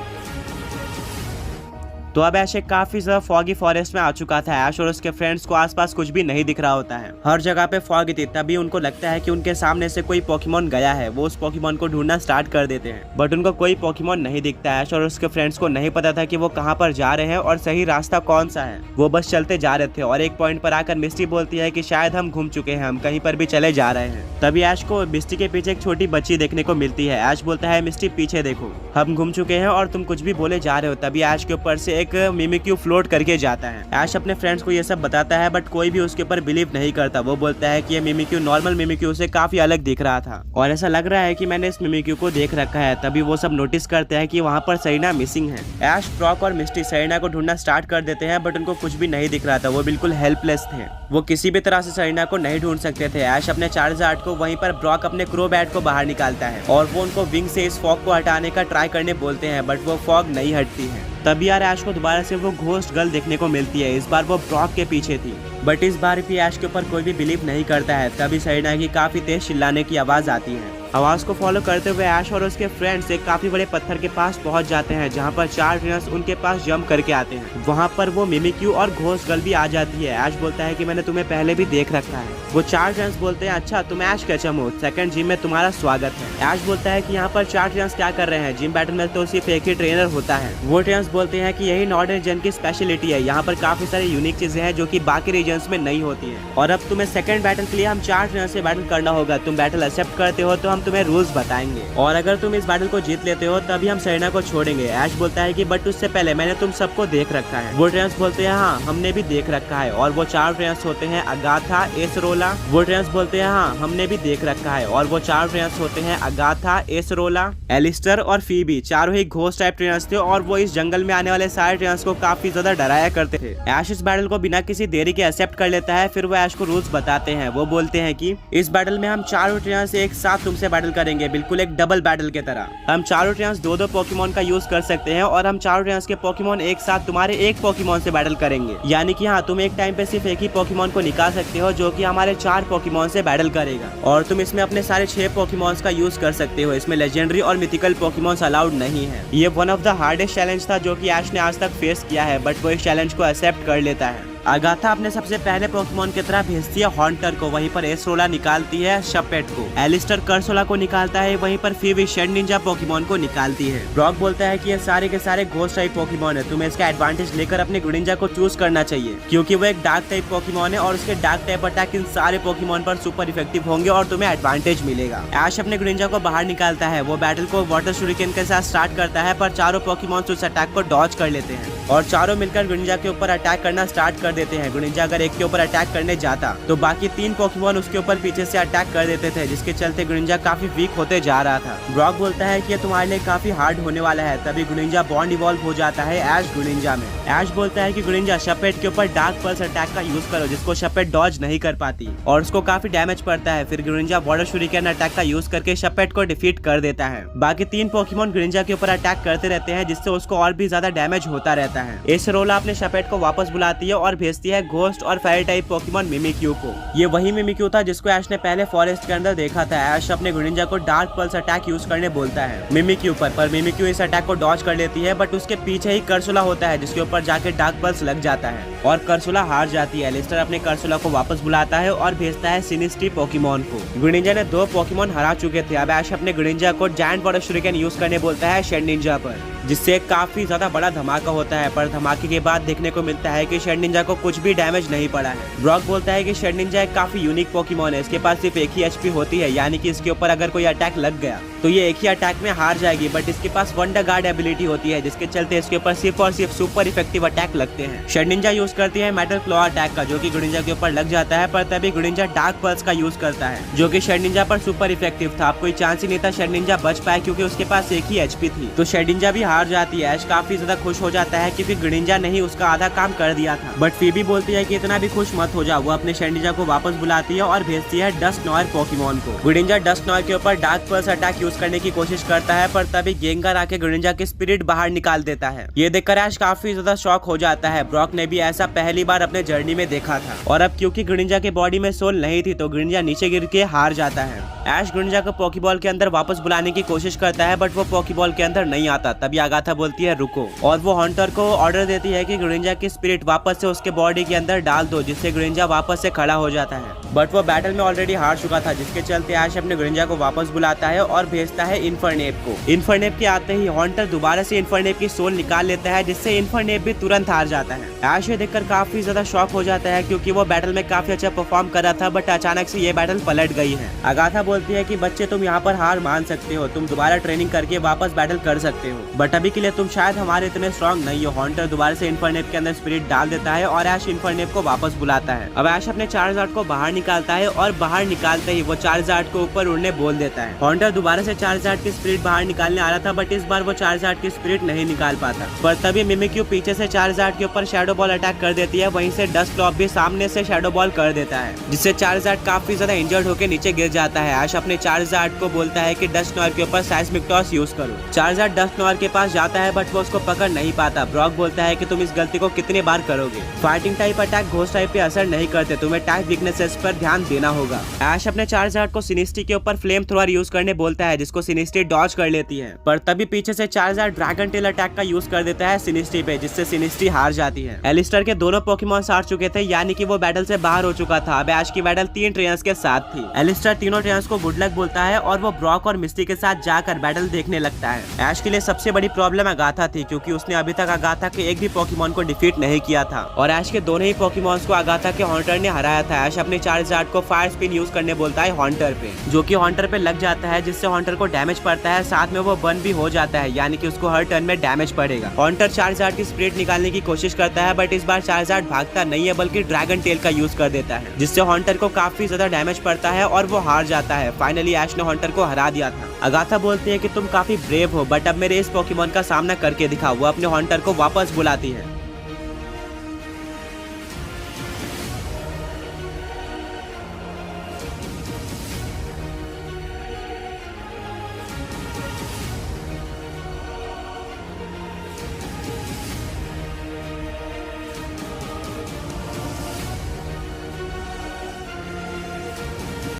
तो अब ऐश एक काफी ज्यादा फॉगी फॉरेस्ट में आ चुका था। ऐश और उसके फ्रेंड्स को आसपास कुछ भी नहीं दिख रहा होता है, हर जगह पे फॉग थी। तभी उनको लगता है कि उनके सामने से कोई पोकेमॉन गया है। वो उस पोकेमॉन को ढूंढना स्टार्ट कर देते हैं, बट उनको कोई पोकेमॉन नहीं दिखता। ऐश और उसके फ्रेंड्स को नहीं पता था कि वो कहाँ पर जा रहे हैं और सही रास्ता कौन सा है। वो बस चलते जा रहे थे और एक पॉइंट पर आकर मिस्टी बोलती है कि शायद हम घूम चुके हैं, हम कहीं पर भी चले जा रहे हैं। तभी ऐश को मिस्टी के पीछे एक छोटी बच्ची देखने को मिलती है। ऐश बोलता है मिस्टी पीछे देखो, हम घूम चुके हैं और तुम कुछ भी बोले जा रहे हो। तभी ऐश के ऊपर से एक मिमिक्यू फ्लोट करके जाता है। ऐश अपने फ्रेंड्स को ये सब बताता है, बट कोई भी उसके ऊपर बिलीव नहीं करता। वो बोलता है कि ये मिमिक्यू नॉर्मल मिमिक्यू से काफी अलग दिख रहा था और ऐसा लग रहा है कि मैंने इस मिमिक्यू को देख रखा है। तभी वो सब नोटिस करते हैं कि वहाँ पर सरीना मिसिंग है। ऐश, ब्रॉक और मिस्टी सरीना को ढूंढना स्टार्ट कर देते हैं, बट उनको कुछ भी नहीं दिख रहा था। वो बिल्कुल हेल्पलेस थे, वो किसी भी तरह से सरीना को नहीं ढूंढ सकते थे। ऐश अपने चार्जार्ड को, वहीं पर ब्रॉक अपने क्रोबैट को बाहर निकालता है और वो उनको विंग से इस फॉग को हटाने का ट्राई करने बोलते हैं, बट वो फॉग नहीं हटती है। तभी यार ऐश को दोबारा से वो घोस्ट गर्ल देखने को मिलती है। इस बार वो ब्रॉक के पीछे थी, बट इस बार भी ऐश के ऊपर कोई भी बिलीव नहीं करता है। तभी सरीना की काफी तेज चिल्लाने की आवाज आती है। आवाज को फॉलो करते हुए ऐश और उसके फ्रेंड्स एक काफी बड़े पत्थर के पास पहुंच जाते हैं, जहां पर 4 ट्रेनर्स उनके पास जंप करके आते हैं। वहां पर वो मिमिक्यू और घोस्ट गर्ल भी आ जाती है। ऐश बोलता है कि मैंने तुम्हें पहले भी देख रखा है। वो 4 ट्रेनर्स बोलते हैं अच्छा तुम ऐश केचम हो, सेकंड जिम में तुम्हारा स्वागत है। ऐश बोलता है कि यहाँ पर 4 ट्रेनर्स क्या कर रहे हैं, जिम बैटल में तो सिर्फ एक ही ट्रेनर होता है। वो ट्रेनर्स बोलते हैं कि यही नॉर्डर्न रीजन की स्पेशलिटी है, यहाँ पर काफी सारी यूनिक चीजें हैं जो कि बाकी रीजन में नहीं होती है। और अब तुम्हें सेकंड बैटल के लिए हम 4 ट्रेनर से बैटल करना होगा। तुम बैटल एक्सेप्ट करते हो तो हम तुम्हें रूल्स बताएंगे, और अगर तुम इस बैटल को जीत लेते हो तभी हम सरीना को छोड़ेंगे। ऐश बोलता है कि बट उससे पहले मैंने तुम सबको देख रखा है। वो ट्रेनर्स बोलते हैं हाँ हमने भी देख रखा है। और वो 4 ट्रेनर्स होते हैं अगाथा, एसरोला। वो ट्रेनर्स बोलते हैं हाँ हमने भी देख रखा है। और वो 4 ट्रेनर्स होते हैं अगाथा, एसरोला, एलिस्टर और फीबी। चारों ही घोस्ट टाइप ट्रेनर्स थे और वो इस जंगल में आने वाले सारे ट्रेनर्स को काफी ज्यादा डराया करते थे। ऐश इस बैटल को बिना किसी देरी के एक्सेप्ट कर लेता है। फिर वो ऐश को रूल्स बताते हैं। वो बोलते हैं कि इस बैटल में हम 4 ट्रेनर्स एक साथ तुमसे से बैटल करेंगे, बिल्कुल एक डबल बैटल की तरह। हम चारों ट्रेंस दो पोकेमॉन का यूज कर सकते हैं और हम चारों ट्रेंस के पोकेमॉन एक साथ तुम्हारे एक पोकेमॉन से बैटल करेंगे। यानी कि हाँ, तुम एक टाइम पे सिर्फ एक ही पोकेमॉन को निकाल सकते हो जो कि हमारे 4 पोकेमॉन से बैटल करेगा, और तुम इसमें अपने सारे 6 पोकेमॉन्स का यूज कर सकते हो। इसमें लेजेंडरी और मिथिकल पोकेमॉन्स अलाउड नहीं है। ये one of the hardest challenge था जो कि ऐश ने आज तक फेस किया है, बट वो इस चैलेंज को एक्सेप्ट कर लेता है। अगाथा अपने सबसे पहले पोकेमॉन की तरह भेजती है हॉन्टर को, वहीं पर एसरोला निकालती है शपेट को, एलिस्टर कर्सोला को निकालता है, वहीं पर फीवी शेडनिंजा पोकेमॉन को निकालती है। ब्रॉक बोलता है कि ये सारे के सारे घोस्ट टाइप पोकेमॉन है, तुम्हें इसका एडवांटेज लेकर अपने ग्रीनिंजा को चूज करना चाहिए, क्योंकि वो एक डार्क टाइप पोकेमॉन है और उसके डार्क टाइप अटैक इन सारे पोकेमॉन पर सुपर इफेक्टिव होंगे और तुम्हें एडवांटेज मिलेगा। ऐश अपने ग्रीनिंजा को बाहर निकालता है, वो बैटल को वाटर शुरिकेन के साथ स्टार्ट करता है, पर चारों पोकेमॉन उस अटैक को डॉज कर लेते हैं और चारों मिलकर ग्रीनिंजा के ऊपर अटैक करना स्टार्ट कर देते हैं। ग्रीनिंजा अगर एक के ऊपर अटैक करने जाता तो बाकी 3 पोकेमॉन उसके ऊपर पीछे से अटैक कर देते थे, जिसके चलते ग्रीनिंजा काफी वीक होते जा रहा था। ब्रॉक बोलता है कि ये तुम्हारे लिए काफी हार्ड होने वाला है, तभी ग्रीनिंजा बॉन्ड इवॉल्व हो जाता है ऐश ग्रीनिंजा में। ऐश बोलता है कि ग्रीनिंजा शपेट के ऊपर डार्क पल्स अटैक का यूज करो, जिसको शपेट डॉज नहीं कर पाती और उसको काफी डैमेज पड़ता है। फिर ग्रीनिंजा वाटर शुरिकेन अटैक का यूज करके शपेट को डिफीट कर देता है। बाकी 3 पोकेमॉन ग्रीनिंजा के ऊपर अटैक करते रहते हैं, जिससे उसको और भी ज्यादा डैमेज होता रहता है। एसरोला अपने शपेट को वापस बुलाती है और भेजती है घोस्ट और फायर टाइप पोकेमॉन मिमिक्यू को। ये वही मिमिक्यू था जिसको ऐश ने पहले फॉरेस्ट के अंदर देखा था। ऐश अपने ग्रीनिंजा को डार्क पल्स अटैक यूज करने बोलता है मिमिक्यू पर मिमिक्यू इस अटैक को डॉज कर लेती है, बट उसके पीछे ही कर्सोला होता है जिसके ऊपर जाके डार्क पल्स लग जाता है और कर्सोला हार जाती है। एलिस्टर अपने कर्सोला को वापस बुलाता है और भेजता है सिनिस्ट्री पोकेमॉन को। ग्रीनिंजा ने 2 पोकेमॉन हरा चुके थे, अब ऐश अपने ग्रीनिंजा को जायंट वाटर शुरिकेन यूज करने बोलता है शेडनिंजा पर, जिससे काफी ज्यादा बड़ा धमाका होता है। पर धमाके के बाद देखने को मिलता है कि शेडनिंजा को कुछ भी डैमेज नहीं पड़ा है। ब्रॉक बोलता है कि शेडनिंजा एक काफी यूनिक पोकेमॉन है, इसके पास सिर्फ एक ही एचपी होती है, यानी कि इसके ऊपर अगर कोई अटैक लग गया तो ये एक ही अटैक में हार जाएगी, बट इसके पास वंडर गार्ड एबिलिटी होती है, जिसके चलते इसके ऊपर सिर्फ और सिर्फ सुपर इफेक्टिव अटैक लगते हैं। शेडनिंजा यूज करती है मेटल क्लॉ अटैक का, जो कि ग्रीनिंजा के ऊपर लग जाता है, पर तभी ग्रीनिंजा डार्क पल्स का यूज करता है, जो कि शेडनिंजा पर सुपर इफेक्टिव था। अब कोई चांस ही नहीं था शेडनिंजा बच पाए, क्योंकि उसके पास एक ही एचपी थी। तो शेडनिंजा भी हार जाती है। ऐश काफी ज्यादा खुश हो जाता है क्योंकि ग्रीनिंजा ने ही उसका आधा काम कर दिया था, बट फीबी बोलती है कि इतना भी खुश मत हो जाओ। वो अपने शेडनिंजा को वापस बुलाती है और भेजती है डस्ट नॉयर पोकेमॉन को। ग्रीनिंजा डस्ट नॉयर के ऊपर डार्क पल्स अटैक यूज करने की कोशिश करता है, पर तभी गेंगार आके ग्रीनिंजा की स्पिरिट बाहर निकाल देता है। ये देखकर ऐश काफी ज्यादा शॉक हो जाता है। ब्रॉक ने भी ऐसा पहली बार अपने जर्नी में देखा था, और अब क्योंकि ग्रीनिंजा के बॉडी में सोल नहीं थी तो ग्रीनिंजा नीचे गिर के हार जाता है। ऐश ग्रीनिंजा को पोकेबॉल के अंदर वापस बुलाने की कोशिश करता है, बट वो पोकेबॉल के अंदर नहीं आता। तभी अगाथा बोलती है रुको, और वो हंटर को ऑर्डर देती है कि ग्रीनिंजा की स्पिरिट वापस से उसके बॉडी के अंदर डाल दो, जिससे ग्रीनिंजा वापस से खड़ा हो जाता है। बट वो बैटल में ऑलरेडी हार चुका था, जिसके चलते ऐश अपने ग्रीनिंजा को वापस बुलाता है और भेजता है इन्फरनेप को। इन्फरनेप के आते ही हंटर दोबारा से इन्फरनेप की सोल निकाल लेता है, जिससे इन्फरनेप भी तुरंत हार जाता है। ऐश ये देखकर काफी ज्यादा शॉक हो जाता है, क्योंकि वो बैटल में काफी अच्छा परफॉर्म कर रहा था, बट अचानक से ये बैटल पलट गई है। अगाथा बोलती है कि बच्चे तुम यहाँ पर हार मान सकते हो, तुम दोबारा ट्रेनिंग करके वापस बैटल कर सकते हो, बट अभी के लिए तुम शायद हमारे इतने स्ट्रॉन्ग नहीं हो। हंटर दोबारा से इन्फरनेप के अंदर स्पिरिट डाल देता है और ऐश इन्फरनेप को वापस बुलाता है। अब ऐश अपने चार्जार्ड को बाहर निकालता है और बाहर निकालते ही वो चार्जार्ड को ऊपर उड़ने बोल देता है। हंटर दोबारा से चार्जार्ड की स्पिरिट बाहर निकालने आ रहा था, बट इस बार वो चार्जार्ड की स्पिरिट नहीं निकाल पाता। पर तभी मिमिक्यू पीछे से चार्जार्ड के ऊपर शैडो बॉल अटैक कर देती है, वहीं से डस्ट क्लॉप भी सामने से शैडो बॉल कर देता है, जिससे चार्जार्ड काफी ज्यादा इंजर्ड होकर नीचे गिर जाता है। ऐश अपने चार्जार्ड को बोलता है कि डस्ट नॉयर के ऊपर साइस्मिक टॉस यूज करो। चार्जार्ड डस्ट नॉयर के पास जाता है, बट वो उसको पकड़ नहीं पाता। ब्रॉक बोलता है कि तुम इस गलती को कितनी बार करोगे। Fighting type attack ghost type पे असर नहीं करते, तुम्हें टाइप वीकनेसेस पर ध्यान देना होगा। ऐश अपने चार्जार्ड को सिनिस्ट्री के ऊपर फ्लेम थ्रोअर यूज करने बोलता है, जिसको सिनिस्ट्री डॉज कर लेती है, पर तभी पीछे से चार्जार्ड ड्रैगन टेल अटैक का यूज कर देता है सिनिस्ट्री पे, जिससे सिनिस्ट्री हार जाती है। एलिस्टर के दोनों पोकेमॉन हार चुके थे, यानी कि वो बैटल से बाहर हो चुका था। अब ऐश की बैटल 3 ट्रेनर्स के साथ थी। एलिस्टर तीनों ट्रेनर्स को गुड लक बोलता है और वो ब्रॉक और मिस्टी के साथ जाकर बैटल देखने लगता है। ऐश के लिए सबसे बड़ी प्रॉब्लम अगाथा थी, क्योंकि उसने अभी तक अगाथा के एक भी पोकेमॉन को डिफीट नहीं किया था, और ऐश के दोनों ही पोकेमॉन्स को अगाथा के हॉन्टर ने हराया था। ऐश अपने चार्जार्ड को फायर स्पिन यूज करने बोलता है हॉन्टर पे, जो कि हॉन्टर पे लग जाता है, जिससे हॉन्टर को डैमेज पड़ता है, साथ में वो बर्न भी हो जाता है, यानी कि उसको हर टर्न में डैमेज पड़ेगा। हॉन्टर चार्जार्ड की स्पिरिट निकालने की कोशिश करता है, बट इस बार चार्जार्ड भागता नहीं है, बल्कि ड्रैगन टेल का यूज कर देता है, जिससे हॉन्टर को काफी ज्यादा डैमेज पड़ता है और वो हार जाता है। फाइनली ऐश ने हॉन्टर को हरा दिया था। अगाथा बोलती है कि तुम काफी ब्रेव हो, बट अब मेरे इस पोकेमॉन का सामना करके दिखाओ। वो अपने हॉन्टर को वापस बुलाती है।